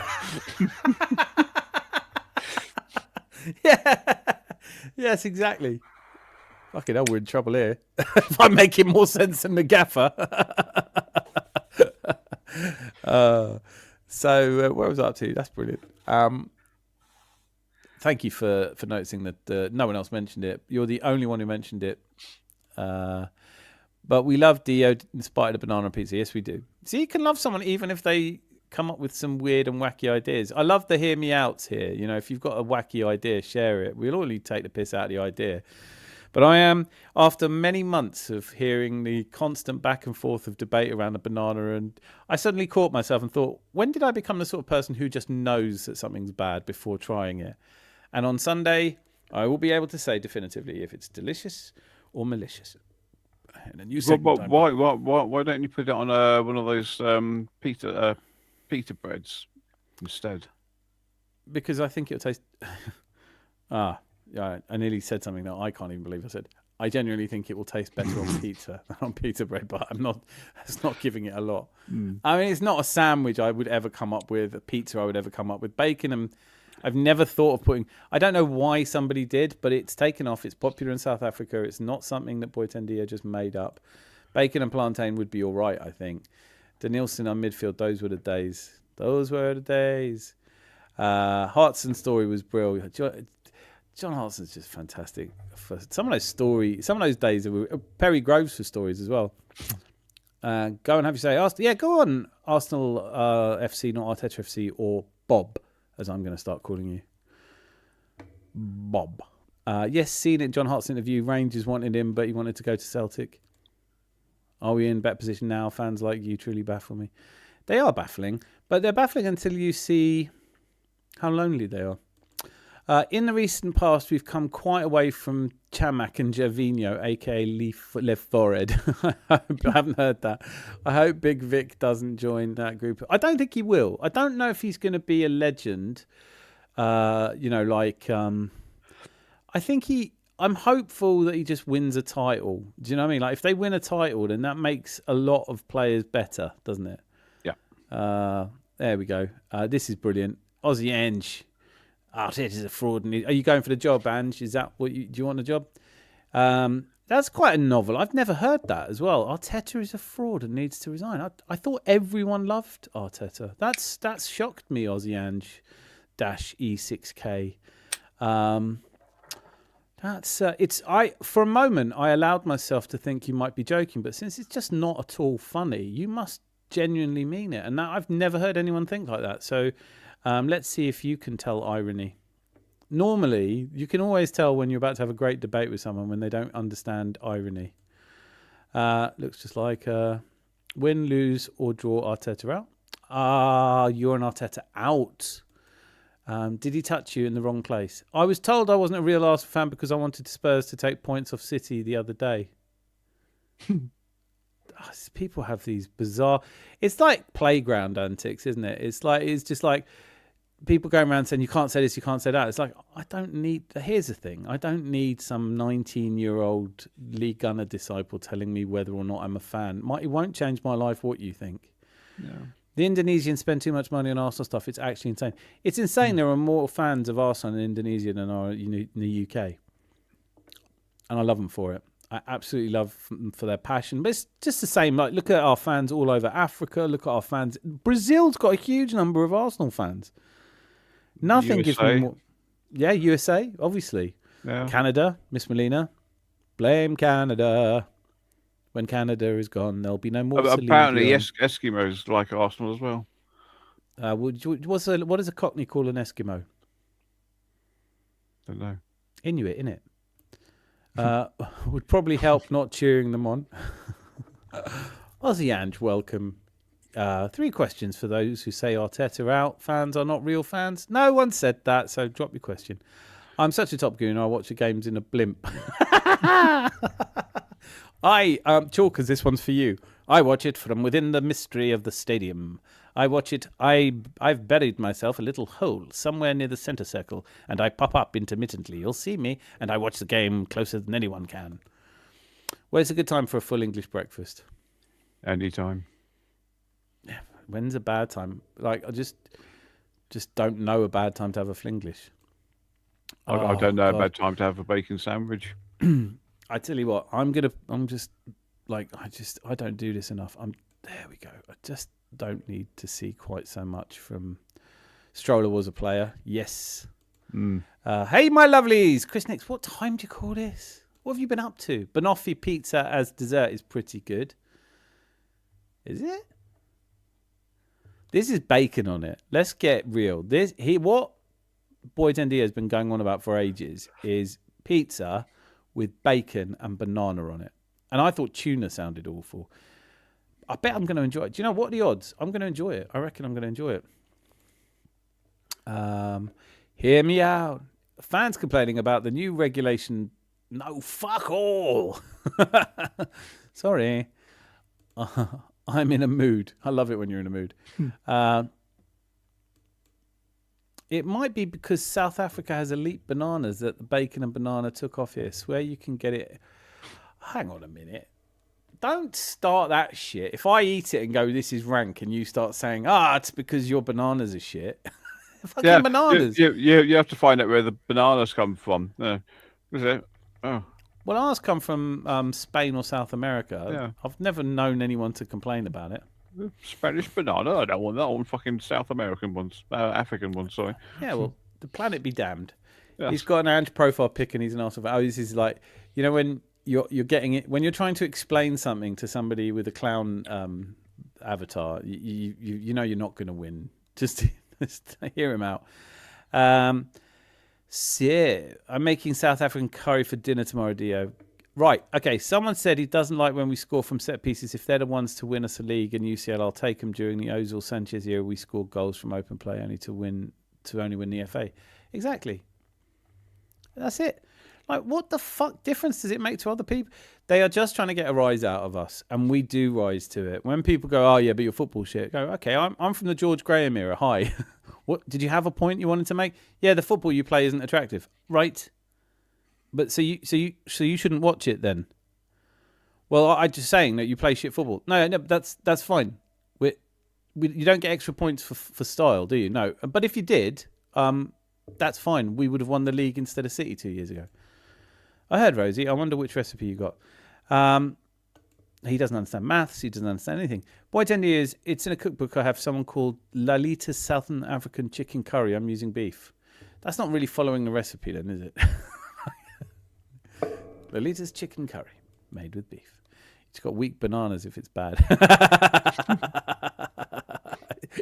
Yeah. Yes, exactly. Fucking hell, we're in trouble here. If I'm making more sense than the gaffer. So where was I up to? That's brilliant. Thank you for noticing that no one else mentioned it. You're the only one who mentioned it. But we love Dio in spite of the banana pizza. Yes, we do. See, you can love someone even if they come up with some weird and wacky ideas. I love the hear me outs here. You know, if you've got a wacky idea, share it. We'll only take the piss out of the idea. But I am, after many months of hearing the constant back and forth of debate around the banana, and I suddenly caught myself and thought, when did I become the sort of person who just knows that something's bad before trying it? And on Sunday, I will be able to say definitively if it's delicious or malicious. And a new segment. Why don't you put it on one of those pita breads instead? Because I think it'll taste... Yeah, I nearly said something that I can't even believe I said. I genuinely think it will taste better on pizza than on pita bread, but it's not giving it a lot. I mean, it's not a sandwich I would ever come up with, a pizza I would ever come up with. Bacon, and I've never thought of putting... I don't know why somebody did, but it's taken off. It's popular in South Africa. It's not something that Boytendia just made up. Bacon and plantain would be all right, I think. Danielson on midfield, those were the days. Those were the days. Hartson's story was brilliant. John Hartson's just fantastic. For some of those days, Perry Groves for stories as well. Go and have your say. Yeah, go on, Arsenal FC, not Arteta FC, or Bob, as I'm going to start calling you. Bob. Yes, seen it. John Hart's interview. Rangers wanted him, but he wanted to go to Celtic. Are we in better position now? Fans like you truly baffle me. They are baffling, but they're baffling until you see how lonely they are. In the recent past, we've come quite away from Chamak and Gervinho, aka Lev Fored. I haven't heard that. I hope Big Vic doesn't join that group. I don't think he will. I don't know if he's going to be a legend. I think I'm hopeful that he just wins a title. Do you know what I mean? Like, if they win a title, then that makes a lot of players better, doesn't it? Yeah. There we go. This is brilliant. Aussie Ange. Arteta's a fraud. Are you going for the job, Ange? Is that what do you want the job? That's quite a novel. I've never heard that as well. Arteta is a fraud and needs to resign. I thought everyone loved Arteta. That's shocked me, Aussie Ange -E6K. For a moment I allowed myself to think you might be joking, but since it's just not at all funny, you must genuinely mean it. And that, I've never heard anyone think like that. So let's see if you can tell irony. Normally, you can always tell when you're about to have a great debate with someone when they don't understand irony. Looks just like win, lose, or draw Arteta out. You're an Arteta out. Did he touch you in the wrong place? I was told I wasn't a real Arsenal fan because I wanted Spurs to take points off City the other day. People have these bizarre... It's like playground antics, isn't it? It's just like people going around saying, you can't say this, you can't say that. It's like, I don't need... Here's the thing. I don't need some 19-year-old Lee Gunner disciple telling me whether or not I'm a fan. It won't change my life what you think. No. The Indonesians spend too much money on Arsenal stuff. It's actually insane. It's insane. There are more fans of Arsenal in Indonesia than are in the UK. And I love them for it. I absolutely love them for their passion. But it's just the same. Like, look at our fans all over Africa. Look at our fans. Brazil's got a huge number of Arsenal fans. Nothing USA. gives me more. Yeah, USA, obviously. Yeah. Canada, Miss Molina. Blame Canada. When Canada is gone, there'll be no more. Apparently, Eskimos like Arsenal as well. What does a Cockney call an Eskimo? Don't know. Inuit, innit? Would probably help not cheering them on. Aussie Ange, welcome. 3 questions for those who say Arteta out. Fans are not real fans. No one said that, so drop your question. I'm such a top gooner. I watch the games in a blimp. Chalkers, this one's for you. I watch it from within the mystery of the stadium. I watch it. I've buried myself a little hole somewhere near the centre circle, and I pop up intermittently. You'll see me, and I watch the game closer than anyone can. Where's a good time for a full English breakfast? Anytime. Yeah. When's a bad time? Like, I just don't know a bad time to have a Flinglish. I don't know about time to have a bacon sandwich. I tell you what, I don't do this enough. There we go. I just don't need to see quite so much from Stroller was a player. Yes. Hey, my lovelies. Chris Nix, what time do you call this? What have you been up to? Banoffee pizza as dessert is pretty good. Is it? This is bacon on it. Let's get real. What Boyd ND has been going on about for ages is pizza with bacon and banana on it. And I thought tuna sounded awful. I bet I'm going to enjoy it. Do you know what are the odds? I'm going to enjoy it. I reckon I'm going to enjoy it. Hear me out. Fans complaining about the new regulation. No, fuck all. Sorry. I'm in a mood. I love it when you're in a mood. It might be because South Africa has elite bananas that the bacon and banana took off here. Swear you can get it. Hang on a minute. Don't start that shit. If I eat it and go, this is rank, and you start saying, it's because your bananas are shit. Fucking bananas. You have to find out where the bananas come from. Is it? Oh. Well, ours come from Spain or South America. Yeah. I've never known anyone to complain about it. Spanish banana? I don't want that one. Fucking South American ones. African ones, sorry. Yeah, well, the planet be damned. Yes. He's got an Ange profile pic and he's an Arsenal fan. This is like, you know when you're getting it when you're trying to explain something to somebody with a clown avatar. You know you're not going to win. Just hear him out. So, I'm making South African curry for dinner tomorrow, Dio. Right, okay. Someone said he doesn't like when we score from set pieces. If they're the ones to win us a league in UCL, I'll take them. During the Ozil Sanchez era, we scored goals from open play only to win the FA. Exactly. That's it. Like, what the fuck difference does it make to other people? They are just trying to get a rise out of us, and we do rise to it. When people go, "Oh yeah, but you're football shit," go, "Okay, I'm from the George Graham era. Hi, what did you have a point you wanted to make? Yeah, the football you play isn't attractive, right? But so you shouldn't watch it then. Well, I'm just saying that you play shit football. No, that's fine. You don't get extra points for style, do you? No, but if you did, that's fine. We would have won the league instead of City 2 years ago. I heard Rosie. I wonder which recipe you got. He doesn't understand maths. He doesn't understand anything. Boy, 10 years. It's in a cookbook. I have someone called Lalita's Southern African Chicken Curry. I'm using beef. That's not really following the recipe then, is it? Lolita's chicken curry made with beef. It's got weak bananas if it's bad.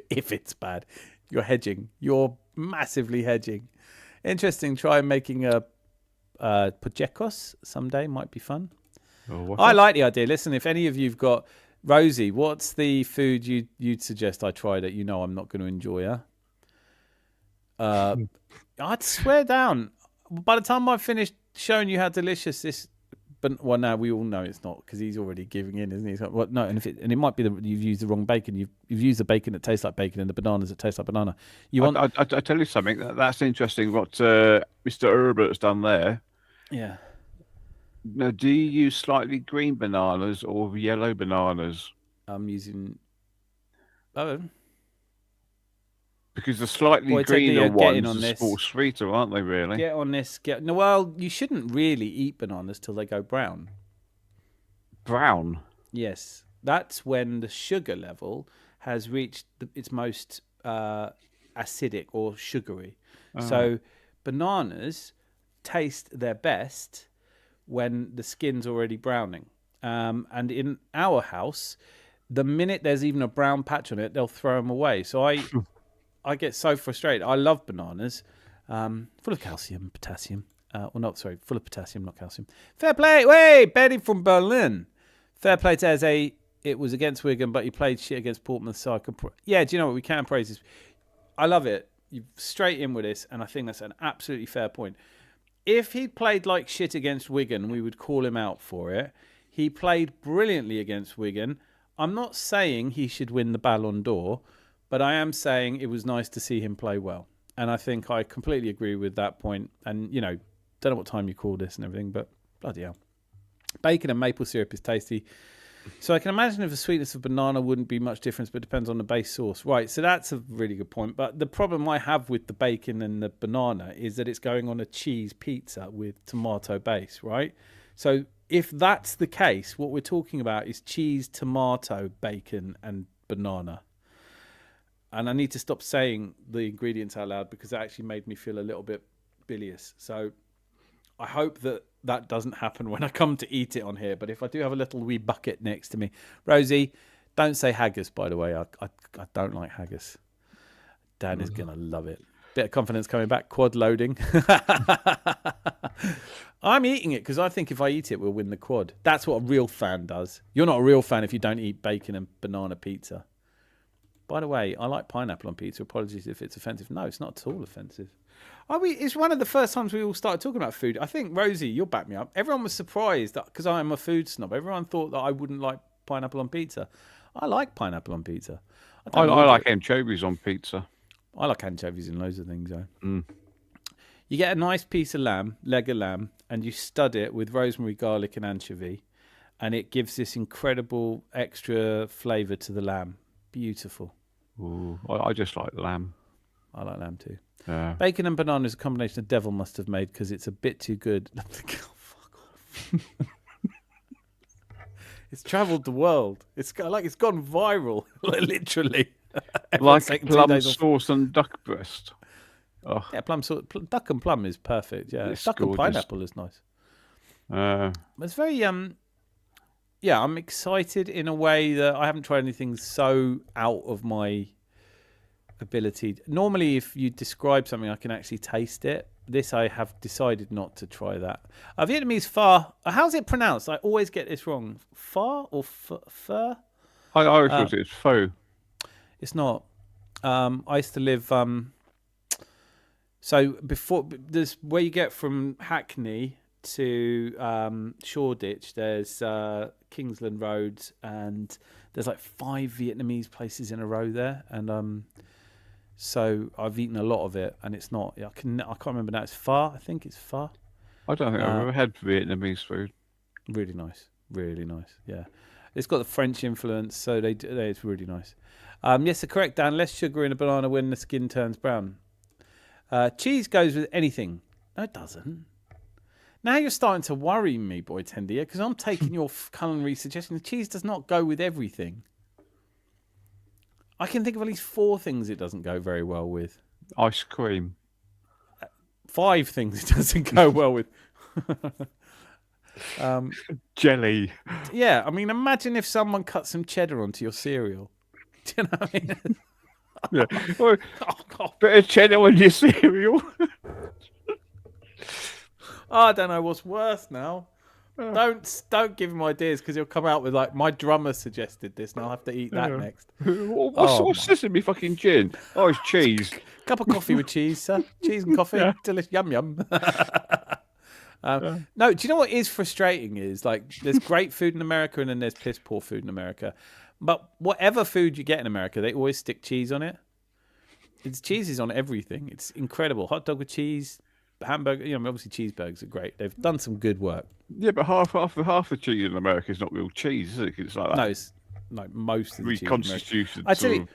If it's bad. You're hedging. You're massively hedging. Interesting. Try making a pojekos someday. Might be fun. I like the idea. Listen, if any of you've got... Rosie, what's the food you'd suggest I try that you know I'm not going to enjoy? I'd swear down. By the time I've finished showing you how delicious this, but well, now we all know it's not because he's already giving in, isn't he? He's like, well, no, and it might be that you've used the wrong bacon. You've used the bacon that tastes like bacon and the bananas that taste like banana. I tell you something. That's interesting. What Mr. Herbert's done there. Yeah. Now, do you use slightly green bananas or yellow bananas? I'm using. Oh. Because the slightly greener ones are more sweeter, aren't they, really? Get on this. No, well, you shouldn't really eat bananas till they go brown. Brown? Yes. That's when the sugar level has reached its most acidic or sugary. So bananas taste their best when the skin's already browning. And in our house, the minute there's even a brown patch on it, they'll throw them away. So I get so frustrated. I love bananas, full of calcium, potassium. Full of potassium, not calcium. Fair play. Wait, Betty from Berlin. Fair play to Eze. It was against Wigan, but he played shit against Portsmouth. So do you know what? We can praise this. I love it. You're straight in with this, and I think that's an absolutely fair point. If he played like shit against Wigan, we would call him out for it. He played brilliantly against Wigan. I'm not saying he should win the Ballon d'Or, but I am saying it was nice to see him play well. And I think I completely agree with that point. And, you know, don't know what time you call this and everything, but bloody hell. Bacon and maple syrup is tasty. So I can imagine if the sweetness of banana wouldn't be much difference, but it depends on the base sauce. Right, so that's a really good point. But the problem I have with the bacon and the banana is that it's going on a cheese pizza with tomato base, right? So if that's the case, what we're talking about is cheese, tomato, bacon, and banana. And I need to stop saying the ingredients out loud because it actually made me feel a little bit bilious. So I hope that doesn't happen when I come to eat it on here. But if I do have a little wee bucket next to me. Rosie, don't say haggis, by the way. I don't like haggis. Dan is going to love it. Bit of confidence coming back. Quad loading. I'm eating it because I think if I eat it, we'll win the quad. That's what a real fan does. You're not a real fan if you don't eat bacon and banana pizza. By the way, I like pineapple on pizza. Apologies if it's offensive. No, it's not at all offensive. It's one of the first times we all started talking about food. I think, Rosie, you'll back me up. Everyone was surprised that because I am a food snob. Everyone thought that I wouldn't like pineapple on pizza. I like pineapple on pizza. I like anchovies on pizza. I like anchovies in loads of things, though. You get a nice piece of leg of lamb, and you stud it with rosemary, garlic, and anchovy, and it gives this incredible extra flavour to the lamb. Beautiful. Ooh, I just like lamb. I like lamb too. Yeah. Bacon and banana is a combination the devil must have made because it's a bit too good. Oh, fuck off. It's travelled the world. It's gone viral, literally. Like plum sauce and duck breast. Oh. Yeah, plum sauce. Duck and plum is perfect. Yeah, it's duck gorgeous. and pineapple is nice. It's very yeah, I'm excited in a way that I haven't tried anything so out of my ability. Normally, if you describe something, I can actually taste it. This, I have decided not to try that. Vietnamese pho. How's it pronounced? I always get this wrong. Pho or pho? I always thought it was pho. It's not. I used to live. So before there's where you get from Hackney to Shoreditch. There's Kingsland Road, and there's like 5 Vietnamese places in a row there, and so I've eaten a lot of it, and it's not. I can't remember now. It's pho. I think it's pho. I don't think I've ever had Vietnamese food. Really nice, really nice. Yeah, it's got the French influence, so it's really nice. Yes, correct, Dan. Less sugar in a banana when the skin turns brown. Cheese goes with anything. No, it doesn't. Now you're starting to worry me, boy Tendia, because I'm taking your culinary suggestion. The cheese does not go with everything. I can think of at least 4 things it doesn't go very well with. Ice cream. 5 things it doesn't go well with. Jelly. Yeah, I mean, imagine if someone cut some cheddar onto your cereal. Do you know what I mean? Yeah. Oh, bit of cheddar on your cereal. I don't know what's worse now. Don't give him ideas, because he'll come out with like, my drummer suggested this, and I'll have to eat that next. What's this in me fucking gin? Oh, it's cheese. Cup of coffee with cheese, sir. Cheese and coffee. Yeah. Delicious. Yum yum. No, do you know what is frustrating? Is like there's great food in America, and then there's piss poor food in America. But whatever food you get in America, they always stick cheese on it. Cheese is on everything. It's incredible. Hot dog with cheese, hamburger. You know, obviously cheeseburgers are great. They've done some good work. Yeah, but half the cheese in America is not real cheese, is it? It's like that. No, it's like most of the cheese. Reconstituted. I tell you,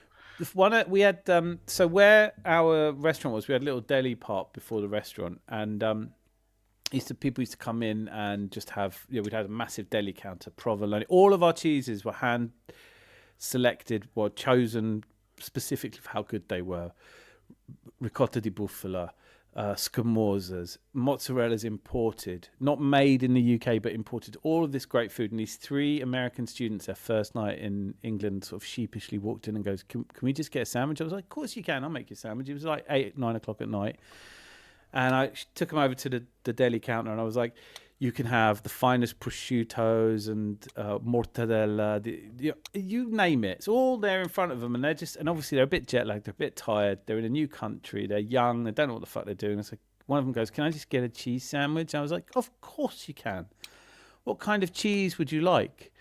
we had so where our restaurant was, we had a little deli part before the restaurant, and people used to come in and just have, we'd had a massive deli counter, provolone. All of our cheeses were hand selected, were chosen specifically for how good they were. Ricotta di bufala, scamorza's, mozzarella's imported, not made in the UK, but imported. All of this great food. And these 3 American students, their first night in England, sort of sheepishly walked in and goes, can we just get a sandwich? I was like, of course you can, I'll make you a sandwich. It was like 8, 9 o'clock at night. And I took them over to the deli counter, and I was like, you can have the finest prosciuttos and mortadella, you name it. It's all there in front of them, and and obviously they're a bit jet lagged, they're a bit tired, they're in a new country, they're young, they don't know what the fuck they're doing. It's like, one of them goes, can I just get a cheese sandwich? And I was like, of course you can. What kind of cheese would you like?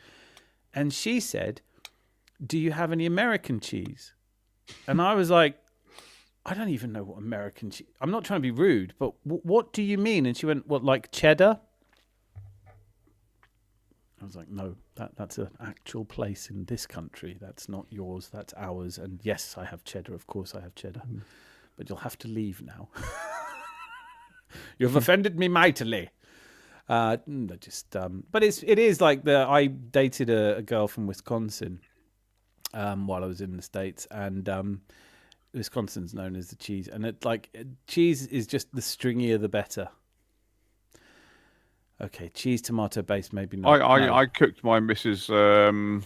And she said, do you have any American cheese? And I was like, I don't even know what American cheese. I'm not trying to be rude, but what do you mean? And she went, what, like cheddar? I was like, no, that's an actual place in this country. That's not yours. That's ours. And yes, I have cheddar. Of course, I have cheddar. But you'll have to leave now. You've offended me mightily. But it is like I dated a girl from Wisconsin while I was in the States, and Wisconsin's known as the cheese, and cheese is just the stringier the better. Okay, cheese tomato base, maybe not. I cooked my missus. No,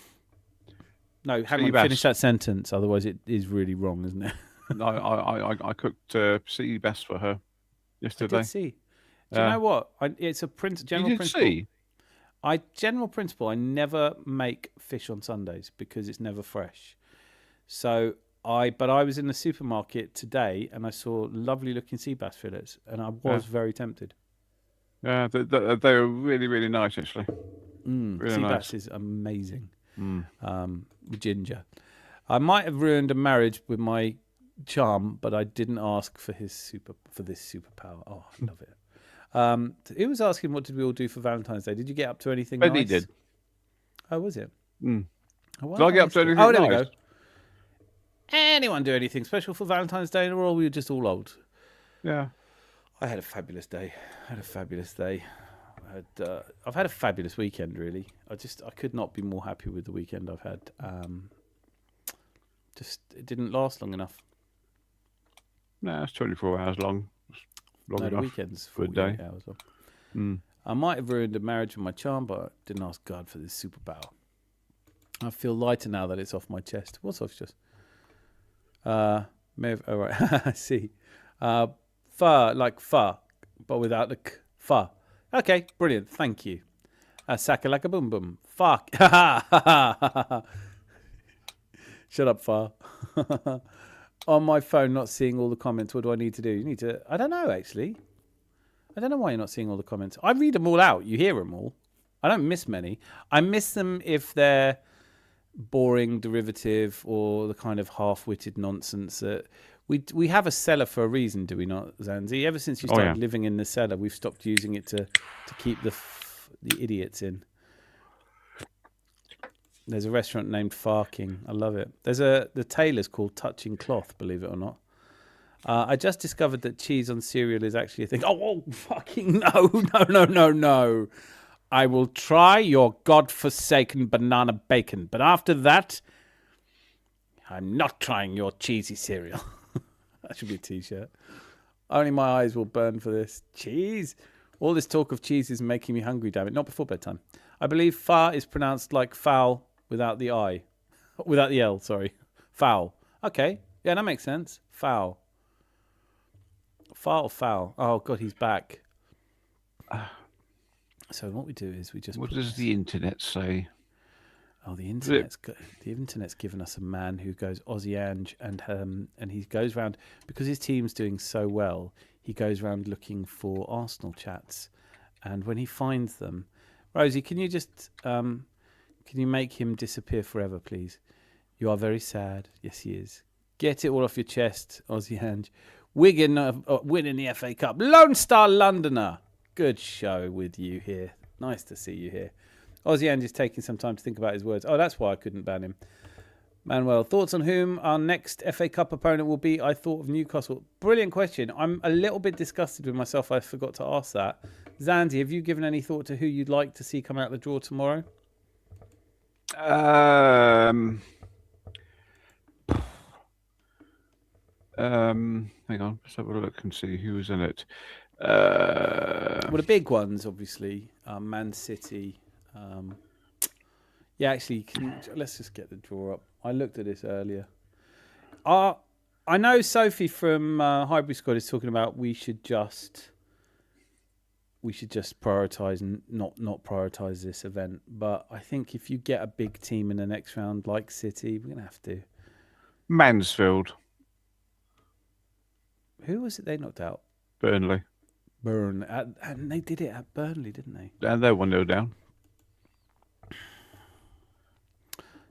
haven't finished that sentence. Otherwise, it is really wrong, isn't it? No, I cooked sea bass for her yesterday. I did see. Do you know what? It's a general principle. General principle. I never make fish on Sundays because it's never fresh. So. But I was in the supermarket today and I saw lovely looking sea bass fillets, and I was very tempted. Yeah, they were really, really nice actually. Really sea bass is amazing. With ginger. I might have ruined a marriage with my charm, but I didn't ask for this superpower. Oh, I love it. He was asking, what did we all do for Valentine's Day? Did you get up to anything nice? He did. Oh, was it? Did I get up to anything nice? Oh, there we go. Anyone do anything special for Valentine's Day, or we were just all old? Yeah. I had a fabulous day. I've had a fabulous weekend, really. I could not be more happy with the weekend I've had. It didn't last long enough. No, it's 24 hours long. Long enough. The weekend's for a day. Hours long. I might have ruined a marriage with my charm, but I didn't ask God for this superpower. I feel lighter now that it's off my chest. What's off chest? May have, oh, right. I see. Fur, like fur, but without the k. Fur. Okay, brilliant. Thank you. Sakalaka boom boom. Fuck. Shut up, far. On my phone, not seeing all the comments. What do I need to do? You need to. I don't know, actually. I don't know why you're not seeing all the comments. I read them all out. You hear them all. I don't miss many. I miss them if they're boring, derivative, or the kind of half-witted nonsense that we have a cellar for a reason, do we not, Zanzi? Ever since you started living in the cellar, we've stopped using it to keep the idiots in. There's a restaurant named Farking. I love it. The tailor's called Touching Cloth, believe it or not. I just discovered that cheese on cereal is actually a thing. Oh, fucking no. I will try your godforsaken banana bacon, but after that, I'm not trying your cheesy cereal. That should be a t-shirt. Only my eyes will burn for this. Cheese. All this talk of cheese is making me hungry, damn it. Not before bedtime. I believe far is pronounced like foul without the I. Without the L, sorry. Foul. Okay. Yeah, that makes sense. Foul. Far or foul? Oh, God, he's back. So what we do is we just... What does the internet say? Oh, the internet's given us a man who goes Aussie Ange, and he goes round, because his team's doing so well, he goes round looking for Arsenal chats. And when he finds them... Rosie, can you just... can you make him disappear forever, please? You are very sad. Yes, he is. Get it all off your chest, Aussie Ange. Wigan winning the FA Cup. Lone Star Londoner. Good show with you here. Nice to see you here. Aussie Ange is taking some time to think about his words. Oh, that's why I couldn't ban him. Manuel, thoughts on whom our next FA Cup opponent will be? I thought of Newcastle. Brilliant question. I'm a little bit disgusted with myself. I forgot to ask that. Zanzi, have you given any thought to who you'd like to see come out the draw tomorrow? Hang on. Let's have a look and see who was in it. Well, the big ones, obviously, Man City. Yeah, actually, let's just get the draw up. I looked at this earlier. I know Sophie from Hybrid Squad is talking about we should just prioritise and not prioritise this event. But I think if you get a big team in the next round like City, we're gonna have to. Mansfield. Who was it they knocked out? Burnley. And they did it at Burnley, didn't they? And they're 1-0 down.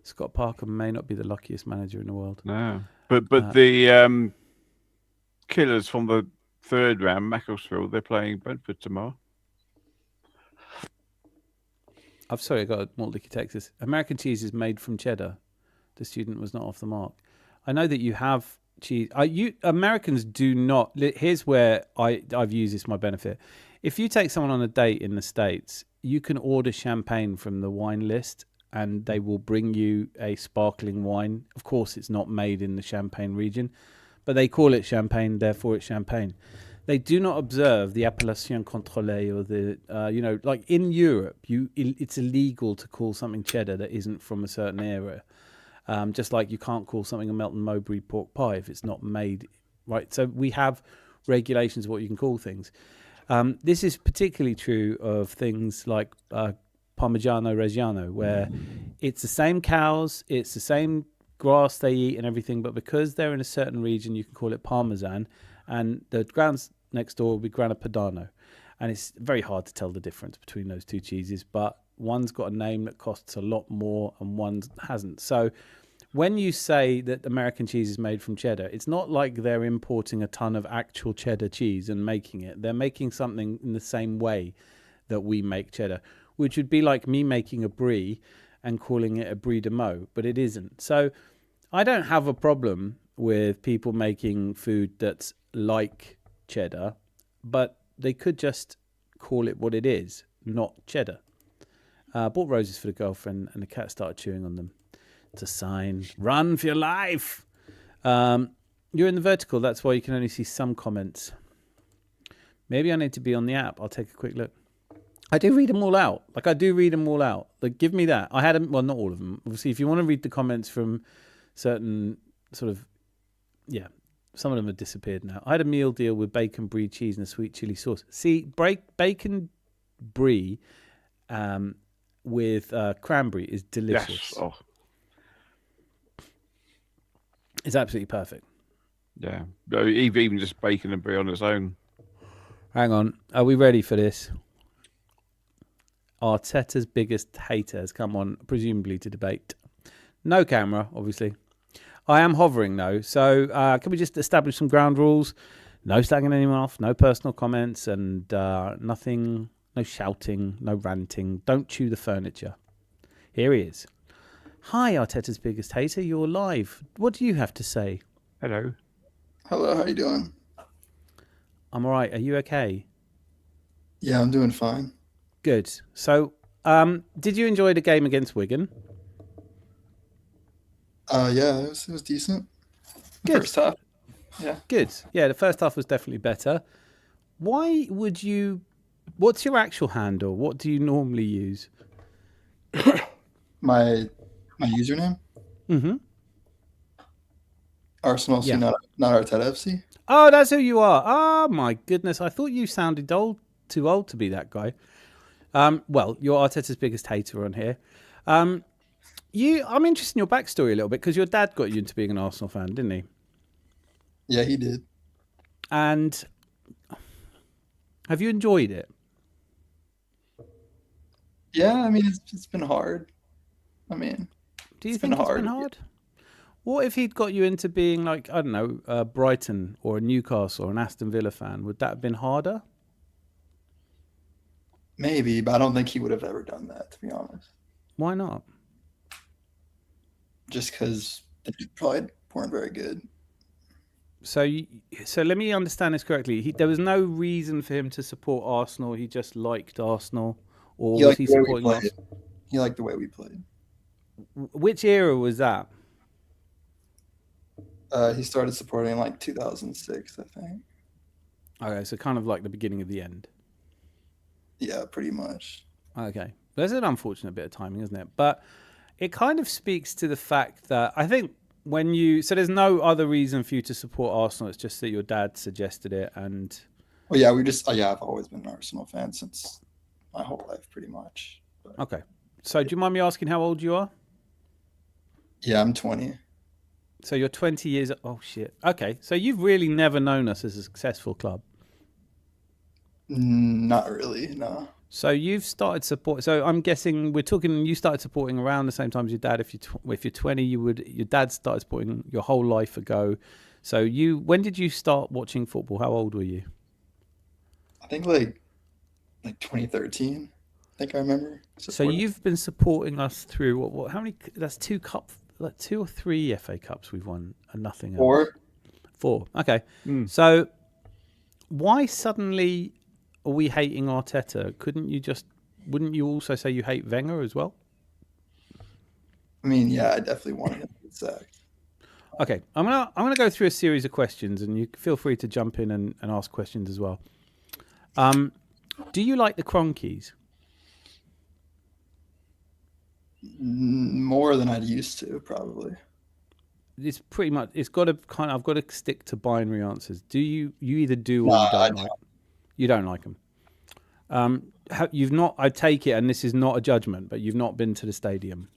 Scott Parker may not be the luckiest manager in the world. No, but the killers from the third round, Macclesfield, they're playing Brentford tomorrow. I'm sorry, I got Malt Licky, Texas. American cheese is made from cheddar. The student was not off the mark. I know that you have cheese. Americans do not. Here's where I've used this to my benefit. If you take someone on a date in the States, you can order champagne from the wine list, and they will bring you a sparkling wine. Of course, it's not made in the Champagne region, but they call it champagne, therefore it's champagne. They do not observe the appellation contrôlée or the, like in Europe, it's illegal to call something cheddar that isn't from a certain area. Just like you can't call something a Melton Mowbray pork pie if it's not made, right? So we have regulations of what you can call things. This is particularly true of things like Parmigiano Reggiano, where it's the same cows, it's the same grass they eat and everything, but because they're in a certain region, you can call it Parmesan, and the grounds next door will be Grana Padano. And it's very hard to tell the difference between those two cheeses, but one's got a name that costs a lot more and one hasn't. So when you say that American cheese is made from cheddar, it's not like they're importing a ton of actual cheddar cheese and making it. They're making something in the same way that we make cheddar, which would be like me making a brie and calling it a brie de Meaux, but it isn't. So I don't have a problem with people making food that's like cheddar, but they could just call it what it is, not cheddar. Bought roses for the girlfriend, and the cat started chewing on them. It's a sign. Run for your life. You're in the vertical. That's why you can only see some comments. Maybe I need to be on the app. I'll take a quick look. I do read them all out. Like, I do read them all out. Like, give me that. I had them, well, not all of them. Obviously, if you want to read the comments from certain sort of, yeah, some of them have disappeared now. I had a meal deal with bacon, brie, cheese, and a sweet chili sauce. See, bacon brie with cranberry is delicious. Yes. Oh, It's absolutely perfect. yeah. Even just bacon and brie on its own. Hang on. Are we ready for this? Arteta's biggest hater has come on, presumably to debate. No camera, obviously. I am hovering, though. So can we just establish some ground rules? No slagging anyone off, no personal comments, and nothing, no shouting, no ranting. Don't chew the furniture. Here he is. Hi, Arteta's biggest hater. You're live. What do you have to say? Hello. Hello, how you doing? I'm all right. Are you okay? Yeah, I'm doing fine. Good. So, did you enjoy the game against Wigan? Yeah, it was decent. Good. First half. Yeah. Good. Yeah, the first half was definitely better. Why would you... What's your actual handle? What do you normally use? My username? Mm-hmm. Arsenal FC, Yeah. not Arteta FC. Oh, that's who you are. Oh, my goodness. I thought you sounded too old to be that guy. Well, you're Arteta's biggest hater on here. I'm interested in your backstory a little bit because your dad got you into being an Arsenal fan, didn't he? Yeah, he did. And have you enjoyed it? Yeah, I mean, it's been hard. I mean, Do you It's think been it's been hard. hard? What if he'd got you into being like, I don't know, Brighton or a Newcastle or an Aston Villa fan? Would that have been harder? maybe, but I don't think he would have ever done that, to be honest. Why not? Just because they probably weren't very good. So let me understand this correctly. There was no reason for him to support Arsenal. He just liked Arsenal, or He was liked he the way we supporting played. Arsenal? He liked the way we played. Which era was that? He started supporting in like 2006, I think. Okay, so kind of like the beginning of the end. Yeah, pretty much. Okay, there's an unfortunate bit of timing, isn't it? But it kind of speaks to the fact that I think so there's no other reason for you to support Arsenal. It's just that your dad suggested it, and Well, yeah, I've always been an Arsenal fan since my whole life, pretty much. But, okay. So do you mind me asking how old you are? yeah, I'm 20. So you're 20 years. Oh shit. Okay, so you've really never known us as a successful club. Not really, no. So you've started support. So I'm guessing we're talking. You started supporting around the same time as your dad. If you're 20, your dad started supporting your whole life ago. So when did you start watching football? How old were you? I think like 2013. I think I remember. So you've been supporting us through what? How many? That's 2 or 3 FA Cups we've won and nothing else. 4. 4. Okay. So why suddenly are we hating Arteta? Wouldn't you also say you hate Wenger as well? I mean, yeah, I definitely wanted him to get sacked. Okay, I'm gonna go through a series of questions, and you feel free to jump in and ask questions as well. Do you like the Cronkies? More than I'd used to, probably. It's pretty much. It's got to I've got to stick to binary answers. Do you either do or Nah, you don't I like? You don't like them. You've not. I take it, and this is not a judgment, but you've not been to the stadium.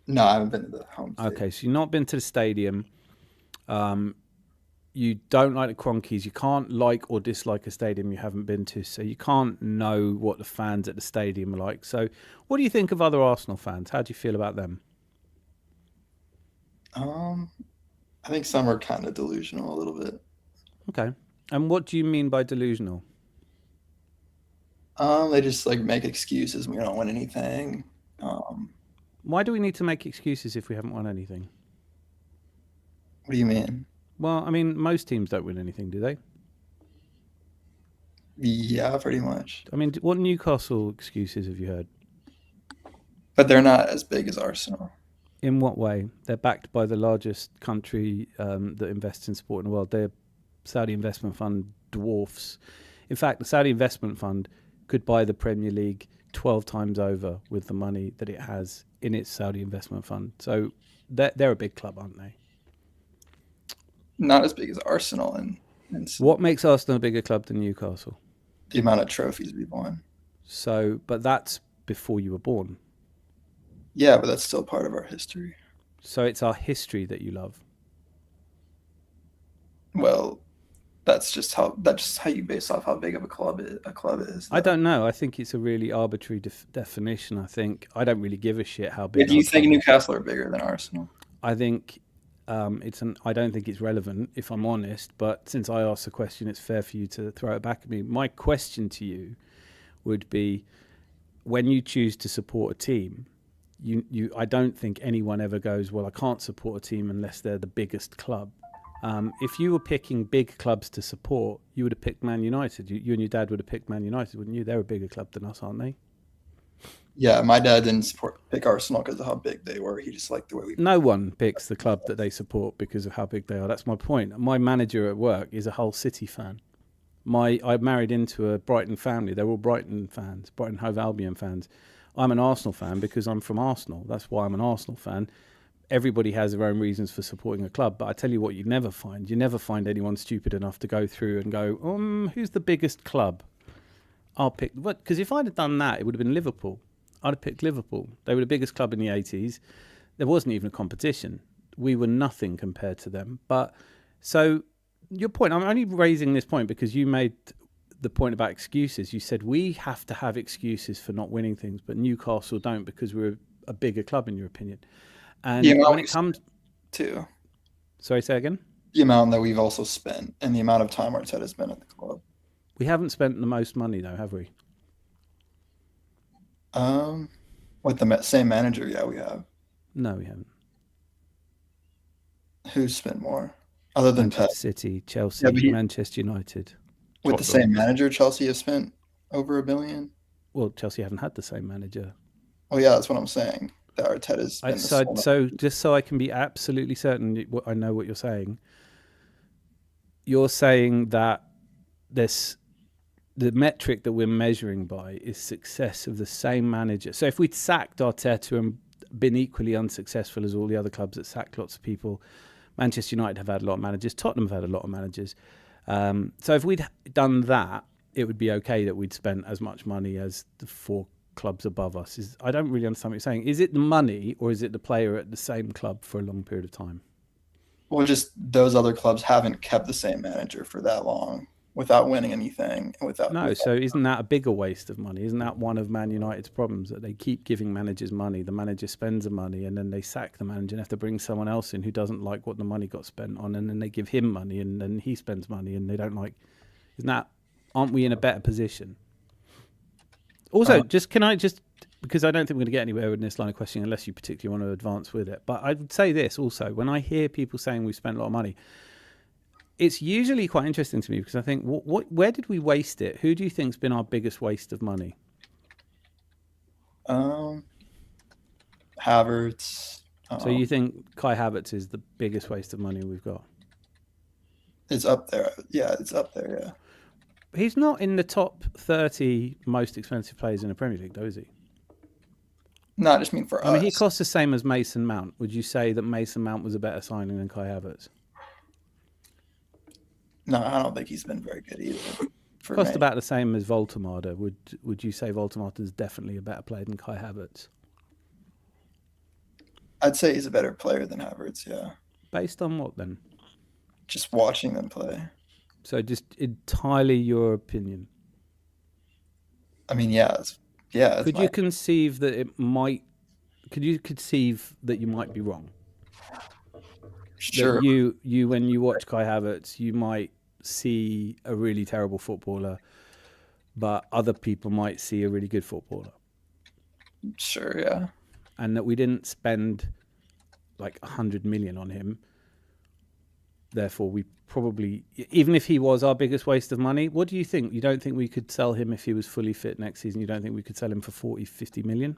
No, I haven't been to the home stadium. Okay, so you've not been to the stadium. You don't like the Cronkies. You can't like or dislike a stadium you haven't been to, so you can't know what the fans at the stadium are like. So what do you think of other Arsenal fans? How do you feel about them? I think some are kind of delusional a little bit. Okay. And what do you mean by delusional? They just like make excuses when we don't win anything. Why do we need to make excuses if we haven't won anything? What do you mean? Well, I mean, most teams don't win anything, do they? Yeah, pretty much. I mean, what Newcastle excuses have you heard? But they're not as big as Arsenal. In what way? They're backed by the largest country that invests in sport in the world. Their Saudi investment fund dwarfs. In fact, the Saudi investment fund could buy the Premier League 12 times over with the money that it has in its Saudi investment fund. So they're a big club, aren't they? Not as big as Arsenal. And what makes Arsenal a bigger club than Newcastle? The amount of trophies we've won. So, but that's before you were born. Yeah, but that's still part of our history. So it's our history that you love. Well, that's just how you base off how big of a club is. I don't know. I think it's a really arbitrary definition. I don't really give a shit how big. Do you think Newcastle are bigger than Arsenal? I think I don't think it's relevant, if I'm honest. But since I asked the question, it's fair for you to throw it back at me. My question to you would be, when you choose to support a team, I don't think anyone ever goes, well, I can't support a team unless they're the biggest club. If you were picking big clubs to support, you would have picked Man United. You and your dad would have picked Man United, wouldn't you? They're a bigger club than us, aren't they? Yeah, my dad didn't pick Arsenal because of how big they were. He just liked the way we. No one picks the club that they support because of how big they are. That's my point. My manager at work is a Hull City fan. I married into a Brighton family. They're all Brighton fans, Brighton Hove Albion fans. I'm an Arsenal fan because I'm from Arsenal. That's why I'm an Arsenal fan. Everybody has their own reasons for supporting a club, but I tell you what, you never find anyone stupid enough to go through and go, who's the biggest club? I'll pick, because if I'd have done that, it would have been Liverpool. I'd have picked Liverpool. They were the biggest club in the 80s. There wasn't even a competition. We were nothing compared to them. But so your point, I'm only raising this point because you made the point about excuses. You said we have to have excuses for not winning things, but Newcastle don't because we're a bigger club, in your opinion. And when it comes to, sorry, say again. The amount that we've also spent and the amount of time Arteta's been at the club. We haven't spent the most money though, have we? With the same manager, yeah, we have. No, we haven't. Who's spent more, other than Manchester Pep? City, Chelsea, Manchester United. With the same manager, Chelsea has spent over $1 billion. Well, Chelsea haven't had the same manager. Oh yeah, that's what I'm saying. That Arteta's been so just so I can be absolutely certain I know what you're saying. You're saying that the metric that we're measuring by is success of the same manager. So if we'd sacked Arteta and been equally unsuccessful as all the other clubs that sacked lots of people, Manchester United have had a lot of managers, Tottenham have had a lot of managers. So if we'd done that, it would be okay that we'd spent as much money as the 4 clubs above us. I don't really understand what you're saying. Is it the money or is it the player at the same club for a long period of time? Well, just those other clubs haven't kept the same manager for that long without winning anything. So isn't that a bigger waste of money? Isn't that one of Man United's problems, that they keep giving managers money, the manager spends the money, and then they sack the manager and have to bring someone else in who doesn't like what the money got spent on, and then they give him money and then he spends money and they don't like... Aren't we in a better position? Also, because I don't think we're going to get anywhere with this line of questioning unless you particularly want to advance with it. But I would say this also, when I hear people saying we've spent a lot of money, it's usually quite interesting to me because I think, where did we waste it? Who do you think's been our biggest waste of money? Havertz. So you think Kai Havertz is the biggest waste of money we've got? It's up there. Yeah, it's up there, yeah. He's not in the top 30 most expensive players in the Premier League, though, is he? No, I just mean for us. I mean, he costs the same as Mason Mount. Would you say that Mason Mount was a better signing than Kai Havertz? No, I don't think he's been very good either. Cost about the same as Voltemade. Would you say Voltemade is definitely a better player than Kai Havertz? I'd say he's a better player than Havertz, yeah. Based on what then? Just watching them play. So just entirely your opinion? I mean, yeah. Could you conceive that you might be wrong? Sure. That you when you watch Kai Havertz, you might see a really terrible footballer, but other people might see a really good footballer. Sure, yeah. And that we didn't spend like 100 million on him. Therefore, we probably, even if he was our biggest waste of money, what do you think? You don't think we could sell him if he was fully fit next season? You don't think we could sell him for 40, 50 million?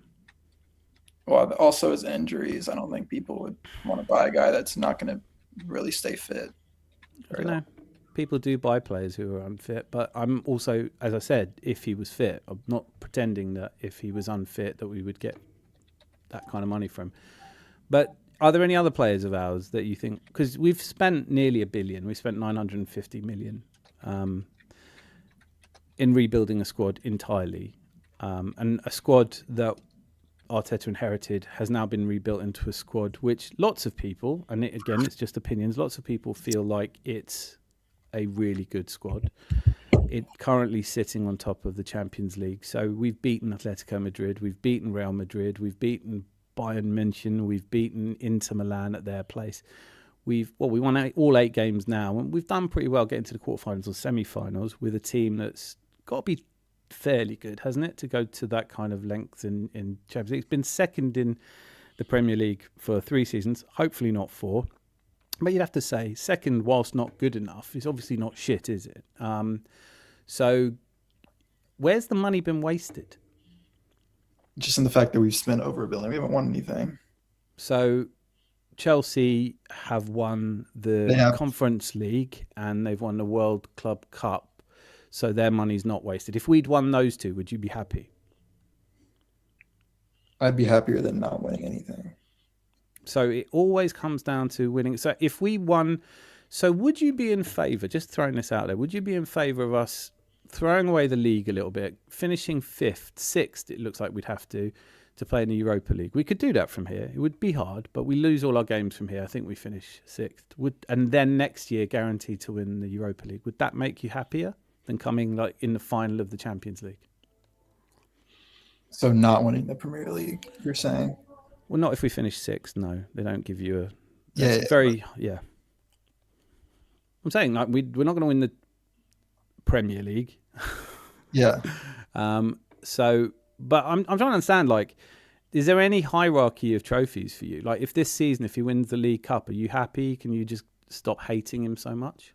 Well, also his injuries. I don't think people would want to buy a guy that's not going to really stay fit. I don't know. People do buy players who are unfit, but I'm also, as I said, if he was fit, I'm not pretending that if he was unfit that we would get that kind of money from him. But are there any other players of ours that you think, because we've spent nearly $1 billion, we spent 950 million in rebuilding a squad entirely, and a squad that Arteta inherited has now been rebuilt into a squad which lots of people, and again it's just opinions, lots of people feel like it's a really good squad. It currently sitting on top of the Champions League. So we've beaten Atletico Madrid, we've beaten Real Madrid, we've beaten Bayern München, we've beaten Inter Milan at their place. We won all 8 games now, and we've done pretty well getting to the quarterfinals or semi-finals with a team that's got to be fairly good, hasn't it, to go to that kind of length in Champions League. It's been second in the Premier League for 3 seasons, hopefully not 4. But you'd have to say second, whilst not good enough, is obviously not shit, is it? So where's the money been wasted? Just in the fact that we've spent over $1 billion. We haven't won anything. So Chelsea have won the Conference League and they've won the World Club Cup. So their money's not wasted. If we'd won those 2, would you be happy? I'd be happier than not winning anything. So it always comes down to winning. So if we won, so would you be in favour, just throwing this out there, would you be in favour of us throwing away the league a little bit, finishing 5th, 6th, it looks like we'd have to play in the Europa League? We could do that from here. It would be hard, but we lose all our games from here. I think we finish 6th. And then next year guaranteed to win the Europa League. Would that make you happier than coming like in the final of the Champions League? So not winning the Premier League, you're saying? Well, not if we finish 6th. No, they don't give you a. Yeah. I'm saying like we're not going to win the Premier League. Yeah. So, but I'm trying to understand. Like, is there any hierarchy of trophies for you? Like, if this season, if he wins the League Cup, are you happy? Can you just stop hating him so much?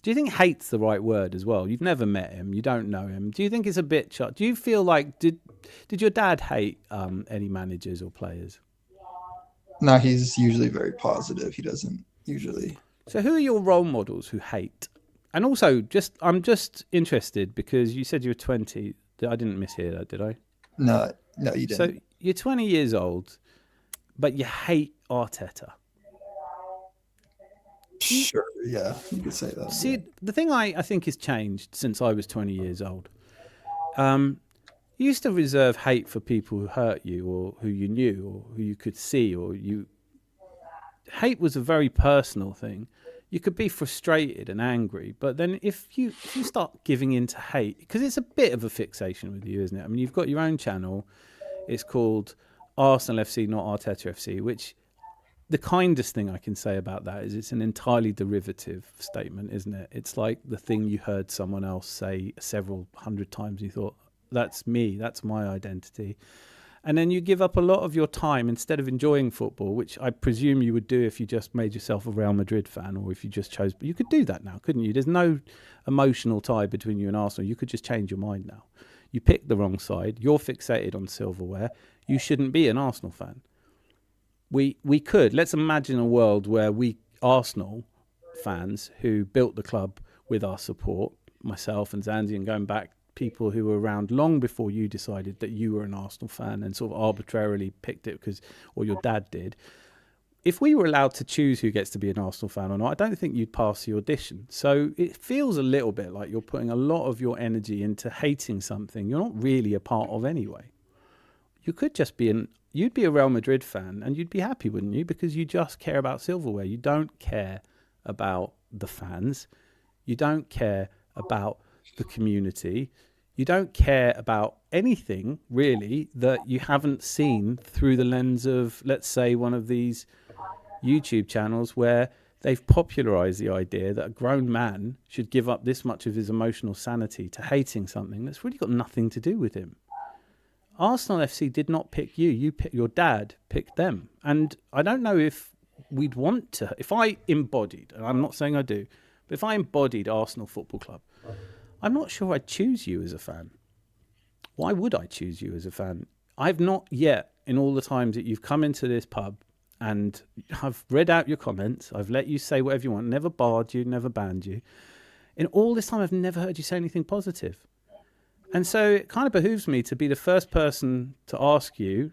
Do you think hate's the right word as well? You've never met him. You don't know him. Do you think it's a bit... Do you feel like... Did your dad hate any managers or players? No, he's usually very positive. He doesn't usually... So who are your role models who hate? And also, I'm just interested because you said you were 20. I didn't mishear that, did I? No, you didn't. So you're 20 years old, but you hate Arteta. Sure, yeah, you could say that. See, the thing I think has changed since I was 20 years old. You used to reserve hate for people who hurt you or who you knew or who you could see or you... Hate was a very personal thing. You could be frustrated and angry, but then if you start giving in to hate, because it's a bit of a fixation with you, isn't it? I mean, you've got your own channel. It's called Arsenal FC, not Arteta FC, which... The kindest thing I can say about that is it's an entirely derivative statement, isn't it? It's like the thing you heard someone else say several hundred times and you thought, that's me, that's my identity. And then you give up a lot of your time instead of enjoying football, which I presume you would do if you just made yourself a Real Madrid fan or if you just chose. But you could do that now, couldn't you? There's no emotional tie between you and Arsenal. You could just change your mind now. You picked the wrong side. You're fixated on silverware. You shouldn't be an Arsenal fan. We could. Let's imagine a world where we, Arsenal fans who built the club with our support, myself and Zanzi and going back, people who were around long before you decided that you were an Arsenal fan and sort of arbitrarily picked it or your dad did. If we were allowed to choose who gets to be an Arsenal fan or not, I don't think you'd pass the audition. So it feels a little bit like you're putting a lot of your energy into hating something you're not really a part of anyway. You could just be you'd be a Real Madrid fan and you'd be happy, wouldn't you? Because you just care about silverware. You don't care about the fans. You don't care about the community. You don't care about anything, really, that you haven't seen through the lens of, let's say, one of these YouTube channels where they've popularized the idea that a grown man should give up this much of his emotional sanity to hating something that's really got nothing to do with him. Arsenal FC did not pick you. Your dad picked them. And I don't know if we'd want to... If I embodied, and I'm not saying I do, but if I embodied Arsenal Football Club, I'm not sure I'd choose you as a fan. Why would I choose you as a fan? I've not yet, in all the times that you've come into this pub and I've read out your comments. I've let you say whatever you want. Never barred you, never banned you. In all this time, I've never heard you say anything positive. And so it kind of behooves me to be the first person to ask you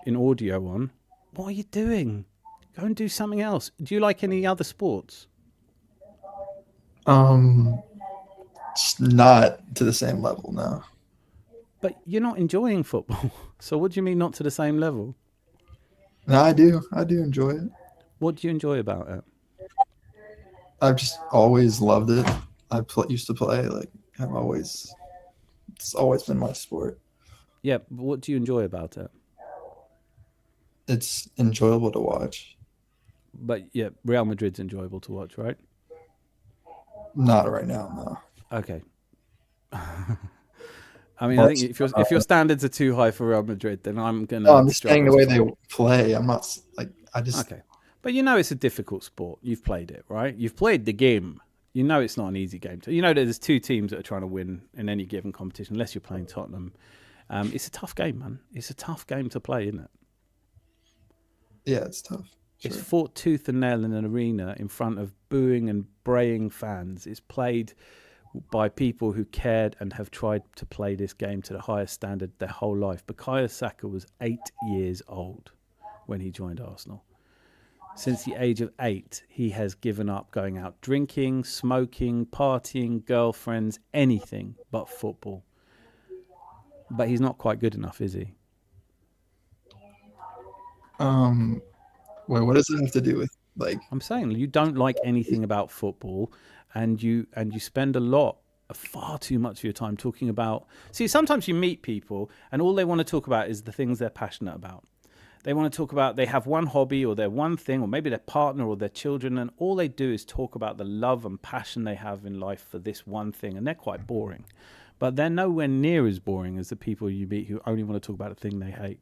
in audio on, what are you doing? Go and do something else. Do you like any other sports? Just not to the same level now. But you're not enjoying football. So what do you mean not to the same level? No, I do enjoy it. What do you enjoy about it? I've just always loved it. Used to play, like, it's always been my sport. Yeah, but what do you enjoy about it? It's enjoyable to watch. But yeah, Real Madrid's enjoyable to watch, right? Not right now, no. Okay. I mean, I think if your standards are too high for Real Madrid, then I'm gonna. No, I'm just saying the way they play. I'm not like I just. Okay, but you know it's a difficult sport. You've played it, right? You've played the game. You know it's not an easy game. You know there's two teams that are trying to win in any given competition, unless you're playing Tottenham. It's a tough game, man. It's a tough game to play, isn't it? Yeah, it's tough. Sure. It's fought tooth and nail in an arena in front of booing and braying fans. It's played by people who cared and have tried to play this game to the highest standard their whole life. Bukayo Saka was 8 years old when he joined Arsenal. Since the age of 8, he has given up going out drinking, smoking, partying, girlfriends, anything but football. But he's not quite good enough, is he? Wait, what does it have to do with, like? I'm saying you don't like anything about football, and you spend far too much of your time talking about. See, sometimes you meet people, and all they want to talk about is the things they're passionate about. They want to talk about, they have one hobby or their one thing, or maybe their partner or their children, and all they do is talk about the love and passion they have in life for this one thing, and they're quite boring. But they're nowhere near as boring as the people you meet who only want to talk about the thing they hate.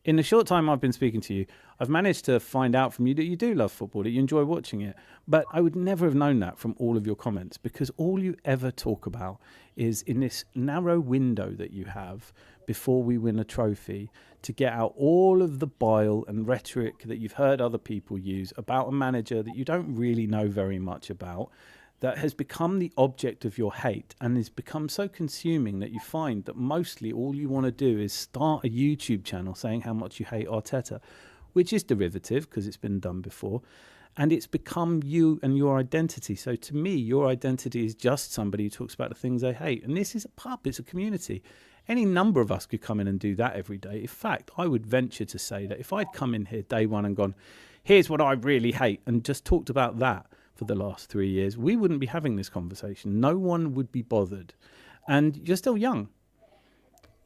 In the short time I've been speaking to you, I've managed to find out from you that you do love football, that you enjoy watching it. But I would never have known that from all of your comments, because all you ever talk about is in this narrow window that you have before we win a trophy to get out all of the bile and rhetoric that you've heard other people use about a manager that you don't really know very much about, that has become the object of your hate and has become so consuming that you find that mostly all you want to do is start a YouTube channel saying how much you hate Arteta, which is derivative because it's been done before, and it's become you and your identity. So to me, your identity is just somebody who talks about the things they hate. And this is a pub, it's a community. Any number of us could come in and do that every day. In fact, I would venture to say that if I'd come in here day one and gone, here's what I really hate, and just talked about that for the last 3 years, we wouldn't be having this conversation. No one would be bothered. And you're still young.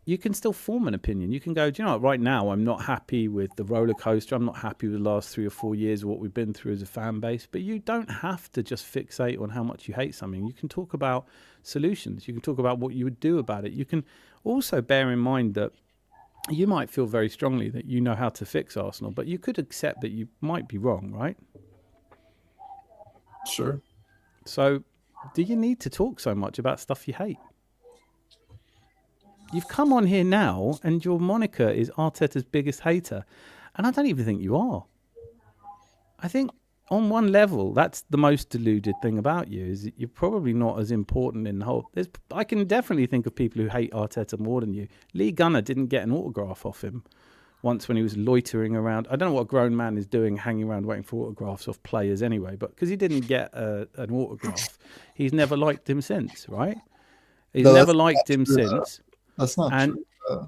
You can still form an opinion. You can go, do you know what, right now I'm not happy with the roller coaster. I'm not happy with the last 3 or 4 years of what we've been through as a fan base. But you don't have to just fixate on how much you hate something. You can talk about solutions. You can talk about what you would do about it. You can also bear in mind that you might feel very strongly that you know how to fix Arsenal, but you could accept that you might be wrong, right? Sure. So do you need to talk so much about stuff you hate? You've come on here now and your moniker is Arteta's biggest hater. And I don't even think you are. I think on one level, that's the most deluded thing about you, is that you're probably not as important in the whole. I can definitely think of people who hate Arteta more than you. Lee Gunner didn't get an autograph off him once when he was loitering around. I don't know what a grown man is doing, hanging around waiting for autographs off players anyway, but because he didn't get an autograph, he's never liked him since, right? He's never liked him since. That's not true.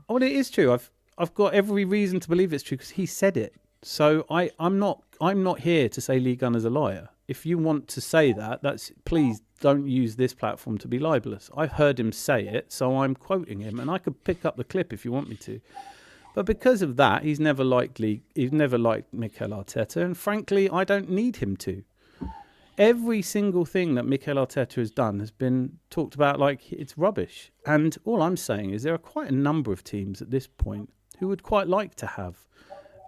Well, it is true. I've got every reason to believe it's true because he said it. So I'm not here to say Lee Gunner's a liar. If you want to say that, please don't use this platform to be libelous. I've heard him say it, so I'm quoting him, and I could pick up the clip if you want me to. But because of that, he's never liked Mikel Arteta, and frankly, I don't need him to. Every single thing that Mikel Arteta has done has been talked about like it's rubbish. And all I'm saying is there are quite a number of teams at this point who would quite like to have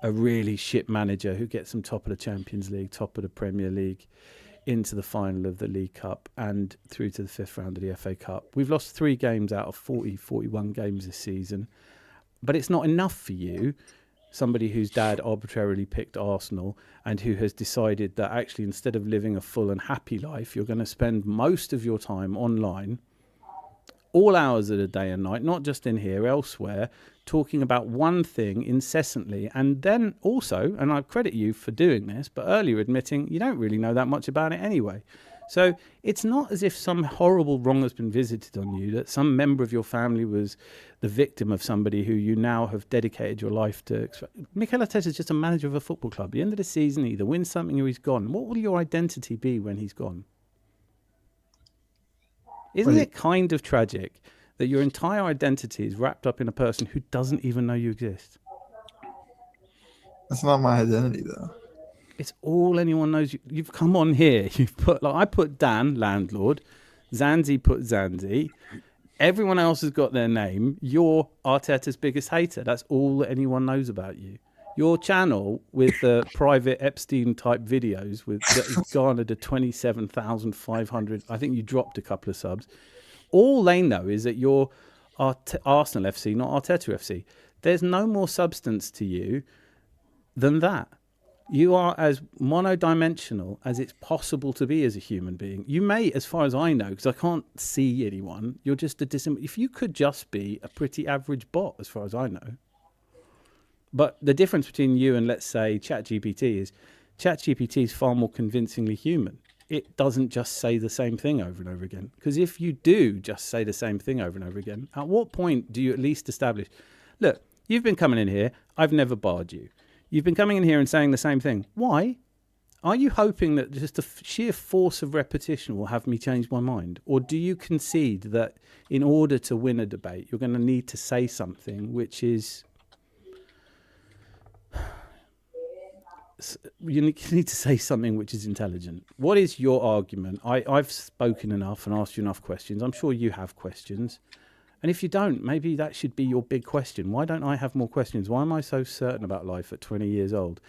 a really shit manager who gets them top of the Champions League, top of the Premier League, into the final of the League Cup and through to the 5th round of the FA Cup. We've lost 3 games out of 41 games this season. But it's not enough for you. somebody whose dad arbitrarily picked Arsenal and who has decided that actually instead of living a full and happy life, you're going to spend most of your time online, all hours of the day and night, not just in here, elsewhere, talking about one thing incessantly. And then also, and I credit you for doing this, but earlier admitting you don't really know that much about it anyway. So it's not as if some horrible wrong has been visited on you, that some member of your family was the victim of somebody who you now have dedicated your life to. Mikel Arteta is just a manager of a football club. At the end of the season, he either wins something or he's gone. What will your identity be when he's gone? Isn't it kind of tragic that your entire identity is wrapped up in a person who doesn't even know you exist? That's not my identity, though. It's all anyone knows. You've come on here. You've put, like, I put Dan, landlord. Zanzi put Zanzi. Everyone else has got their name. You're Arteta's biggest hater. That's all that anyone knows about you. Your channel with the private Epstein-type videos that garnered a 27,500. I think you dropped a couple of subs. All they know is that you're Arsenal FC, not Arteta FC. There's no more substance to you than that. You are as monodimensional as it's possible to be as a human being. You may, as far as I know, because I can't see anyone, you're just if you could just be a pretty average bot, as far as I know. But the difference between you and, let's say, ChatGPT is ChatGPT is far more convincingly human. It doesn't just say the same thing over and over again. Because if you do just say the same thing over and over again, at what point do you at least establish, look, you've been coming in here, I've never barred you. You've been coming in here and saying the same thing. Why? Are you hoping that just the sheer force of repetition will have me change my mind? Or do you concede that in order to win a debate, you're going to need to say something which is... You need to say something which is intelligent. What is your argument? I've spoken enough and asked you enough questions. I'm sure you have questions. And if you don't, maybe that should be your big question. Why don't I have more questions? Why am I so certain about life at 20 years old?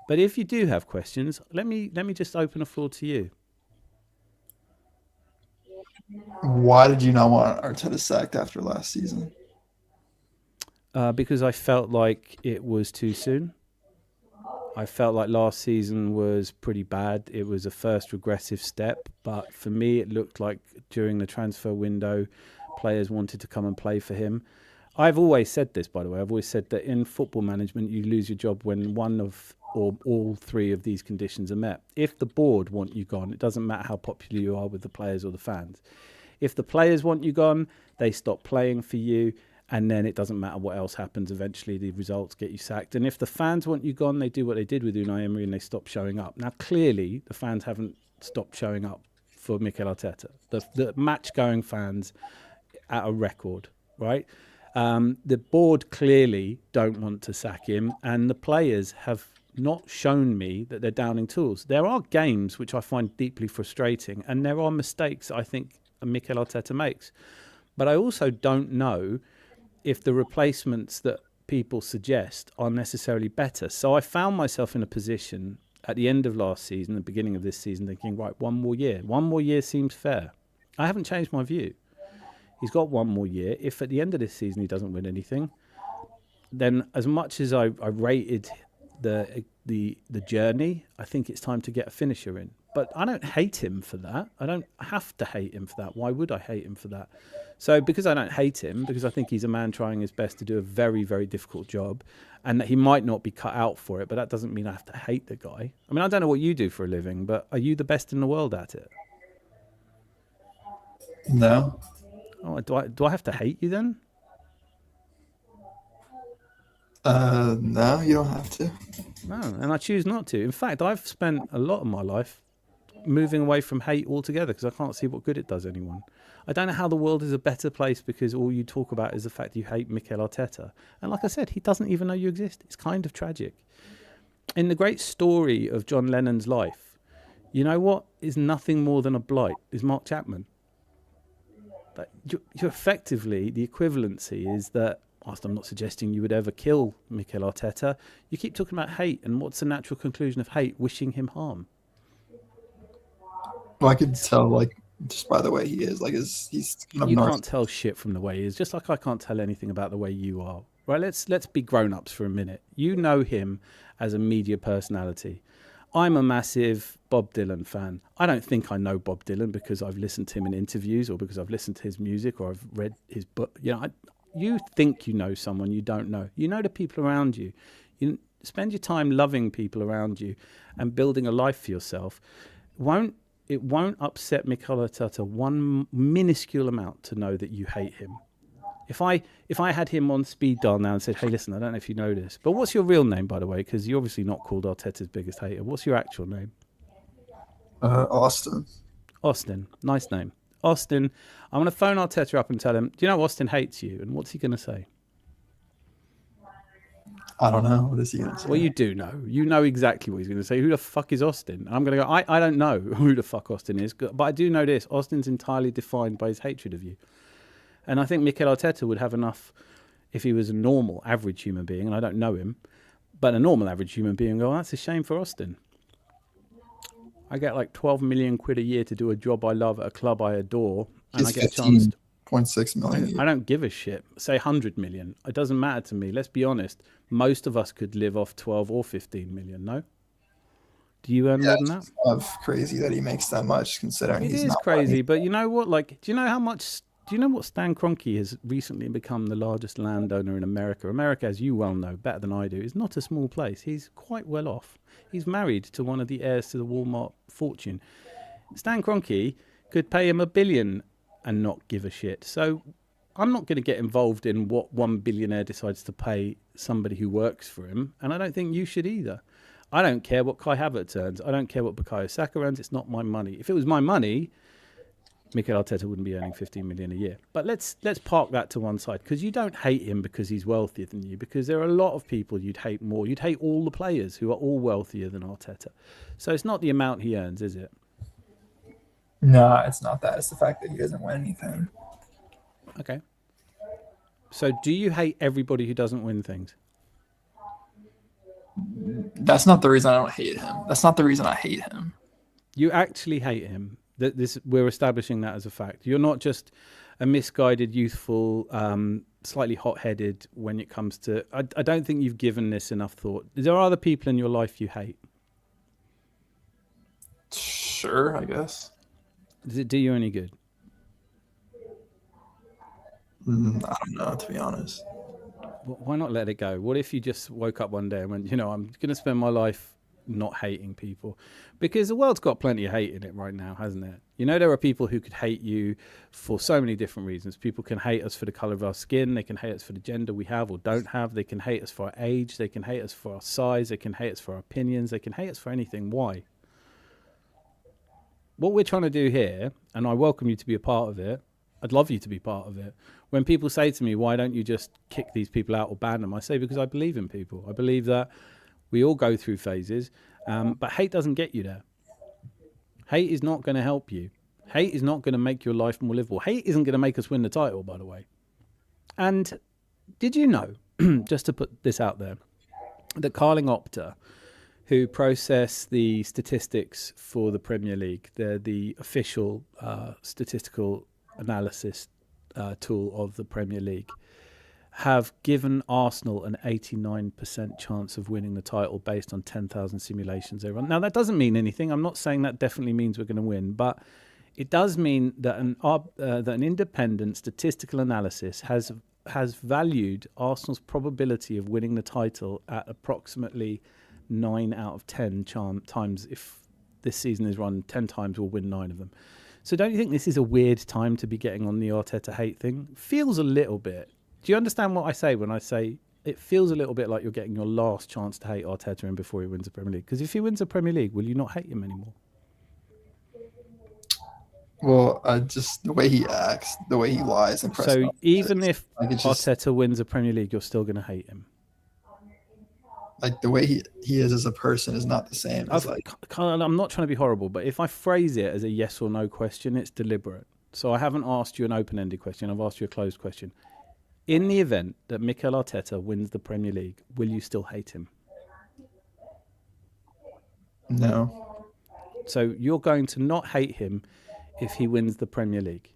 But if you do have questions, let me just open the floor to you. Why did you not want Arteta sacked after last season? Because I felt like it was too soon. I felt like last season was pretty bad. It was a first regressive step. But for me, it looked like during the transfer window, players wanted to come and play for him. I've always said this, by the way. I've always said that in football management, you lose your job when one of or all three of these conditions are met. If the board want you gone, it doesn't matter how popular you are with the players or the fans. If the players want you gone, they stop playing for you, and then it doesn't matter what else happens. Eventually, the results get you sacked. And if the fans want you gone, they do what they did with Unai Emery and they stop showing up. Now, clearly, the fans haven't stopped showing up for Mikel Arteta. The match-going fans at a record, right? The board clearly don't want to sack him, and the players have not shown me that they're downing tools. There are games which I find deeply frustrating, and there are mistakes I think Mikel Arteta makes. But I also don't know if the replacements that people suggest are necessarily better. So I found myself in a position at the end of last season, the beginning of this season, thinking, right, one more year. One more year seems fair. I haven't changed my view. He's got one more year. If at the end of this season he doesn't win anything, then as much as I rated the journey, I think it's time to get a finisher in. But I don't hate him for that. I don't have to hate him for that. Why would I hate him for that? So because I don't hate him, because I think he's a man trying his best to do a very, very difficult job, and that he might not be cut out for it, but that doesn't mean I have to hate the guy. I mean, I don't know what you do for a living, but are you the best in the world at it? No. Oh, do I have to hate you then? No, you don't have to. No, and I choose not to. In fact, I've spent a lot of my life moving away from hate altogether because I can't see what good it does anyone. I don't know how the world is a better place because all you talk about is the fact you hate Mikel Arteta. And like I said, he doesn't even know you exist. It's kind of tragic. In the great story of John Lennon's life, you know what is nothing more than a blight is Mark Chapman. Like, you're effectively, the equivalency is that, whilst I'm not suggesting you would ever kill Mikel Arteta, you keep talking about hate, and what's the natural conclusion of hate? Wishing him harm. Well, I could tell, like, just by the way he is, like, he's kind of You can't tell shit from the way he is, just like I can't tell anything about the way you are. right? Let's be grown-ups for a minute. You know him as a media personality. I'm a massive Bob Dylan fan. I don't think I know Bob Dylan because I've listened to him in interviews or because I've listened to his music or I've read his book. You think you know someone you don't know. You know the people around you. You spend your time loving people around you and building a life for yourself. It won't upset Mikel Arteta one minuscule amount to know that you hate him. If I had him on speed dial now and said, hey, listen, I don't know if you know this, but what's your real name, by the way? Because you're obviously not called Arteta's biggest hater. What's your actual name? Austin. Austin. Nice name. Austin, I'm going to phone Arteta up and tell him, do you know Austin hates you? And what's he going to say? I don't know. What is he going to say? Well, you do know. You know exactly what he's going to say. Who the fuck is Austin? And I'm going to go, I don't know who the fuck Austin is, but I do know this. Austin's entirely defined by his hatred of you. And I think Mikel Arteta would have enough, if he was a normal, average human being, and I don't know him, but a normal, average human being, go, that's a shame for Austin. I get like 12 million quid a year to do a job I love at a club I adore, and I get a chance. 0.6 million. I don't give a shit. Say 100 million. It doesn't matter to me. Let's be honest. Most of us could live off 12 or 15 million, no? Do you earn more than that? It's kind of crazy that he makes that much considering It he's is not crazy, money. but you know what? Like, do you know how much... Do you know what Stan Kroenke has recently become the largest landowner in America? America, as you well know, better than I do, is not a small place. He's quite well off. He's married to one of the heirs to the Walmart fortune. Stan Kroenke could pay him $1 billion and not give a shit. So I'm not going to get involved in what one billionaire decides to pay somebody who works for him, and I don't think you should either. I don't care what Kai Havertz earns. I don't care what Bukayo Saka earns. It's not my money. If it was my money, Mikel Arteta wouldn't be earning 15 million a year. But let's park that to one side, because you don't hate him because he's wealthier than you, because there are a lot of people you'd hate more. You'd hate all the players who are all wealthier than Arteta. So it's not the amount he earns, is it? No, it's not that. It's the fact that he doesn't win anything. Okay. So do you hate everybody who doesn't win things? That's not the reason I don't hate him. That's not the reason I hate him. You actually hate him. We're establishing that as a fact. You're not just a misguided, youthful, slightly hot-headed when it comes to... I don't think you've given this enough thought. There are other people in your life you hate. Sure, I guess. Does it do you any good? I don't know, to be honest. Why not let it go? What if you just woke up one day and went, I'm going to spend my life not hating people? Because the world's got plenty of hate in it right now, hasn't it? There are people who could hate you for so many different reasons. People can hate us for the colour of our skin. They can hate us for the gender we have or don't have. They can hate us for our age. They can hate us for our size. They can hate us for our opinions. They can hate us for anything. Why? What we're trying to do here, and I welcome you to be a part of it, I'd love you to be part of it. When people say to me, why don't you just kick these people out or ban them? I say, because I believe in people. I believe that we all go through phases, but hate doesn't get you there. Hate is not going to help you. Hate is not going to make your life more livable. Hate isn't going to make us win the title, by the way. And did you know, just to put this out there, that Carling Opta, who process the statistics for the Premier League, they're the official statistical analysis tool of the Premier League, have given Arsenal an 89% chance of winning the title based on 10,000 simulations they run. Now, that doesn't mean anything. I'm not saying that definitely means we're going to win, but it does mean that an independent statistical analysis has valued Arsenal's probability of winning the title at approximately 9 out of 10 times. If this season is run 10 times, we'll win 9 of them. So don't you think this is a weird time to be getting on the Arteta hate thing? Feels a little bit. Do you understand what I say when I say it feels a little bit like you're getting your last chance to hate Arteta in before he wins the Premier League? Because if he wins the Premier League, will you not hate him anymore? Well, just the way he acts, the way he lies and press. So even if just, Arteta wins the Premier League, you're still going to hate him? Like the way he is as a person is not the same as I'm not trying to be horrible, but if I phrase it as a yes or no question, it's deliberate. So I haven't asked you an open-ended question. I've asked you a closed question. In the event that Mikel Arteta wins the Premier League, will you still hate him? No. So you're going to not hate him if he wins the Premier League.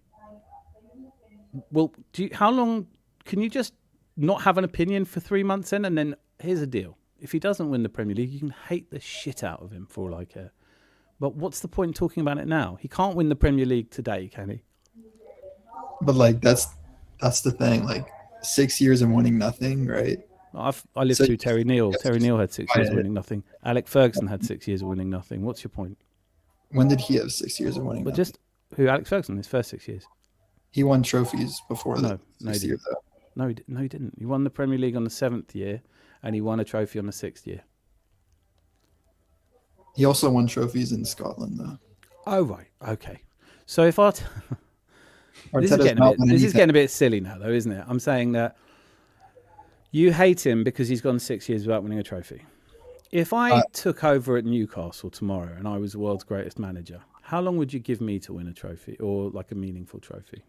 Well, how long can you just not have an opinion for 3 months then? And then here's the deal. If he doesn't win the Premier League, you can hate the shit out of him for all I care. But what's the point in talking about it now? He can't win the Premier League today, can he? But like that's the thing. Like 6 years and winning nothing, right? I lived through Terry Neal. Terry Neal had 6 years of winning nothing. Alec Ferguson had 6 years of winning nothing. What's your point? When did he have 6 years of winning Well, nothing? just who? Alex Ferguson, his first 6 years. He won trophies before No, that. no, he didn't. No, he didn't. He won the Premier League on the 7th year, and he won a trophy on the 6th year. He also won trophies in Scotland, though. Oh, right. Okay. So if this is Arteta's getting a bit silly now, though, isn't it? I'm saying that you hate him because he's gone 6 years without winning a trophy. If I took over at Newcastle tomorrow and I was the world's greatest manager, how long would you give me to win a trophy or like a meaningful trophy?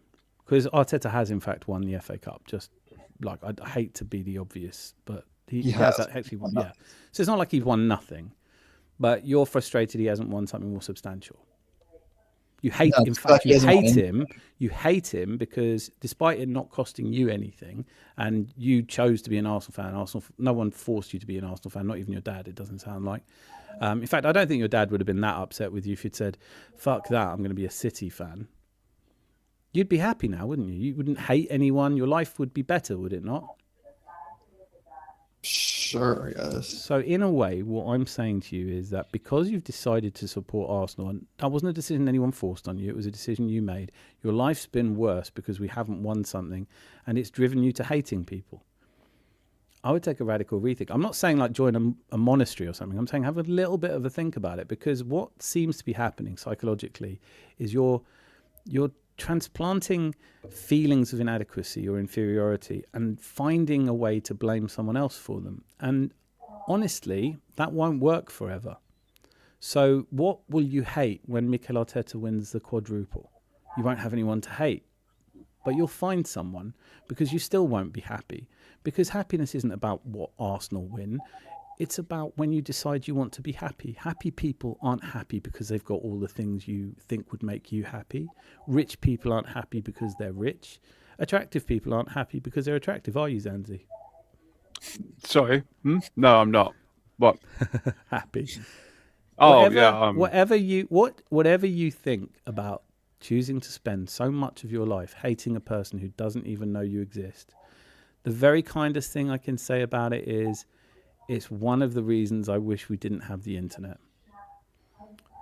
Because Arteta has, in fact, won the FA Cup. Just like, I hate to be the obvious, but he has actually won. Yeah. So it's not like he's won nothing, but you're frustrated he hasn't won something more substantial. You hate, in fact, you hate him because despite it not costing you anything, and you chose to be an Arsenal fan, no one forced you to be an Arsenal fan, not even your dad, it doesn't sound like. In fact, I don't think your dad would have been that upset with you if you'd said, fuck that, I'm going to be a City fan. You'd be happy now, wouldn't you? You wouldn't hate anyone. Your life would be better, would it not? Sure, yes. So in a way, what I'm saying to you is that because you've decided to support Arsenal, and that wasn't a decision anyone forced on you, it was a decision you made, your life's been worse because we haven't won something, and it's driven you to hating people. I would take a radical rethink. I'm not saying like join a monastery or something. I'm saying have a little bit of a think about it, because what seems to be happening psychologically is you're transplanting feelings of inadequacy or inferiority and finding a way to blame someone else for them. And honestly, that won't work forever. So what will you hate when Mikel Arteta wins the quadruple? You won't have anyone to hate, but you'll find someone, because you still won't be happy. Because happiness isn't about what Arsenal win. It's about when you decide you want to be happy. Happy people aren't happy because they've got all the things you think would make you happy. Rich people aren't happy because they're rich. Attractive people aren't happy because they're attractive. Are you, Zanzi? Sorry. No, I'm not. What? Happy. Oh, Whatever you think about choosing to spend so much of your life hating a person who doesn't even know you exist, the very kindest thing I can say about it is, it's one of the reasons I wish we didn't have the internet.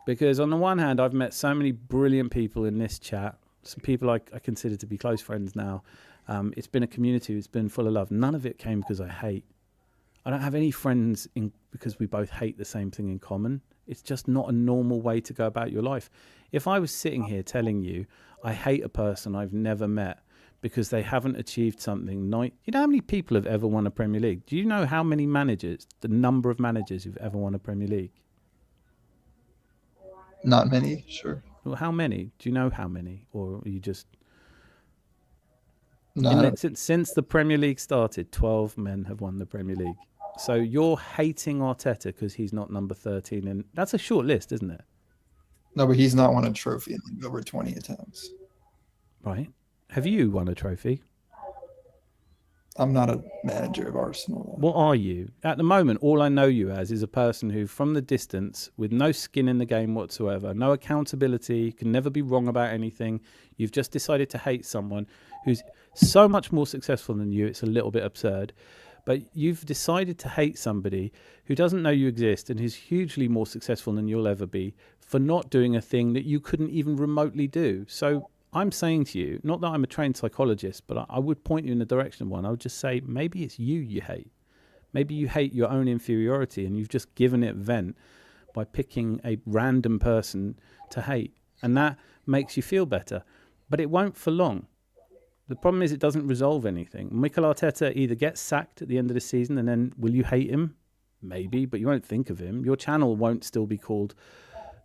Because on the one hand, I've met so many brilliant people in this chat, some people I consider to be close friends now. It's been a community, it's been full of love. None of it came because I hate. I don't have any friends because we both hate the same thing in common. It's just not a normal way to go about your life. If I was sitting here telling you I hate a person I've never met because they haven't achieved something. You know how many people have ever won a Premier League? Do you know how many managers, the number of managers who've ever won a Premier League? Not many, sure. Well, how many? Do you know how many? Or are you just... No. Since the Premier League started, 12 men have won the Premier League. So you're hating Arteta because he's not number 13. And that's a short list, isn't it? No, but he's not won a trophy in like over 20 attempts. Right. Have you won a trophy? I'm not a manager of Arsenal. What are you? At the moment, all I know you as is a person who, from the distance, with no skin in the game whatsoever, no accountability, can never be wrong about anything. You've just decided to hate someone who's so much more successful than you. It's a little bit absurd. But you've decided to hate somebody who doesn't know you exist and who's hugely more successful than you'll ever be for not doing a thing that you couldn't even remotely do. So I'm saying to you, not that I'm a trained psychologist, but I would point you in the direction of one. I would just say, maybe it's you hate. Maybe you hate your own inferiority and you've just given it vent by picking a random person to hate. And that makes you feel better. But it won't for long. The problem is it doesn't resolve anything. Mikel Arteta either gets sacked at the end of the season and then will you hate him? Maybe, but you won't think of him. Your channel won't still be called...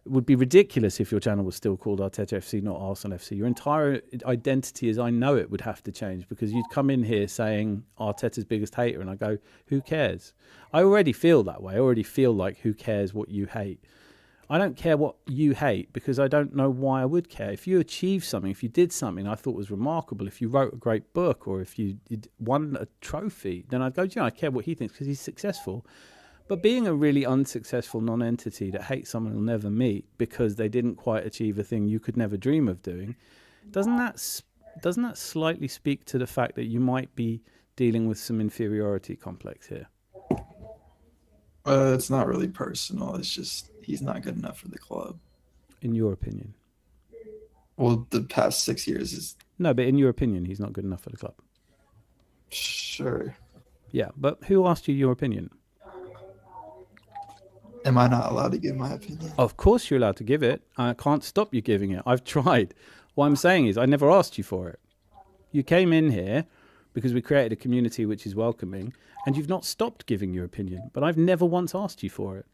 It would be ridiculous if your channel was still called Arteta FC, not Arsenal FC. Your entire identity as I know it would have to change because you'd come in here saying Arteta's biggest hater and I go, who cares? I already feel that way. I already feel like who cares what you hate. I don't care what you hate because I don't know why I would care. If you achieved something, if you did something I thought was remarkable, if you wrote a great book, or if you won a trophy, then I'd go, I care what he thinks because he's successful. But being a really unsuccessful non-entity that hates someone you'll never meet because they didn't quite achieve a thing you could never dream of doing, doesn't that slightly speak to the fact that you might be dealing with some inferiority complex here? It's not really personal. It's just he's not good enough for the club. In your opinion? Well, the past 6 years is... No, but in your opinion, he's not good enough for the club. Sure. Yeah, but who asked you your opinion? Am I not allowed to give my opinion? Of course you're allowed to give it. I can't stop you giving it. I've tried. What I'm saying is I never asked you for it. You came in here because we created a community which is welcoming, and you've not stopped giving your opinion, but I've never once asked you for it.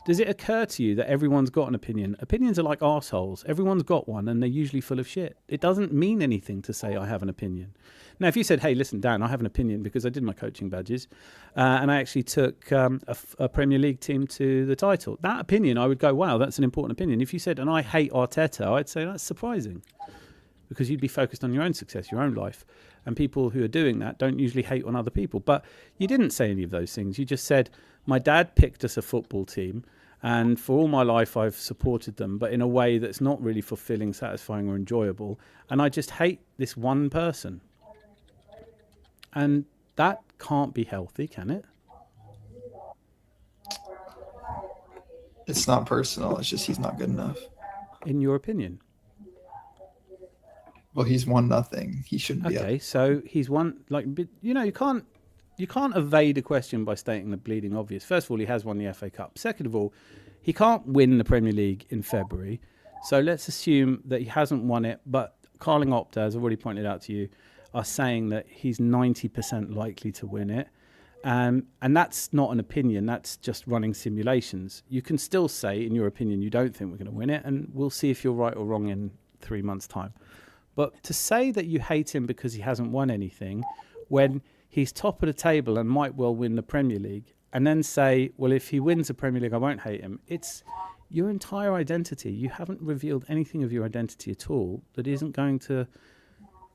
Does it occur to you that everyone's got an opinion? Opinions are like arseholes. Everyone's got one, and they're usually full of shit. It doesn't mean anything to say I have an opinion. Now, if you said, hey, listen, Dan, I have an opinion because I did my coaching badges, and I actually took a Premier League team to the title, that opinion, I would go, wow, that's an important opinion. If you said, and I hate Arteta, I'd say that's surprising, because you'd be focused on your own success, your own life. And people who are doing that don't usually hate on other people. But you didn't say any of those things. You just said, my dad picked us a football team, and for all my life I've supported them, but in a way that's not really fulfilling, satisfying or enjoyable. And I just hate this one person. And that can't be healthy, can it? It's not personal. It's just he's not good enough. In your opinion? Well, he's won nothing. He shouldn't be. Okay, so he's won. You can't evade a question by stating the bleeding obvious. First of all, he has won the FA Cup. Second of all, he can't win the Premier League in February. So let's assume that he hasn't won it. But Carling Opta, as I've already pointed out to you, are saying that he's 90% likely to win it. And that's not an opinion. That's just running simulations. You can still say, in your opinion, you don't think we're going to win it. And we'll see if you're right or wrong in 3 months' time. But to say that you hate him because he hasn't won anything when he's top of the table and might well win the Premier League, and then say, well, if he wins the Premier League, I won't hate him. It's your entire identity. You haven't revealed anything of your identity at all that isn't going to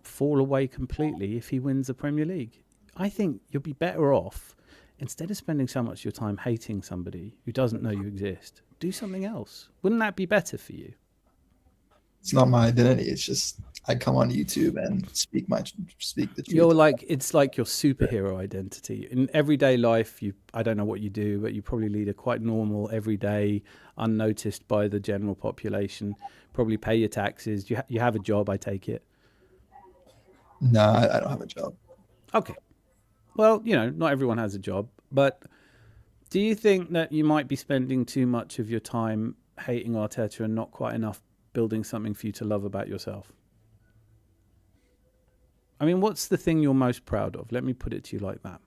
fall away completely if he wins the Premier League. I think you'll be better off, instead of spending so much of your time hating somebody who doesn't know you exist, do something else. Wouldn't that be better for you? It's not my identity. It's just I come on YouTube and speak the truth. It's like your superhero identity. In everyday life, I don't know what you do, but you probably lead a quite normal, everyday, unnoticed by the general population. Probably pay your taxes. You have a job, I take it. No, I don't have a job. Okay. Well, not everyone has a job, but do you think that you might be spending too much of your time hating Arteta and not quite enough building something for you to love about yourself? I mean, what's the thing you're most proud of? Let me put it to you like that.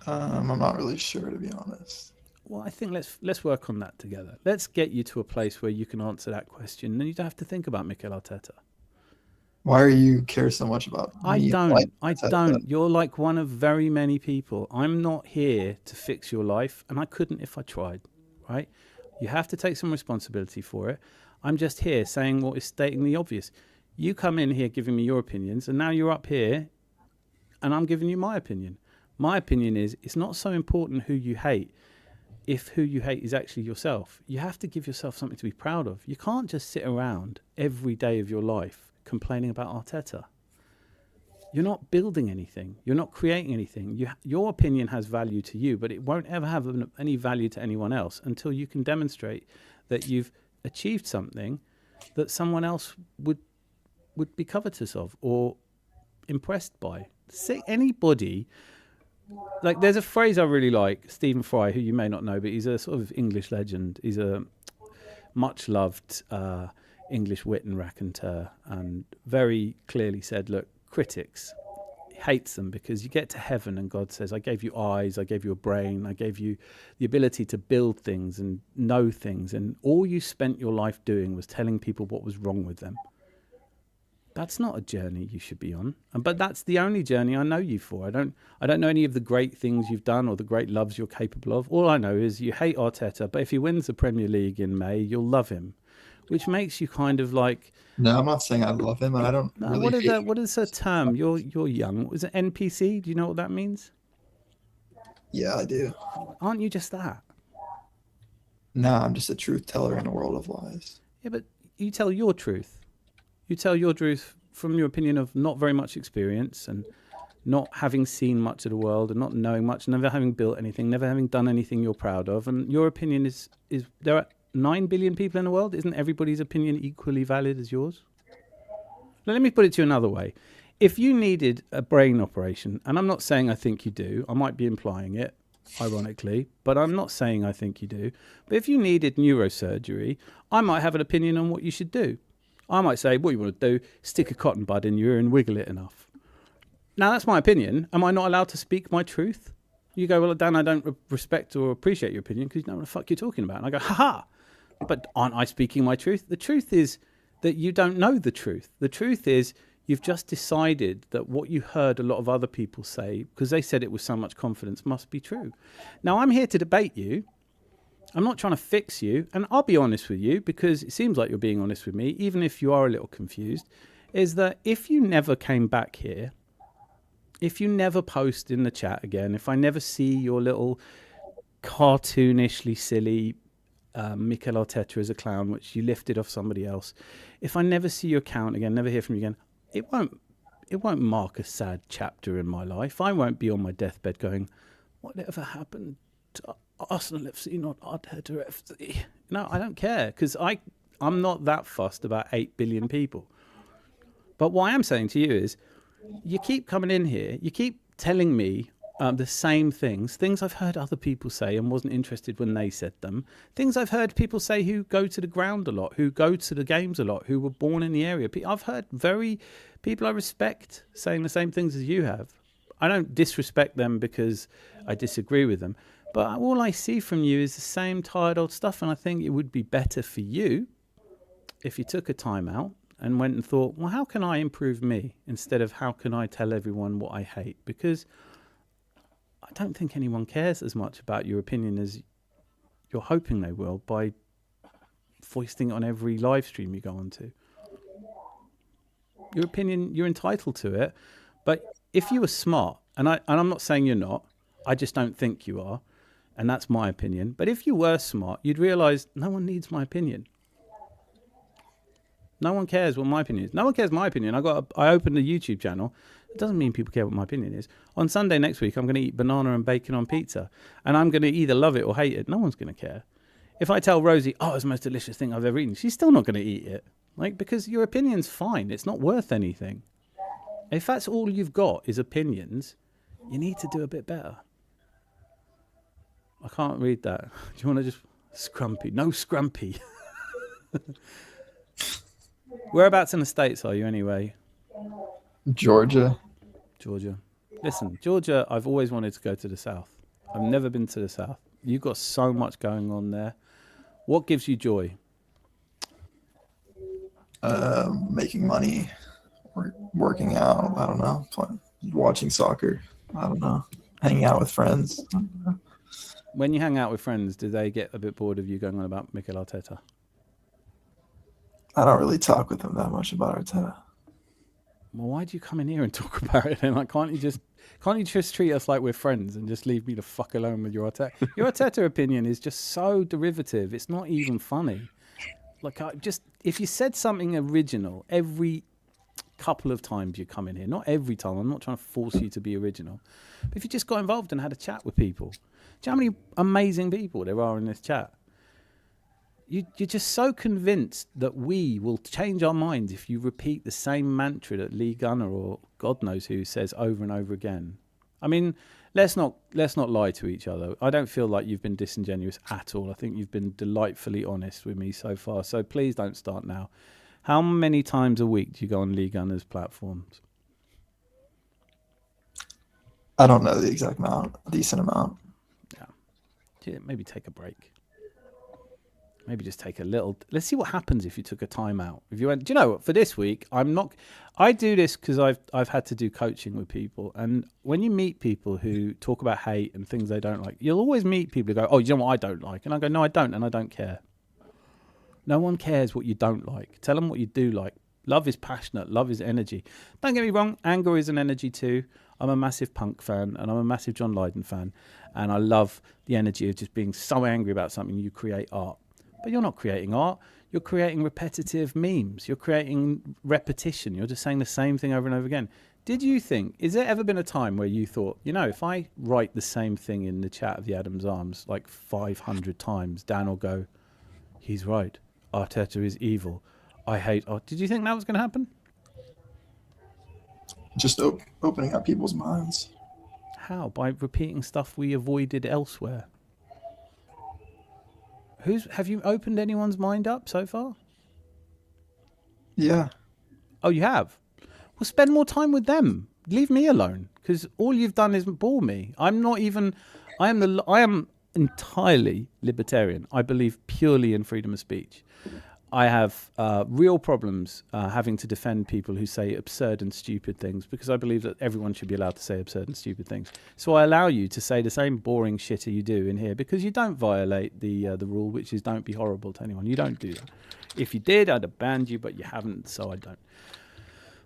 I'm not really sure, to be honest. Well, I think let's work on that together. Let's get you to a place where you can answer that question, and you don't have to think about Mikel Arteta. Why do you care so much about me? I don't. You're like one of very many people. I'm not here to fix your life, and I couldn't if I tried, right? You have to take some responsibility for it. I'm just here saying what is stating the obvious. You come in here giving me your opinions, and now you're up here, and I'm giving you my opinion. My opinion is it's not so important who you hate if who you hate is actually yourself. You have to give yourself something to be proud of. You can't just sit around every day of your life complaining about Arteta. You're not building anything. You're not creating anything. Your opinion has value to you, but it won't ever have any value to anyone else until you can demonstrate that you've achieved something that someone else would be covetous of or impressed by. See, anybody, like there's a phrase I really like, Stephen Fry, who you may not know, but he's a sort of English legend. He's a much loved English wit and raconteur, and very clearly said, look, critics hates them because you get to heaven and God says, I gave you eyes, I gave you a brain, I gave you the ability to build things and know things, and all you spent your life doing was telling people what was wrong with them. That's not a journey you should be on. But that's the only journey I know you for. I don't know any of the great things you've done or the great loves you're capable of. All I know is you hate Arteta, but if he wins the Premier League in May, you'll love him, which makes you kind of like. No, I'm not saying I love him, and I don't No, really hate what is a term? You're young. Was it NPC? Do you know what that means? Yeah, I do. Aren't you just that? No, I'm just a truth teller in a world of lies. Yeah, but you tell your truth. You tell your truth from your opinion of not very much experience and not having seen much of the world and not knowing much, never having built anything, never having done anything you're proud of. And your opinion is there are 9 billion people in the world. Isn't everybody's opinion equally valid as yours? Now, let me put it to you another way. If you needed a brain operation, and I'm not saying I think you do, I might be implying it, ironically, but I'm not saying I think you do. But if you needed neurosurgery, I might have an opinion on what you should do. I might say, what you want to do, stick a cotton bud in your ear and wiggle it enough. Now, that's my opinion. Am I not allowed to speak my truth? You go, well, Dan, I don't respect or appreciate your opinion because you know what the fuck you're talking about. And I go, ha. But aren't I speaking my truth? The truth is that you don't know the truth. The truth is you've just decided that what you heard a lot of other people say, because they said it with so much confidence, must be true. Now, I'm here to debate you. I'm not trying to fix you. And I'll be honest with you, because it seems like you're being honest with me, even if you are a little confused, is that if you never came back here, if you never post in the chat again, if I never see your little cartoonishly silly Mikel Arteta as a clown, which you lifted off somebody else, if I never see your account again, never hear from you again, it won't mark a sad chapter in my life. I won't be on my deathbed going, whatever happened to Arsenal FC, not Arteta FC? No, I don't care, because I'm not that fussed about 8 billion people. But what I am saying to you is, you keep coming in here, you keep telling me the same things I've heard other people say and wasn't interested when they said them, things I've heard people say who go to the ground a lot, who go to the games a lot, who were born in the area. I've heard people I respect saying the same things as you have. I don't disrespect them because I disagree with them, but all I see from you is the same tired old stuff, and I think it would be better for you if you took a time out and went and thought, well, how can I improve me, instead of how can I tell everyone what I hate? Because I don't think anyone cares as much about your opinion as you're hoping they will by foisting it on every live stream you go onto. Your opinion, you're entitled to it, but if you were smart, and I'm not saying you're not, I just don't think you are, and that's my opinion, but if you were smart, you'd realise no one needs my opinion. No one cares what my opinion is. No one cares my opinion. I opened a YouTube channel. It doesn't mean people care what my opinion is. On Sunday next week, I'm going to eat banana and bacon on pizza, and I'm going to either love it or hate it. No one's going to care. If I tell Rosie, oh, it's the most delicious thing I've ever eaten, she's still not going to eat it. Because your opinion's fine. It's not worth anything. If that's all you've got is opinions, you need to do a bit better. I can't read that. Do you want to just... Scrumpy. No scrumpy. Whereabouts in the States are you anyway? Georgia. Listen, Georgia, I've always wanted to go to the South. I've never been to the South. You've got so much going on there. What gives you joy? Making money, working out, I don't know, watching soccer, I don't know, hanging out with friends. When you hang out with friends, do they get a bit bored of you going on about Mikel Arteta? I don't really talk with them that much about Arteta. Well, why do you come in here and talk about it then? Can't you just treat us like we're friends and just leave me the fuck alone with your Arteta? Your Arteta opinion is just so derivative. It's not even funny. If you said something original every couple of times you come in here, not every time, I'm not trying to force you to be original, but if you just got involved and had a chat with people, do you know how many amazing people there are in this chat? You're just so convinced that we will change our minds if you repeat the same mantra that Lee Gunner or God knows who says over and over again. I mean, let's not lie to each other. I don't feel like you've been disingenuous at all. I think you've been delightfully honest with me so far. So please don't start now. How many times a week do you go on Lee Gunner's platforms? I don't know the exact amount. A decent amount. Yeah. Maybe take a break. maybe just take a little. Let's see what happens if you took a time out. If you went, do you know what? For this week, I'm not. I do this because I've had to do coaching with people, and when you meet people who talk about hate and things they don't like, you'll always meet people who go, "Oh, you know what I don't like," and I go, "No, I don't, and I don't care." No one cares what you don't like. Tell them what you do like. Love is passionate. Love is energy. Don't get me wrong. Anger is an energy too. I'm a massive punk fan, and I'm a massive John Lydon fan, and I love the energy of just being so angry about something. You create art, but you're not creating art. You're creating repetitive memes. You're creating repetition. You're just saying the same thing over and over again. Did you think, is there ever been a time where you thought, you know, if I write the same thing in the chat of the Adams Arms like 500 times, Dan will go, he's right. Arteta is evil. I hate art. Did you think that was going to happen? Just opening up people's minds. How? By repeating stuff we avoided elsewhere. Have you opened anyone's mind up so far? Yeah. Oh, you have? Well, spend more time with them. Leave me alone, because all you've done is bore me. I am entirely libertarian. I believe purely in freedom of speech. I have real problems having to defend people who say absurd and stupid things, because I believe that everyone should be allowed to say absurd and stupid things. So I allow you to say the same boring shit you do in here, because you don't violate the rule, which is don't be horrible to anyone. You don't do that. If you did, I'd have banned you, but you haven't, so I don't.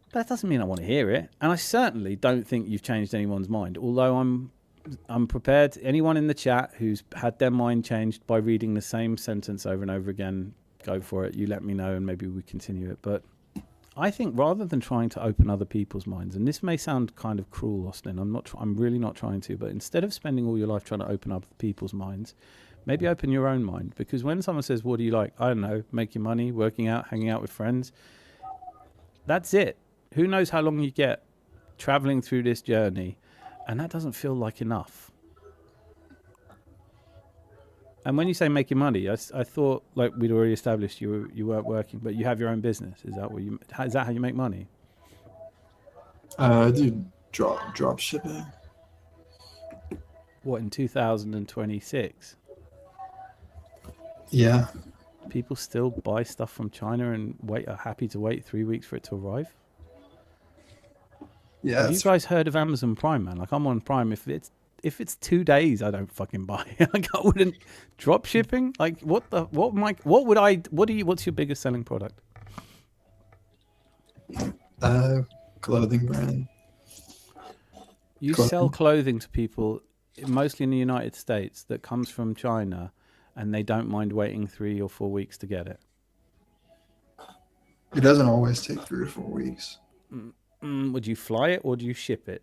But that doesn't mean I want to hear it. And I certainly don't think you've changed anyone's mind, although I'm prepared. Anyone in the chat who's had their mind changed by reading the same sentence over and over again, go for it. You let me know and maybe we continue it. But I think rather than trying to open other people's minds, and this may sound kind of cruel, Austin, I'm really not trying to, but instead of spending all your life trying to open up people's minds, maybe open your own mind. Because when someone says, what do you like? I don't know, making money, working out, hanging out with friends. That's it. Who knows how long you get traveling through this journey, and that doesn't feel like enough. And when you say making money, I thought like we'd already established you weren't working, but you have your own business. Is that how you make money? I do drop shipping. What, in 2026? Yeah. People still buy stuff from China and are happy to wait 3 weeks for it to arrive? Yeah. Have you guys heard of Amazon Prime, man? Like, I'm on Prime. If it's 2 days, I don't fucking buy. Like, I wouldn't. Drop shipping? Like, what's your biggest selling product? Clothing brand. You sell clothing to people, mostly in the United States, that comes from China, and they don't mind waiting 3 or 4 weeks to get it. It doesn't always take 3 or 4 weeks. Would you fly it or do you ship it?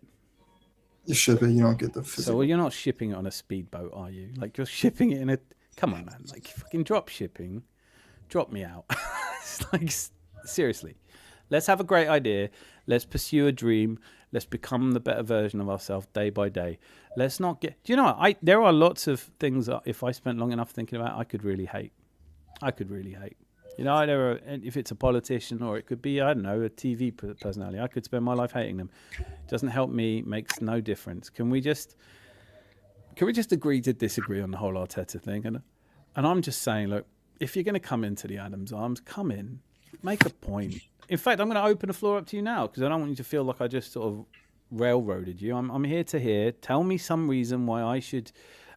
You ship it, you don't get the physical. So you're not shipping it on a speedboat, are you? Like, you're shipping it in a... Come on, man. Like, fucking drop shipping. Drop me out. It's like, seriously. Let's have a great idea. Let's pursue a dream. Let's become the better version of ourselves day by day. Let's not get... Do you know what? There are lots of things that if I spent long enough thinking about, I could really hate. You know, if it's a politician or it could be, I don't know, a TV personality, I could spend my life hating them. Doesn't help me, makes no difference. Can we just agree to disagree on the whole Arteta thing? And I'm just saying, look, if you're going to come into the Adams Arms, come in, make a point. In fact, I'm going to open the floor up to you now because I don't want you to feel like I just sort of railroaded you. I'm here to hear. Tell me some reason why I should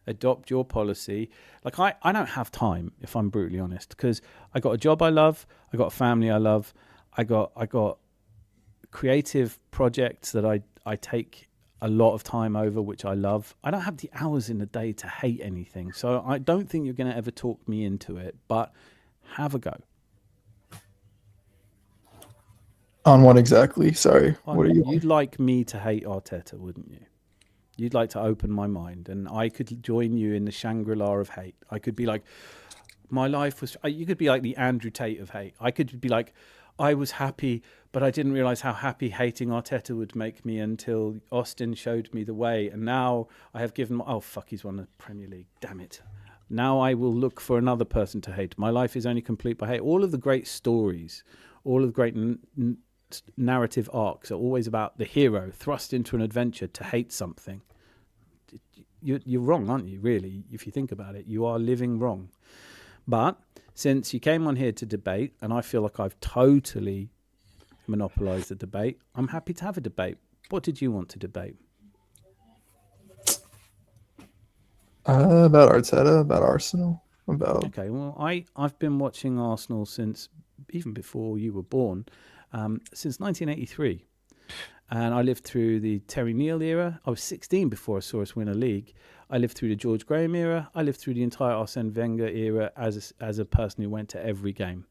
adopt your policy. Like, I don't have time, if I'm brutally honest, because I got a job I love, I got a family I love, I got creative projects that I take a lot of time over, which I love. I don't have the hours in the day to hate anything, so I don't think you're going to ever talk me into it, but have a go. On what exactly? Sorry. What are you? You'd like me to hate Arteta, wouldn't you? You'd like to open my mind, and I could join you in the Shangri-La of hate. I could be like, my life was... You could be like the Andrew Tate of hate. I could be like, I was happy, but I didn't realise how happy hating Arteta would make me until Austin showed me the way. And now I have given... Oh, fuck, he's won the Premier League. Damn it. Now I will look for another person to hate. My life is only complete by hate. All of the great stories, all of the great... narrative arcs are always about the hero thrust into an adventure to hate something. You're wrong, aren't you? Really, if you think about it, you are living wrong. But since you came on here to debate, and I feel like I've totally monopolised the debate, I'm happy to have a debate. What did you want to debate? About Arteta, about Arsenal, about. Okay, well, I've been watching Arsenal since even before you were born, since 1983. And I lived through the Terry Neal era. I was 16 before I saw us win a league. I lived through the George Graham era. I lived through the entire Arsene Wenger era as a person who went to every game.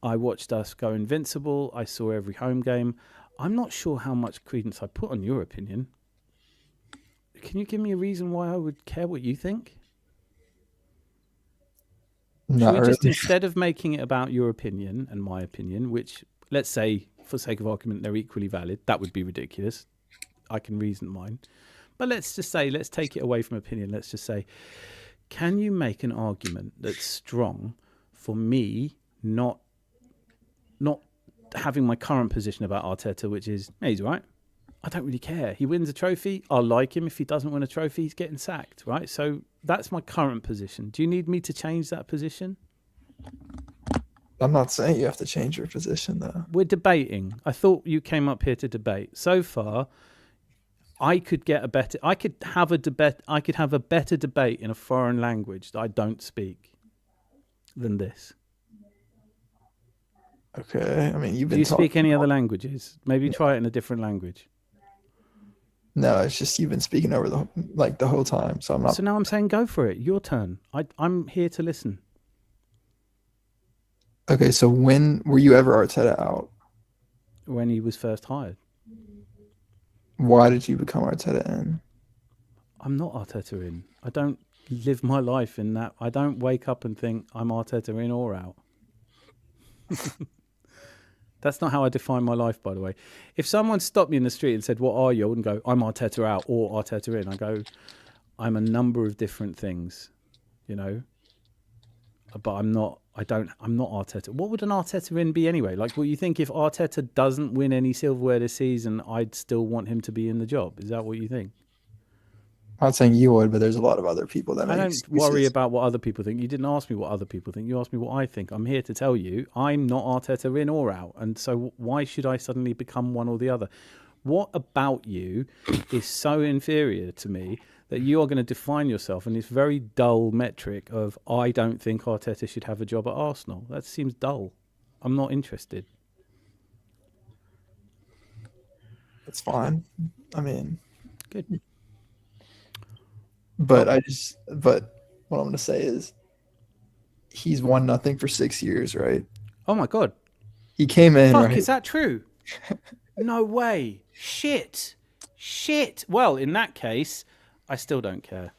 I watched us go invincible. I saw every home game. I'm not sure how much credence I put on your opinion. Can you give me a reason why I would care what you think? Not Should we just, really. instead of making it about your opinion and my opinion, which, let's say, for sake of argument, they're equally valid, that would be ridiculous. I can reason mine. But let's just say, let's take it away from opinion. Let's just say, can you make an argument that's strong for me not having my current position about Arteta, which is, hey, he's all right. I don't really care. He wins a trophy, I'll like him. If he doesn't win a trophy, he's getting sacked, right? So that's my current position. Do you need me to change that position? I'm not saying you have to change your position, though. We're debating. I thought you came up here to debate. So far, I could have a better debate in a foreign language that I don't speak than this. Okay, I mean, you've been. Do you speak any other languages? Maybe try it in a different language. No, it's just you've been speaking over the whole time, so I'm not. So now I'm saying go for it. Your turn. I'm here to listen. Okay, so when were you ever Arteta out? When he was first hired. Why did you become Arteta in? I'm not Arteta in. I don't live my life in that. I don't wake up and think I'm Arteta in or out. That's not how I define my life, by the way. If someone stopped me in the street and said, "What are you?" I wouldn't go, "I'm Arteta out" or "Arteta in." I go, "I'm a number of different things," you know. But I'm not Arteta. What would an Arteta in be anyway? Like, what you think if Arteta doesn't win any silverware this season, I'd still want him to be in the job? Is that what you think? I'm not saying you would, but there's a lot of other people that I make don't excuses. worry about what other people think. You didn't ask me what other people think. You asked me what I think. I'm here to tell you I'm not Arteta in or out. And so why should I suddenly become one or the other? What about you is so inferior to me that you are going to define yourself in this very dull metric of, I don't think Arteta should have a job at Arsenal? That seems dull. I'm not interested. That's fine. I mean, Good. but what I'm going to say is he's won nothing for 6 years, right? Oh my God. He came in, Fuck, right? is that true? No way. Shit. Well, in that case, I still don't care.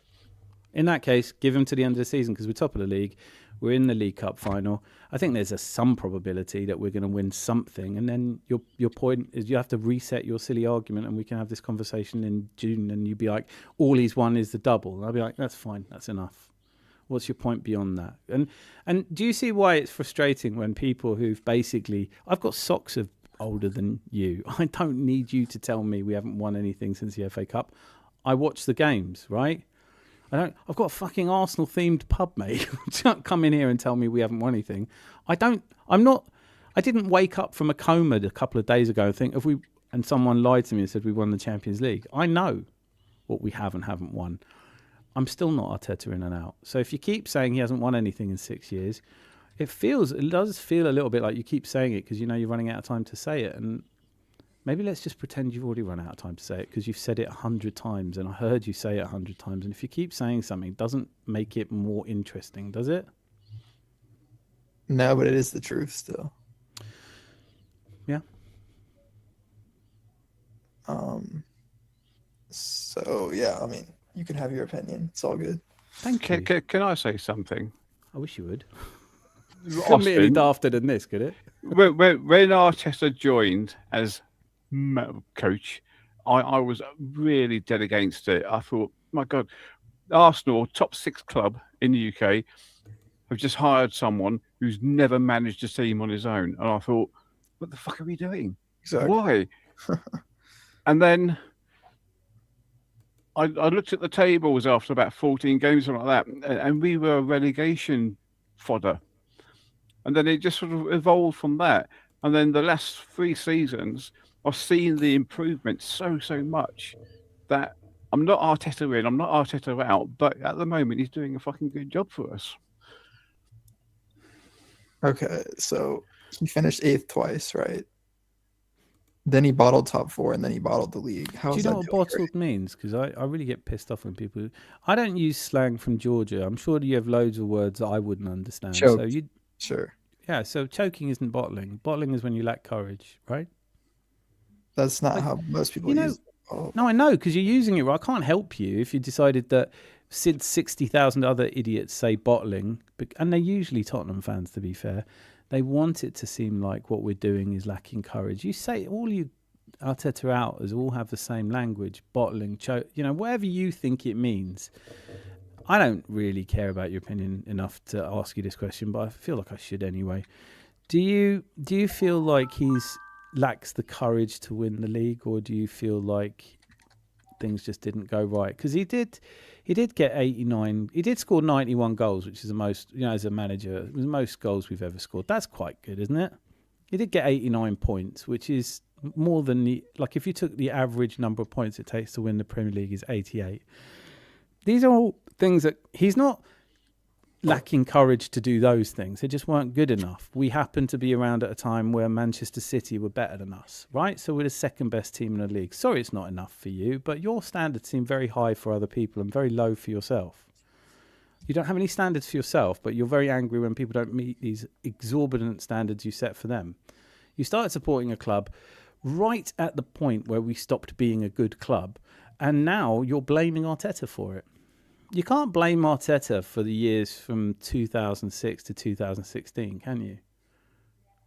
In that case, give him to the end of the season because we're top of the league. We're in the League Cup final. I think there's some probability that we're going to win something. And then your point is you have to reset your silly argument and we can have this conversation in June and you'd be like, all he's won is the double. And I'll be like, that's fine. That's enough. What's your point beyond that? And do you see why it's frustrating when people who've basically... I've got socks of older than you. I don't need you to tell me we haven't won anything since the FA Cup. I watch the games, right? I've got a fucking Arsenal themed pub, mate. Don't come in here and tell me we haven't won anything. I didn't wake up from a coma a couple of days ago and think and someone lied to me and said we won the Champions League. I know what we have and haven't won. I'm still not Arteta in and out. So if you keep saying he hasn't won anything in 6 years, it does feel a little bit like you keep saying it because you know you're running out of time to say it. And maybe let's just pretend you've already run out of time to say it because you've said it 100 times and I heard you say it 100 times. And if you keep saying something, it doesn't make it more interesting, does it? No, but it is the truth still. Yeah. So, yeah, I mean, you can have your opinion. It's all good. Thank you. Can I say something? I wish you would. Couldn't be any Austin, dafter than this, could it? when Arteta joined as coach, I was really dead against it. I thought, my God, Arsenal, top 6 club in the UK, have just hired someone who's never managed a team on his own. And I thought, what the fuck are we doing? Exactly. Why? And then I looked at the tables after about 14 games, something like that, and we were relegation fodder. and then it just sort of evolved from that. And then the last 3 seasons, I've seen the improvement so much that I'm not Arteta in, I'm not Arteta out, but at the moment he's doing a fucking good job for us. Okay, so he finished 8th twice, right? Then he bottled top 4, and then he bottled the league. How Do you is know that what doing bottled means? Because I really get pissed off when people. I don't use slang from Georgia. I'm sure you have loads of words that I wouldn't understand. So Choked. you, Sure. yeah. So choking isn't bottling. Bottling is when you lack courage, right? That's not how most people use it. Oh, No, I know, because you're using it right. I can't help you if you decided that since 60,000 other idiots say bottling, and they're usually Tottenham fans, to be fair, they want it to seem like what we're doing is lacking courage. You say all you Arteta outers all have the same language, bottling, whatever you think it means. I don't really care about your opinion enough to ask you this question, but I feel like I should anyway. Do you feel like he's lacks the courage to win the league, or do you feel like things just didn't go right? Because he did get 89. He did score 91 goals, which is the most, as a manager, it was the most goals we've ever scored. That's quite good, isn't it? He did get 89 points, which is more than if you took the average number of points it takes to win the Premier League is 88. These are all things that he's not lacking courage to do those things. They just weren't good enough. We happened to be around at a time where Manchester City were better than us, right? So we're the second best team in the league. Sorry, it's not enough for you, but your standards seem very high for other people and very low for yourself. You don't have any standards for yourself, but you're very angry when people don't meet these exorbitant standards you set for them. You started supporting a club right at the point where we stopped being a good club, and now you're blaming Arteta for it. You can't blame Arteta for the years from 2006 to 2016, can you?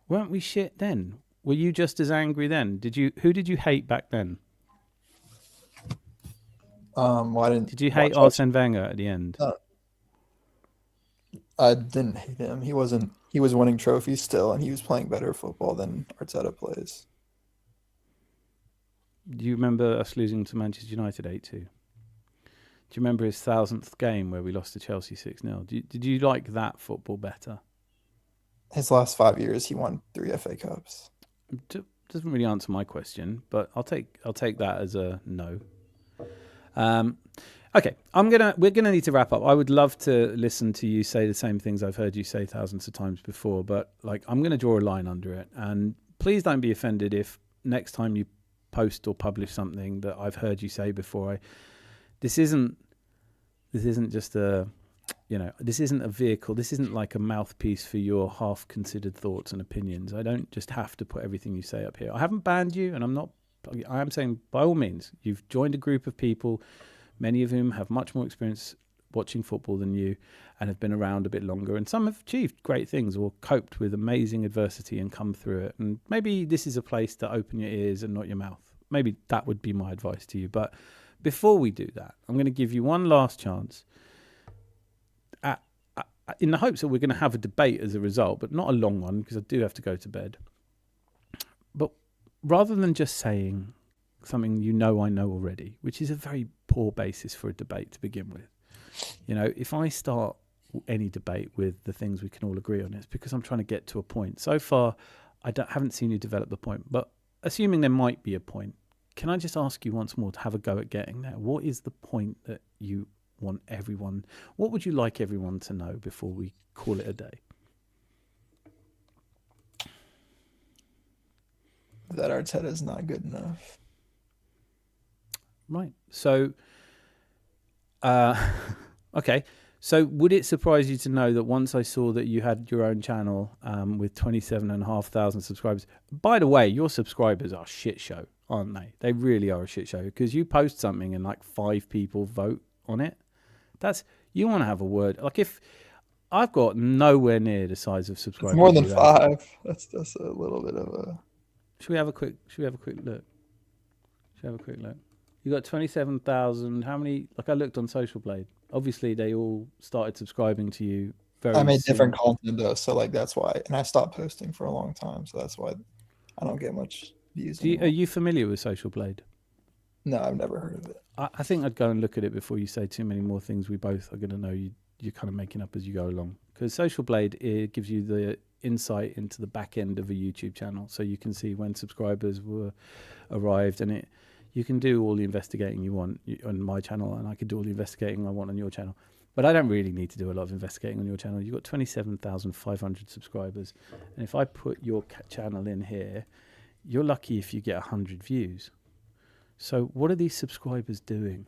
Weren't we shit then? Were you just as angry then? Who did you hate back then? Did you hate Arsene Wenger at the end? I didn't hate him. He was winning trophies still, and he was playing better football than Arteta plays. Do you remember us losing to Manchester United 8-2? Do you remember his 1000th game where we lost to Chelsea 6-0? Did you like that football better? His last 5 years, he won 3 FA Cups. Doesn't really answer my question, but I'll take that as a no. Okay, we're gonna need to wrap up. I would love to listen to you say the same things I've heard you say thousands of times before, but I'm gonna draw a line under it. And please don't be offended if next time you post or publish something that I've heard you say before. This isn't just a, this isn't a vehicle. This isn't like a mouthpiece for your half-considered thoughts and opinions. I don't just have to put everything you say up here. I haven't banned you, and I am saying by all means, you've joined a group of people, many of whom have much more experience watching football than you and have been around a bit longer, and some have achieved great things or coped with amazing adversity and come through it. And maybe this is a place to open your ears and not your mouth. Maybe that would be my advice to you. But before we do that, I'm going to give you one last chance in the hopes that we're going to have a debate as a result, but not a long one because I do have to go to bed. But rather than just saying something I know already, which is a very poor basis for a debate to begin with. If I start any debate with the things we can all agree on, it's because I'm trying to get to a point. So far, haven't seen you develop the point, but assuming there might be a point, can I just ask you once more to have a go at getting there? What is the point that you want everyone? What would you like everyone to know before we call it a day? That Arteta is not good enough. Right. So, okay. So would it surprise you to know that once I saw that you had your own channel with 27,500 subscribers, by the way, your subscribers are a shit show, aren't they? They really are a shit show because you post something and 5 people vote on it. You want to have a word. If I've got nowhere near the size of subscribers. It's more than 5. That's a little bit of a. Should we have a quick look? You got 27,000. How many? I looked on Social Blade. Obviously, they all started subscribing to you. I made different content though, so that's why. And I stopped posting for a long time, so that's why I don't get much views. Are you familiar with Social Blade? No, I've never heard of it. I think I'd go and look at it before you say too many more things we both are going to know you're kind of making up as you go along. Because Social Blade, it gives you the insight into the back end of a YouTube channel, so you can see when subscribers were arrived, and you can do all the investigating you want on my channel, and I can do all the investigating I want on your channel. But I don't really need to do a lot of investigating on your channel. You've got 27,500 subscribers, and if I put your channel in here, you're lucky if you get 100 views. So what are these subscribers doing?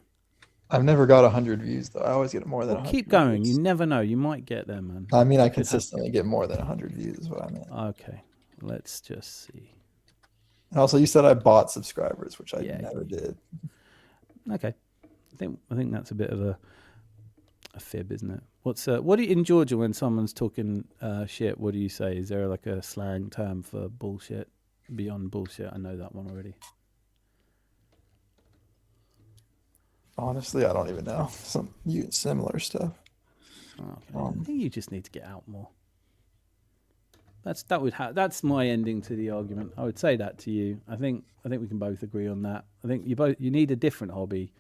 I've never got 100 views though. I always get more than 100 keep going. views. You never know. You might get there, man. I mean, I consistently get more than 100 views is what I mean. Okay, let's just see. And also, you said I bought subscribers, which I never did. Okay, I think that's a bit of a fib, isn't it? What do you in Georgia when someone's talking shit? What do you say? Is there like a slang term for bullshit beyond bullshit? I know that one already. Honestly, I don't even know. Some similar stuff. Okay. I think you just need to get out more. That's my ending to the argument. I would say that to you. I think we can both agree on that. I think you need a different hobby,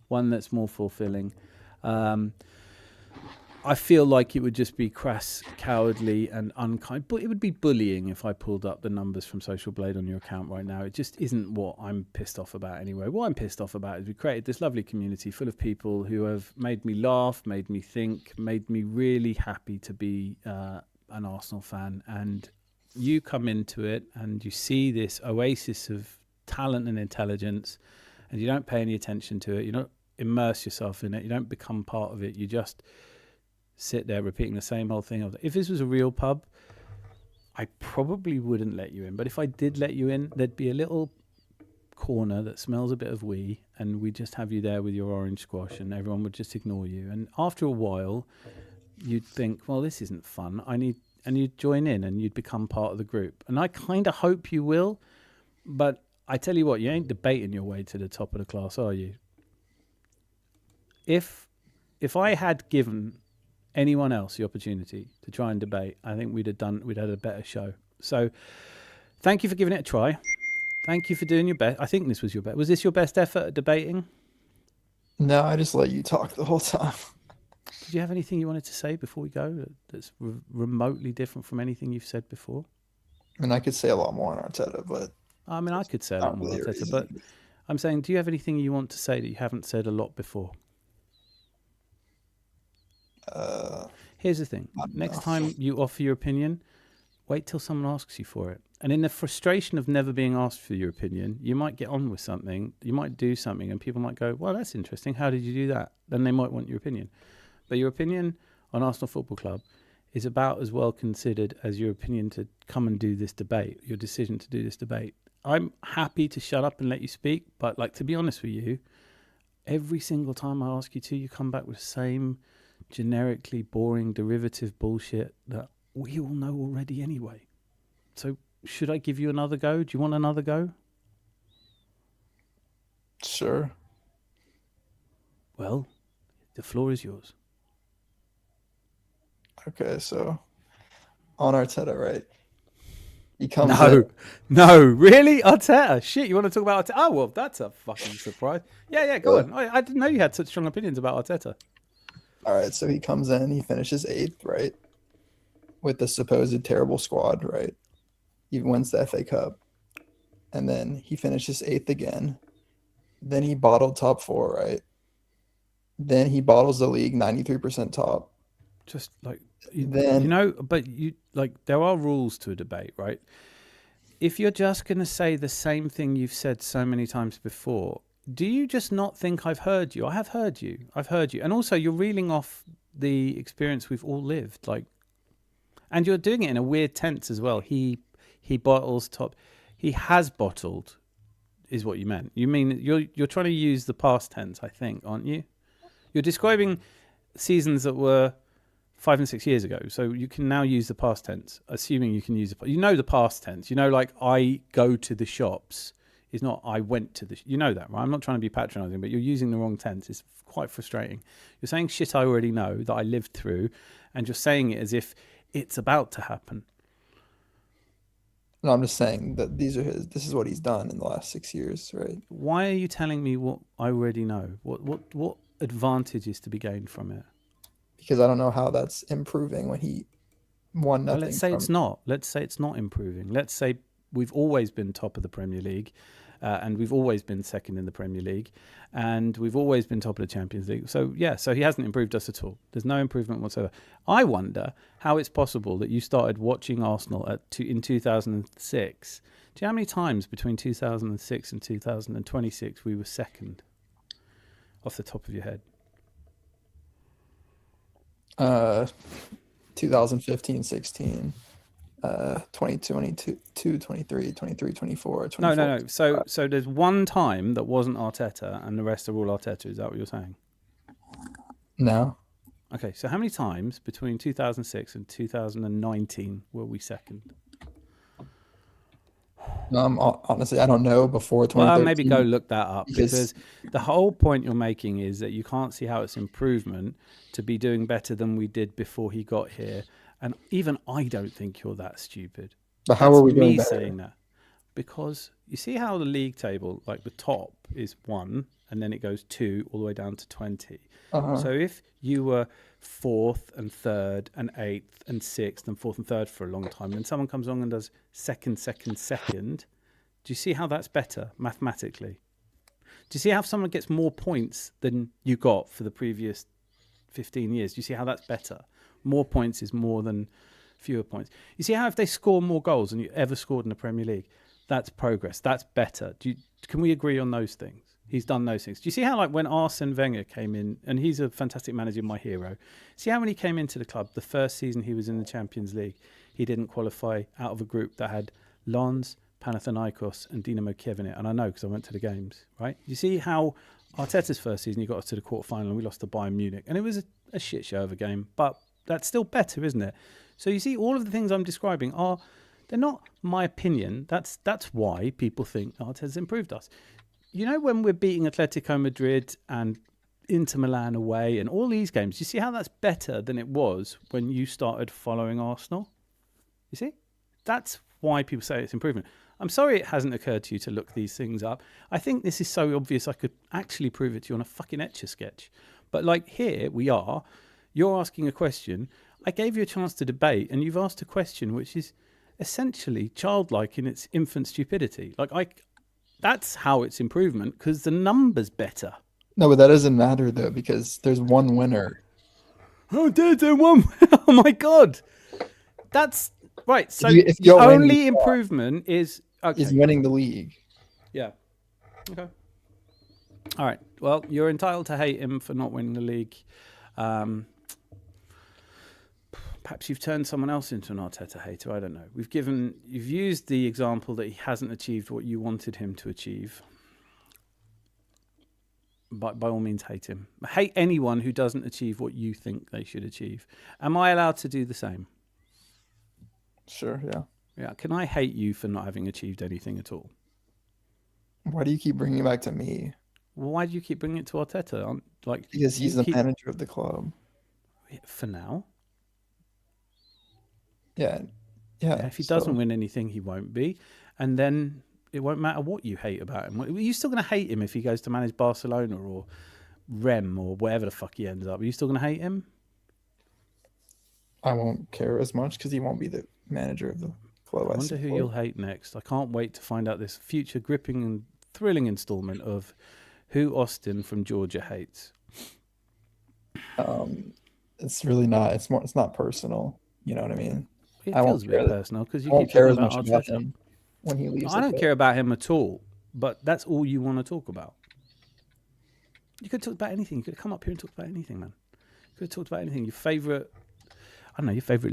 one that's more fulfilling. I feel like it would just be crass, cowardly, and unkind. But it would be bullying if I pulled up the numbers from Social Blade on your account right now. It just isn't what I'm pissed off about anyway. What I'm pissed off about is we created this lovely community full of people who have made me laugh, made me think, made me really happy to be an Arsenal fan. And you come into it and you see this oasis of talent and intelligence, and you don't pay any attention to it. You don't immerse yourself in it. You don't become part of it. You just sit there repeating the same old thing. If this was a real pub, I probably wouldn't let you in. But if I did let you in, there'd be a little corner that smells a bit of wee, and we'd just have you there with your orange squash, and everyone would just ignore you. And after a while, you'd think, well, this isn't fun. And you'd join in, and you'd become part of the group. And I kind of hope you will. But I tell you what, you ain't debating your way to the top of the class, are you? If I had given anyone else the opportunity to try and debate, I think we'd had a better show. So thank you for giving it a try. Thank you for doing your best. I think this was your best. Was this your best effort at debating? No, I just let you talk the whole time. Did you have anything you wanted to say before we go that's remotely different from anything you've said before? I mean, I could say a lot more on Arteta, but I mean, I could say a lot more on Arteta, but I'm saying, do you have anything you want to say that you haven't said a lot before? Here's the thing. Next time you offer your opinion, wait till someone asks you for it. And in the frustration of never being asked for your opinion, you might get on with something, you might do something, and people might go, well, that's interesting. How did you do that? Then they might want your opinion. But your opinion on Arsenal Football Club is about as well considered as your opinion to come and do this debate, your decision to do this debate. I'm happy to shut up and let you speak, but like, to be honest with you, every single time I ask you to, you come back with the same generically boring derivative bullshit that we all know already anyway. So should I give you another go? Do you want another go? Sure. Well, the floor is yours. Okay, so on Arteta, right? He comes No, really? Arteta? Shit, you want to talk about Arteta? Oh, well, that's a fucking surprise. Yeah, go on. I didn't know you had such strong opinions about Arteta. All right, so he comes in, he finishes 8th, right? With the supposed terrible squad, right? He wins the FA Cup. And then he finishes 8th again. Then he bottled top 4, right? Then he bottles the league 93% top. Just like, there are rules to a debate, right? If you're just going to say the same thing you've said so many times before, do you just not think I've heard you? I have heard you. I've heard you. And also, you're reeling off the experience we've all lived. And you're doing it in a weird tense as well. He bottles top. He has bottled, is what you meant. You mean you're trying to use the past tense, I think, aren't you? You're describing seasons that were 5 and 6 years ago. So you can now use the past tense, assuming you can use the past tense. Like I go to the shops. It's not I went to the... You know that, right? I'm not trying to be patronising, but you're using the wrong tense. It's quite frustrating. You're saying shit I already know, that I lived through, and you're saying it as if it's about to happen. No, I'm just saying that this is what he's done in the last 6 years, right? Why are you telling me what I already know? What advantage is to be gained from it? Because I don't know how that's improving when he 1-0. Well, let's say it's not. Let's say it's not improving. Let's say we've always been top of the Premier League, and we've always been second in the Premier League, and we've always been top of the Champions League. So he hasn't improved us at all. There's no improvement whatsoever. I wonder how it's possible that you started watching Arsenal in 2006. Do you know how many times between 2006 and 2026 we were second? Off the top of your head. 2015, 16, 2022, 23, 24, 24. No. So there's one time that wasn't Arteta and the rest are all Arteta. Is that what you're saying? No. Okay, so how many times between 2006 and 2019 were we second? Honestly, I don't know before 2013. Well, maybe go look that up because the whole point you're making is that you can't see how it's improvement to be doing better than we did before he got here. And even I don't think you're that stupid. But how are we doing me better? saying that? Because you see how the league table, like the top is 1 and then it goes 2 all the way down to 20. Uh-huh. So if you were 4th and 3rd and 8th and 6th and 4th and 3rd for a long time, and someone comes along and does second, do you see how that's better mathematically? Do you see how someone gets more points than you got for the previous 15 years? Do you see how that's better? More points is more than fewer points. You see how if they score more goals than you ever scored in the Premier League, that's progress. That's better. Can we agree on those things? He's done those things. Do you see how, like, when Arsene Wenger came in, and he's a fantastic manager, my hero. See how when he came into the club, the first season he was in the Champions League, he didn't qualify out of a group that had Lens, Panathinaikos, and Dinamo Kiev in it. And I know because I went to the games, right? You see how Arteta's first season, he got us to the quarterfinal and we lost to Bayern Munich. And it was a shit show of a game, but that's still better, isn't it? So you see, all of the things I'm describing they're not my opinion. That's why people think Arteta's improved us. You know, when we're beating Atletico Madrid and Inter Milan away and all these games, you see how that's better than it was when you started following Arsenal? You see? That's why people say it's improvement. I'm sorry it hasn't occurred to you to look these things up. I think this is so obvious I could actually prove it to you on a fucking Etch-a-Sketch. But like here we are, you're asking a question. I gave you a chance to debate and you've asked a question which is essentially childlike in its infant stupidity. That's how it's improvement, because the number's better. No, but that doesn't matter though, because there's one winner. Oh, there's one. Oh my God. That's right. So if the you're only improvement is winning the league. Yeah. Okay. All right. Well, you're entitled to hate him for not winning the league. Perhaps you've turned someone else into an Arteta hater. I don't know. You've used the example that he hasn't achieved what you wanted him to achieve. But by all means, hate him. Hate anyone who doesn't achieve what you think they should achieve. Am I allowed to do the same? Sure, yeah. Yeah. Can I hate you for not having achieved anything at all? Why do you keep bringing it back to me? Well, why do you keep bringing it to Arteta? Because he's the manager of the club. For now. Yeah. If he doesn't win anything, he won't be. And then it won't matter what you hate about him. You're still going to hate him if he goes to manage Barcelona or Rem or wherever the fuck he ends up. Are you still going to hate him? I won't care as much because he won't be the manager of the club. I wonder who you'll hate next. I can't wait to find out this future gripping and thrilling installment of who Austin from Georgia hates. It's really not. It's not personal. You know what I mean? It feels a bit personal because you keep care talking as much about him when he leaves. I don't care about him at all, but that's all you want to talk about. You could talk about anything. You could come up here and talk about anything, man. You could have talked about anything. Your favourite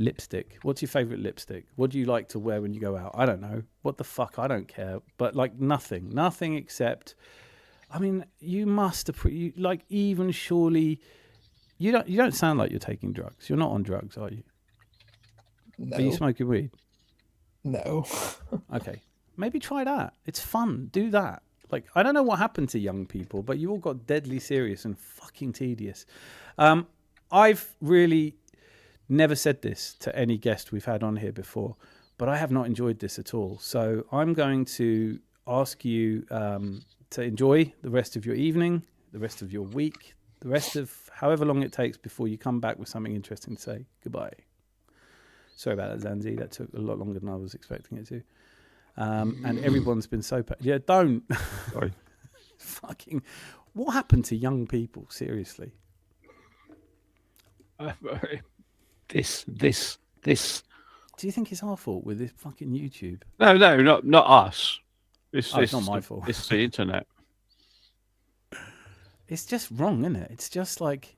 lipstick. What's your favourite lipstick? What do you like to wear when you go out? I don't know. What the fuck? I don't care. But nothing except, I mean, you must even surely, you don't sound like you're taking drugs. You're not on drugs, are you? No. Are you smoking weed? No. Okay. Maybe try that. It's fun. Do that. I don't know what happened to young people, but you all got deadly serious and fucking tedious. I've really never said this to any guest we've had on here before, but I have not enjoyed this at all. So I'm going to ask you to enjoy the rest of your evening, the rest of your week, the rest of however long it takes before you come back with something interesting to say. Goodbye. Sorry about that, Zanzi. That took a lot longer than I was expecting it to. And everyone's been so... Yeah, don't. Sorry. Fucking... What happened to young people? Seriously. This. Do you think it's our fault with this fucking YouTube? No, not us. It's not my fault. It's the internet. It's just wrong, isn't it? It's just like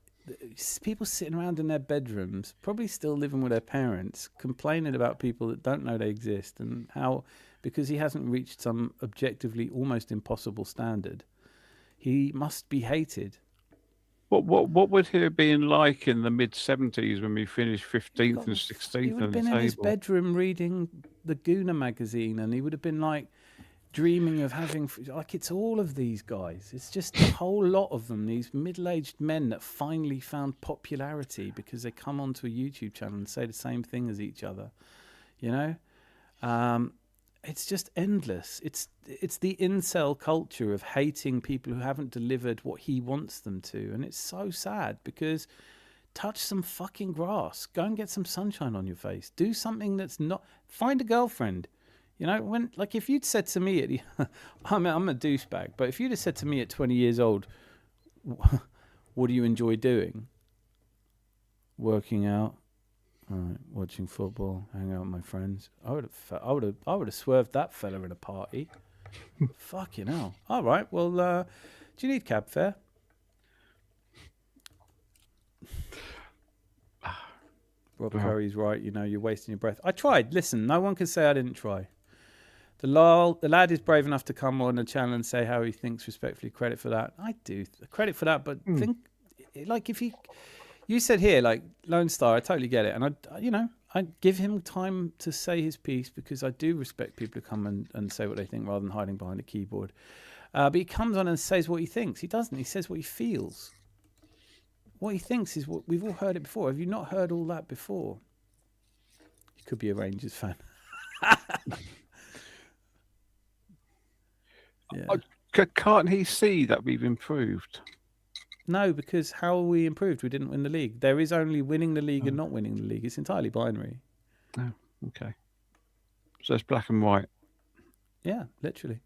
people sitting around in their bedrooms, probably still living with their parents, complaining about people that don't know they exist and how, because he hasn't reached some objectively almost impossible standard, he must be hated. What would he have been like in the mid-70s when we finished 15th and 16th He would have been in his bedroom reading the Gooner magazine, and he would have been like dreaming of having, like, it's all of these guys. It's just a whole lot of them, these middle-aged men that finally found popularity because they come onto a YouTube channel and say the same thing as each other, you know? It's just endless. It's the incel culture of hating people who haven't delivered what he wants them to. And it's so sad because touch some fucking grass. Go and get some sunshine on your face. Do something that's not... Find a girlfriend. You know, when, like, if you'd said to me I'm a douchebag, but if you'd have said to me at 20 years old, what do you enjoy doing? Working out. Right, watching football, hang out with my friends. I would have swerved that fella in a party. Fucking hell. All right, well, do you need cab fare? Rob Curry's right. You know, you're wasting your breath. I tried. Listen, no one can say I didn't try. The lad is brave enough to come on the channel and say how he thinks. Respectfully, credit for that. I do credit for that, but think, like, if you said here, like, Lone Star, I totally get it. And I give him time to say his piece because I do respect people who come and say what they think rather than hiding behind a keyboard. But he comes on and says what he thinks. He doesn't. He says what he feels. What he thinks is what we've all heard it before. Have you not heard all that before? You could be a Rangers fan. Yeah. Can't he see that we've improved? No, because how are we improved? We didn't win the league. There is only winning the league and not winning the league. It's entirely binary. Oh, okay. So it's black and white. Yeah, literally.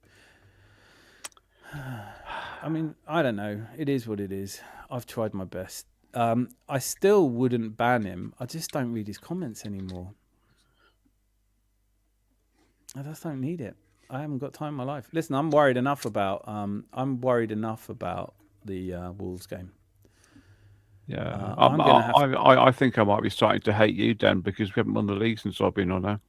I mean, I don't know. It is what it is. I've tried my best. I still wouldn't ban him. I just don't read his comments anymore. I just don't need it. I haven't got time in my life. Listen, I'm worried enough about the Wolves game. Yeah, I think I might be starting to hate you, Dan, because we haven't won the league since I've been on now.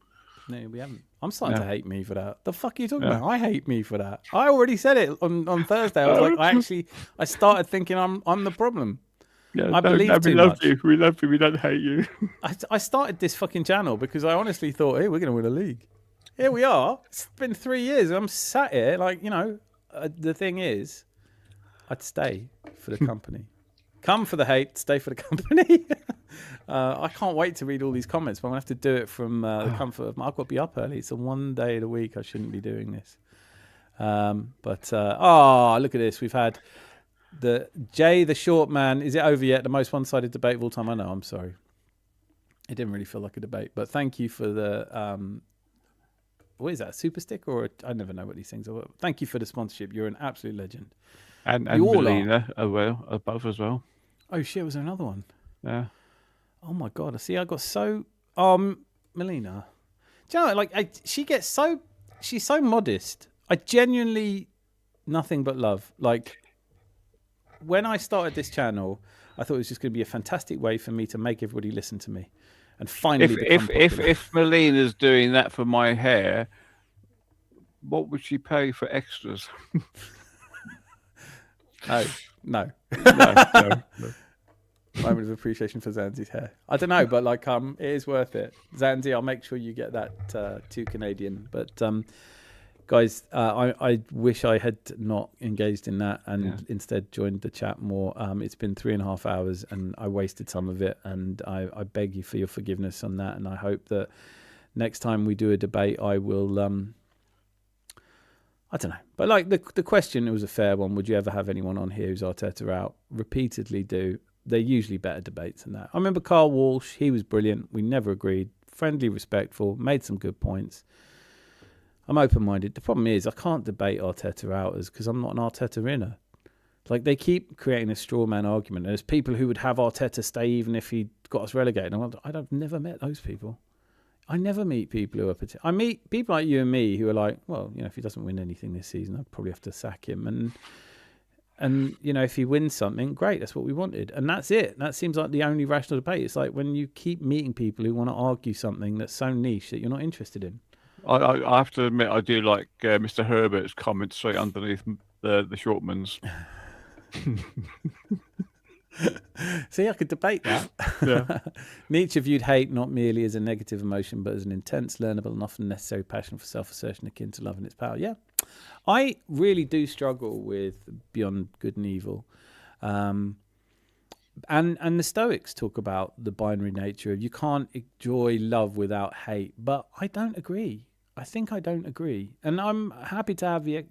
No, we haven't. I'm starting to hate me for that. The fuck are you talking about? I hate me for that. I already said it on Thursday. I was like, I started thinking I'm the problem. Yeah, I believe too much. We love you. We don't hate you. I started this fucking channel because I honestly thought, hey, we're going to win a league. Here we are. It's been 3 years. I'm sat here like, you know, the thing is, I'd stay for the company. Come for the hate, stay for the company. I can't wait to read all these comments, but I'm going to have to do it from the comfort of I've got to be up early. It's the one day of the week I shouldn't be doing this. Look at this. We've had the Jay, the short man. Is it over yet? The most one-sided debate of all time. I know, I'm sorry. It didn't really feel like a debate, but thank you for the... what is that, a super stick? Or I never know what these things are. Thank you for the sponsorship. You're an absolute legend. And Melina above as well. Oh shit, was there another one? Yeah. Oh my god, I see I got so Melina. Do you know, like she's so modest. I genuinely nothing but love. Like when I started this channel, I thought it was just going to be a fantastic way for me to make everybody listen to me. And finally if Melina's doing that for my hair, what would she pay for extras? No. Moment of appreciation for Zanzi's hair. I don't know, but like it is worth it. Zanzi, I'll make sure you get that 2 Canadian. But guys, I wish I had not engaged in that and instead joined the chat more. It's been 3.5 hours and I wasted some of it, and I beg you for your forgiveness on that. And I hope that next time we do a debate, I will. I don't know, but like the question, it was a fair one. Would you ever have anyone on here who's Arteta out? Repeatedly do. They're usually better debates than that. I remember Carl Walsh. He was brilliant. We never agreed. friendly, respectful, made some good points. I'm open-minded. The problem is I can't debate Arteta outers because I'm not an Arteta inner. Like, they keep creating a straw man argument. There's people who would have Arteta stay even if he got us relegated. I've never met those people. I never meet people who are... I meet people like you and me who are like, well, if he doesn't win anything this season, I'd probably have to sack him. And if he wins something, great, that's what we wanted. And that's it. That seems like the only rational debate. It's like when you keep meeting people who want to argue something that's so niche that you're not interested in. I have to admit, I do like Mr. Herbert's comment straight underneath the Shortman's. See, I could debate that. Yeah. Nietzsche viewed hate not merely as a negative emotion, but as an intense, learnable, and often necessary passion for self-assertion akin to love and its power. Yeah, I really do struggle with Beyond Good and Evil. And the Stoics talk about the binary nature of you can't enjoy love without hate, but I don't agree. I think I don't agree. And I'm happy to have the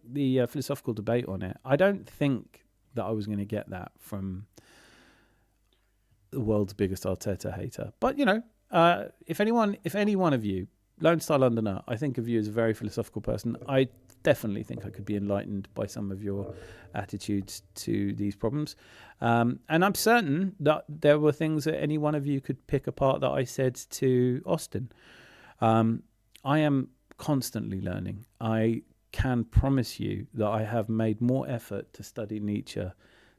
philosophical debate on it. I don't think that I was going to get that from the world's biggest Arteta hater. But, if any one of you, Lone Star Londoner, I think of you as a very philosophical person. I definitely think I could be enlightened by some of your attitudes to these problems. And I'm certain that there were things that any one of you could pick apart that I said to Austin. I am constantly learning. I can promise you that I have made more effort to study Nietzsche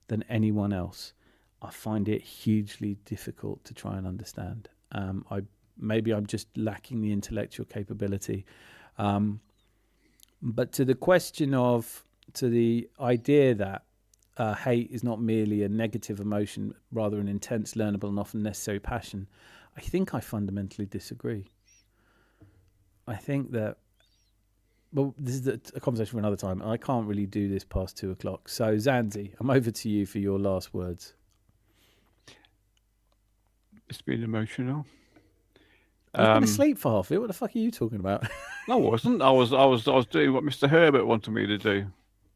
than anyone else. I find it hugely difficult to try and understand. Maybe I'm just lacking the intellectual capability. But to the idea that hate is not merely a negative emotion, rather an intense, learnable, and often necessary passion, I think I fundamentally disagree. I think that, well, this is a conversation for another time. I can't really do this past 2:00. So, Zanzi, I'm over to you for your last words. It's been emotional. I've been asleep for half of it. What the fuck are you talking about? No, I wasn't. I was doing what Mr. Herbert wanted me to do.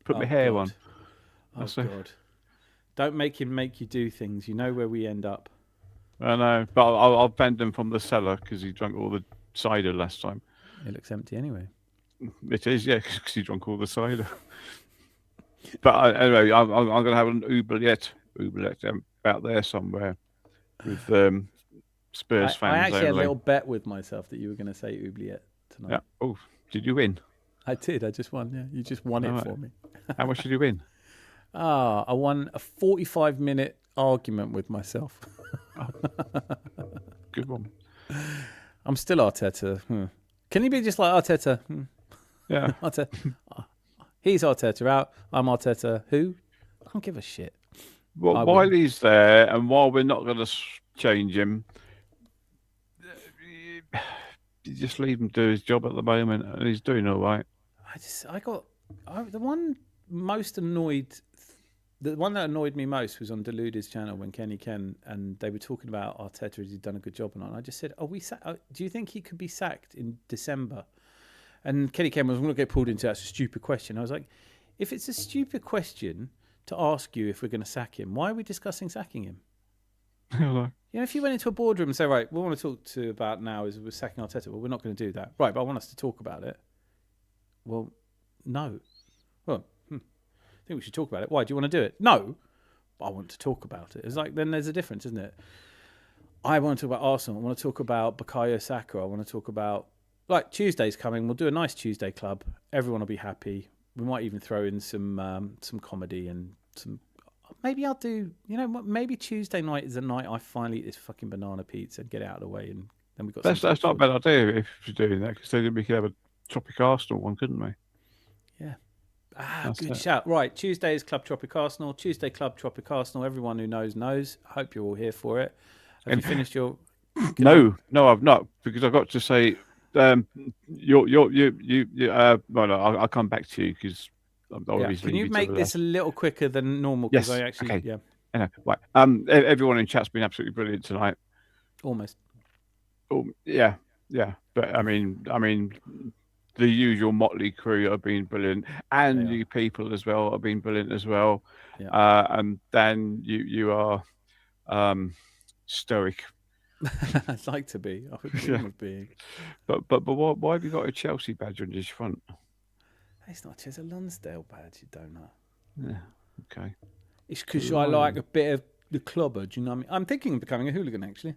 Put my hair on. Oh, God. Don't make him make you do things. You know where we end up. I know, but I'll bend him from the cellar because he drank all the cider last time. It looks empty anyway. It is, yeah, because he drank all the cider. But anyway, I'm going to have an oubliette out there somewhere with Spurs fans. I actually only. had a little bet with myself that you were going to say oubliette tonight. Yeah. Oh, did you win? I did. I just won. Yeah, you just won it for me. How much did you win? I won a 45-minute argument with myself. Good one. I'm still Arteta. Can you be just like Arteta? Yeah. Arteta. He's Arteta out. I'm Arteta. Who? I don't give a shit. Well, while he's there, and while we're not going to change him, you just leave him do his job at the moment, and he's doing all right. The one that annoyed me most was on Deluded's channel when Kenny Ken and they were talking about Arteta, has he done a good job or not? And I just said, do you think he could be sacked in December? And Kenny Ken was going to get pulled into that's a stupid question. I was like, if it's a stupid question to ask you if we're going to sack him, why are we discussing sacking him? If you went into a boardroom and say, right, what we want to talk about now is we're sacking Arteta. Well, we're not going to do that. Right, but I want us to talk about it. Well, no. Well, I think we should talk about it. Why? Do you want to do it? No, but I want to talk about it. It's like, then there's a difference, isn't it? I want to talk about Arsenal. I want to talk about Bukayo Saka. I want to talk about, like, Tuesday's coming. We'll do a nice Tuesday club. Everyone will be happy. We might even throw in some comedy and some... Maybe I'll do... maybe Tuesday night is the night I finally eat this fucking banana pizza and get it out of the way, and then we've got... That's not a bad idea if you're doing that, because then we could have a Tropic Arsenal one, couldn't we? Yeah. Good shout. Right, Tuesday is Club Tropic Arsenal. Tuesday Club Tropic Arsenal. Everyone who knows. I hope you're all here for it. Have you finished your... No, I've not, because I've got to say... I'll come back to you because obviously. Can you make this a little quicker than normal? Yes. I actually, okay. Yeah. Anyway, right. Everyone in chat's been absolutely brilliant tonight. Almost. Oh, yeah. But I mean, the usual motley crew have been brilliant, and you people as well have been brilliant as well. Yeah. And then you are stoic. I'd like to be. I would dream of being. But why have you got a Chelsea badge on your front? It's not just a Lonsdale badge, you don't know. Yeah, okay. It's because I like a bit of the clobber, do you know what I mean? I'm thinking of becoming a hooligan, actually.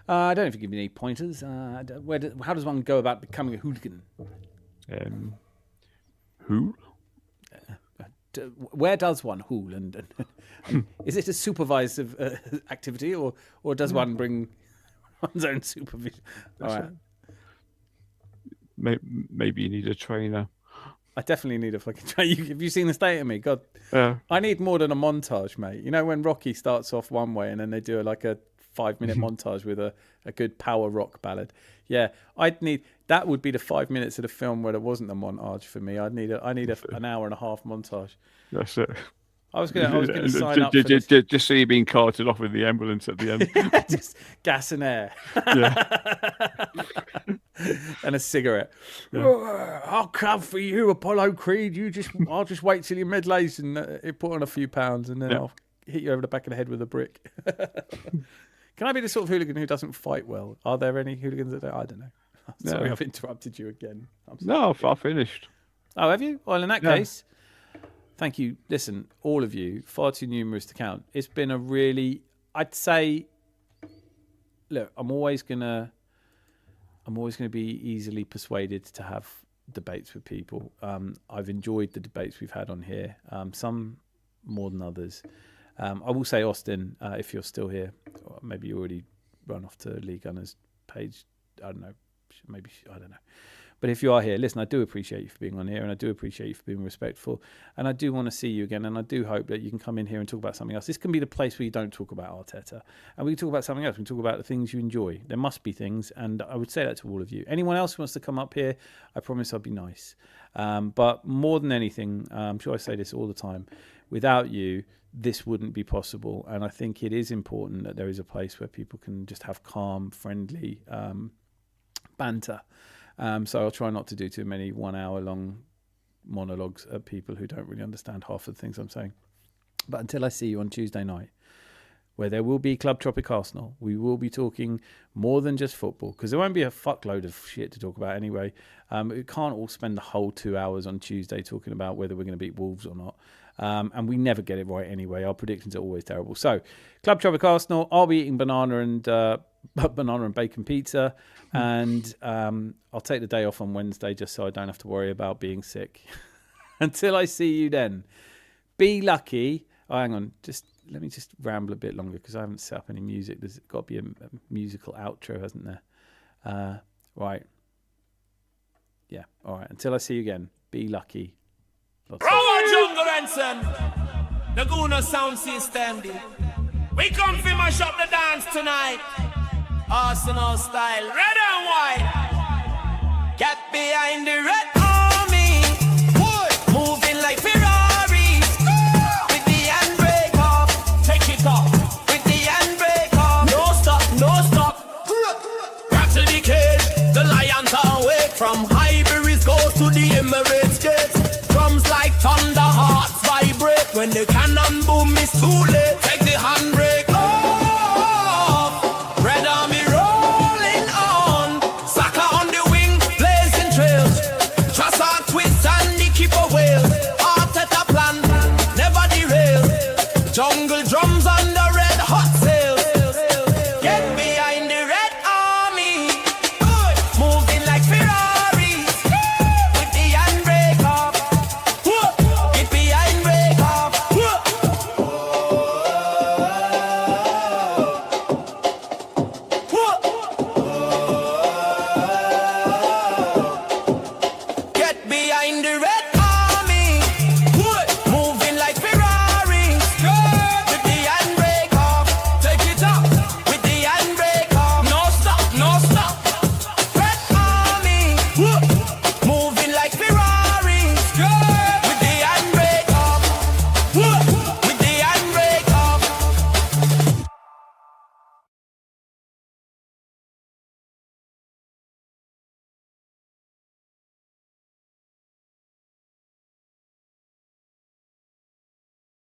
I don't know if you give me any pointers. How does one go about becoming a hooligan? Who? Where does one hool? And is it a supervised activity, or does one bring one's own supervision? All right. Maybe you need a trainer. I definitely need a fucking trainer. Have you seen the state of me? God, I need more than a montage, mate. You know when Rocky starts off one way and then they do like a 5-minute montage with a good power rock ballad. Yeah, I'd need that. Would be the 5 minutes of the film where there wasn't a montage for me. I need an hour and a half montage. That's it. I was gonna sign up for this. Just so you're being carted off with the ambulance at the end. Just gas and air. Yeah. And a cigarette. Yeah. I'll come for you, Apollo Creed. I'll just wait till you're middle-aged and put on a few pounds, and then I'll hit you over the back of the head with a brick. Can I be the sort of hooligan who doesn't fight well? Are there any hooligans that don't? I don't know. Sorry, I've interrupted you again. No, I finished. Oh, have you? Well, in that case, thank you. Listen, all of you, far too numerous to count. It's been a really, I'd say, look, I'm always gonna be easily persuaded to have debates with people. I've enjoyed the debates we've had on here, some more than others. I will say, Austin, if you're still here, or maybe you already run off to Lee Gunner's page. I don't know. Maybe, I don't know. But if you are here, listen, I do appreciate you for being on here, and I do appreciate you for being respectful, and I do want to see you again, and I do hope that you can come in here and talk about something else. This can be the place where you don't talk about Arteta, and we can talk about something else. We can talk about the things you enjoy. There must be things, and I would say that to all of you. Anyone else who wants to come up here, I promise I'll be nice. But more than anything, I'm sure I say this all the time, without you, this wouldn't be possible, and I think it is important that there is a place where people can just have calm, friendly banter. So I'll try not to do too many 1 hour long monologues at people who don't really understand half of the things I'm saying. But until I see you on Tuesday night, where there will be Club Tropic Arsenal, we will be talking more than just football, because there won't be a fuckload of shit to talk about anyway. We can't all spend the whole 2 hours on Tuesday talking about whether we're going to beat Wolves or not. And we never get it right anyway. Our predictions are always terrible. So, Club Tropic Arsenal, I'll be eating banana and bacon pizza, and I'll take the day off on Wednesday just so I don't have to worry about being sick. Until I see you then, be lucky. Oh, hang on, let me just ramble a bit longer because I haven't set up any music. There's got to be a musical outro, hasn't there? Right. Yeah, all right. Until I see you again, be lucky. Jungle Ransom, the Guna sound system. We come to mash up the dance tonight. Arsenal style, red and white. Get behind the red army. Moving like Ferrari. With the handbrake off. Take it off. With the handbrake off. No stop, no stop. Rattle the cage. The lions are awake. From Highbury's goes to the Emirates gates. Drums like thunder, hearts vibrate. When the cannon boom, it's too late. Take the handbrake off. Red Army rolling on. Saka on the wing, blazing trails. Trossard twist and the keeper whale. Arteta plan, never derail. Jungle drums are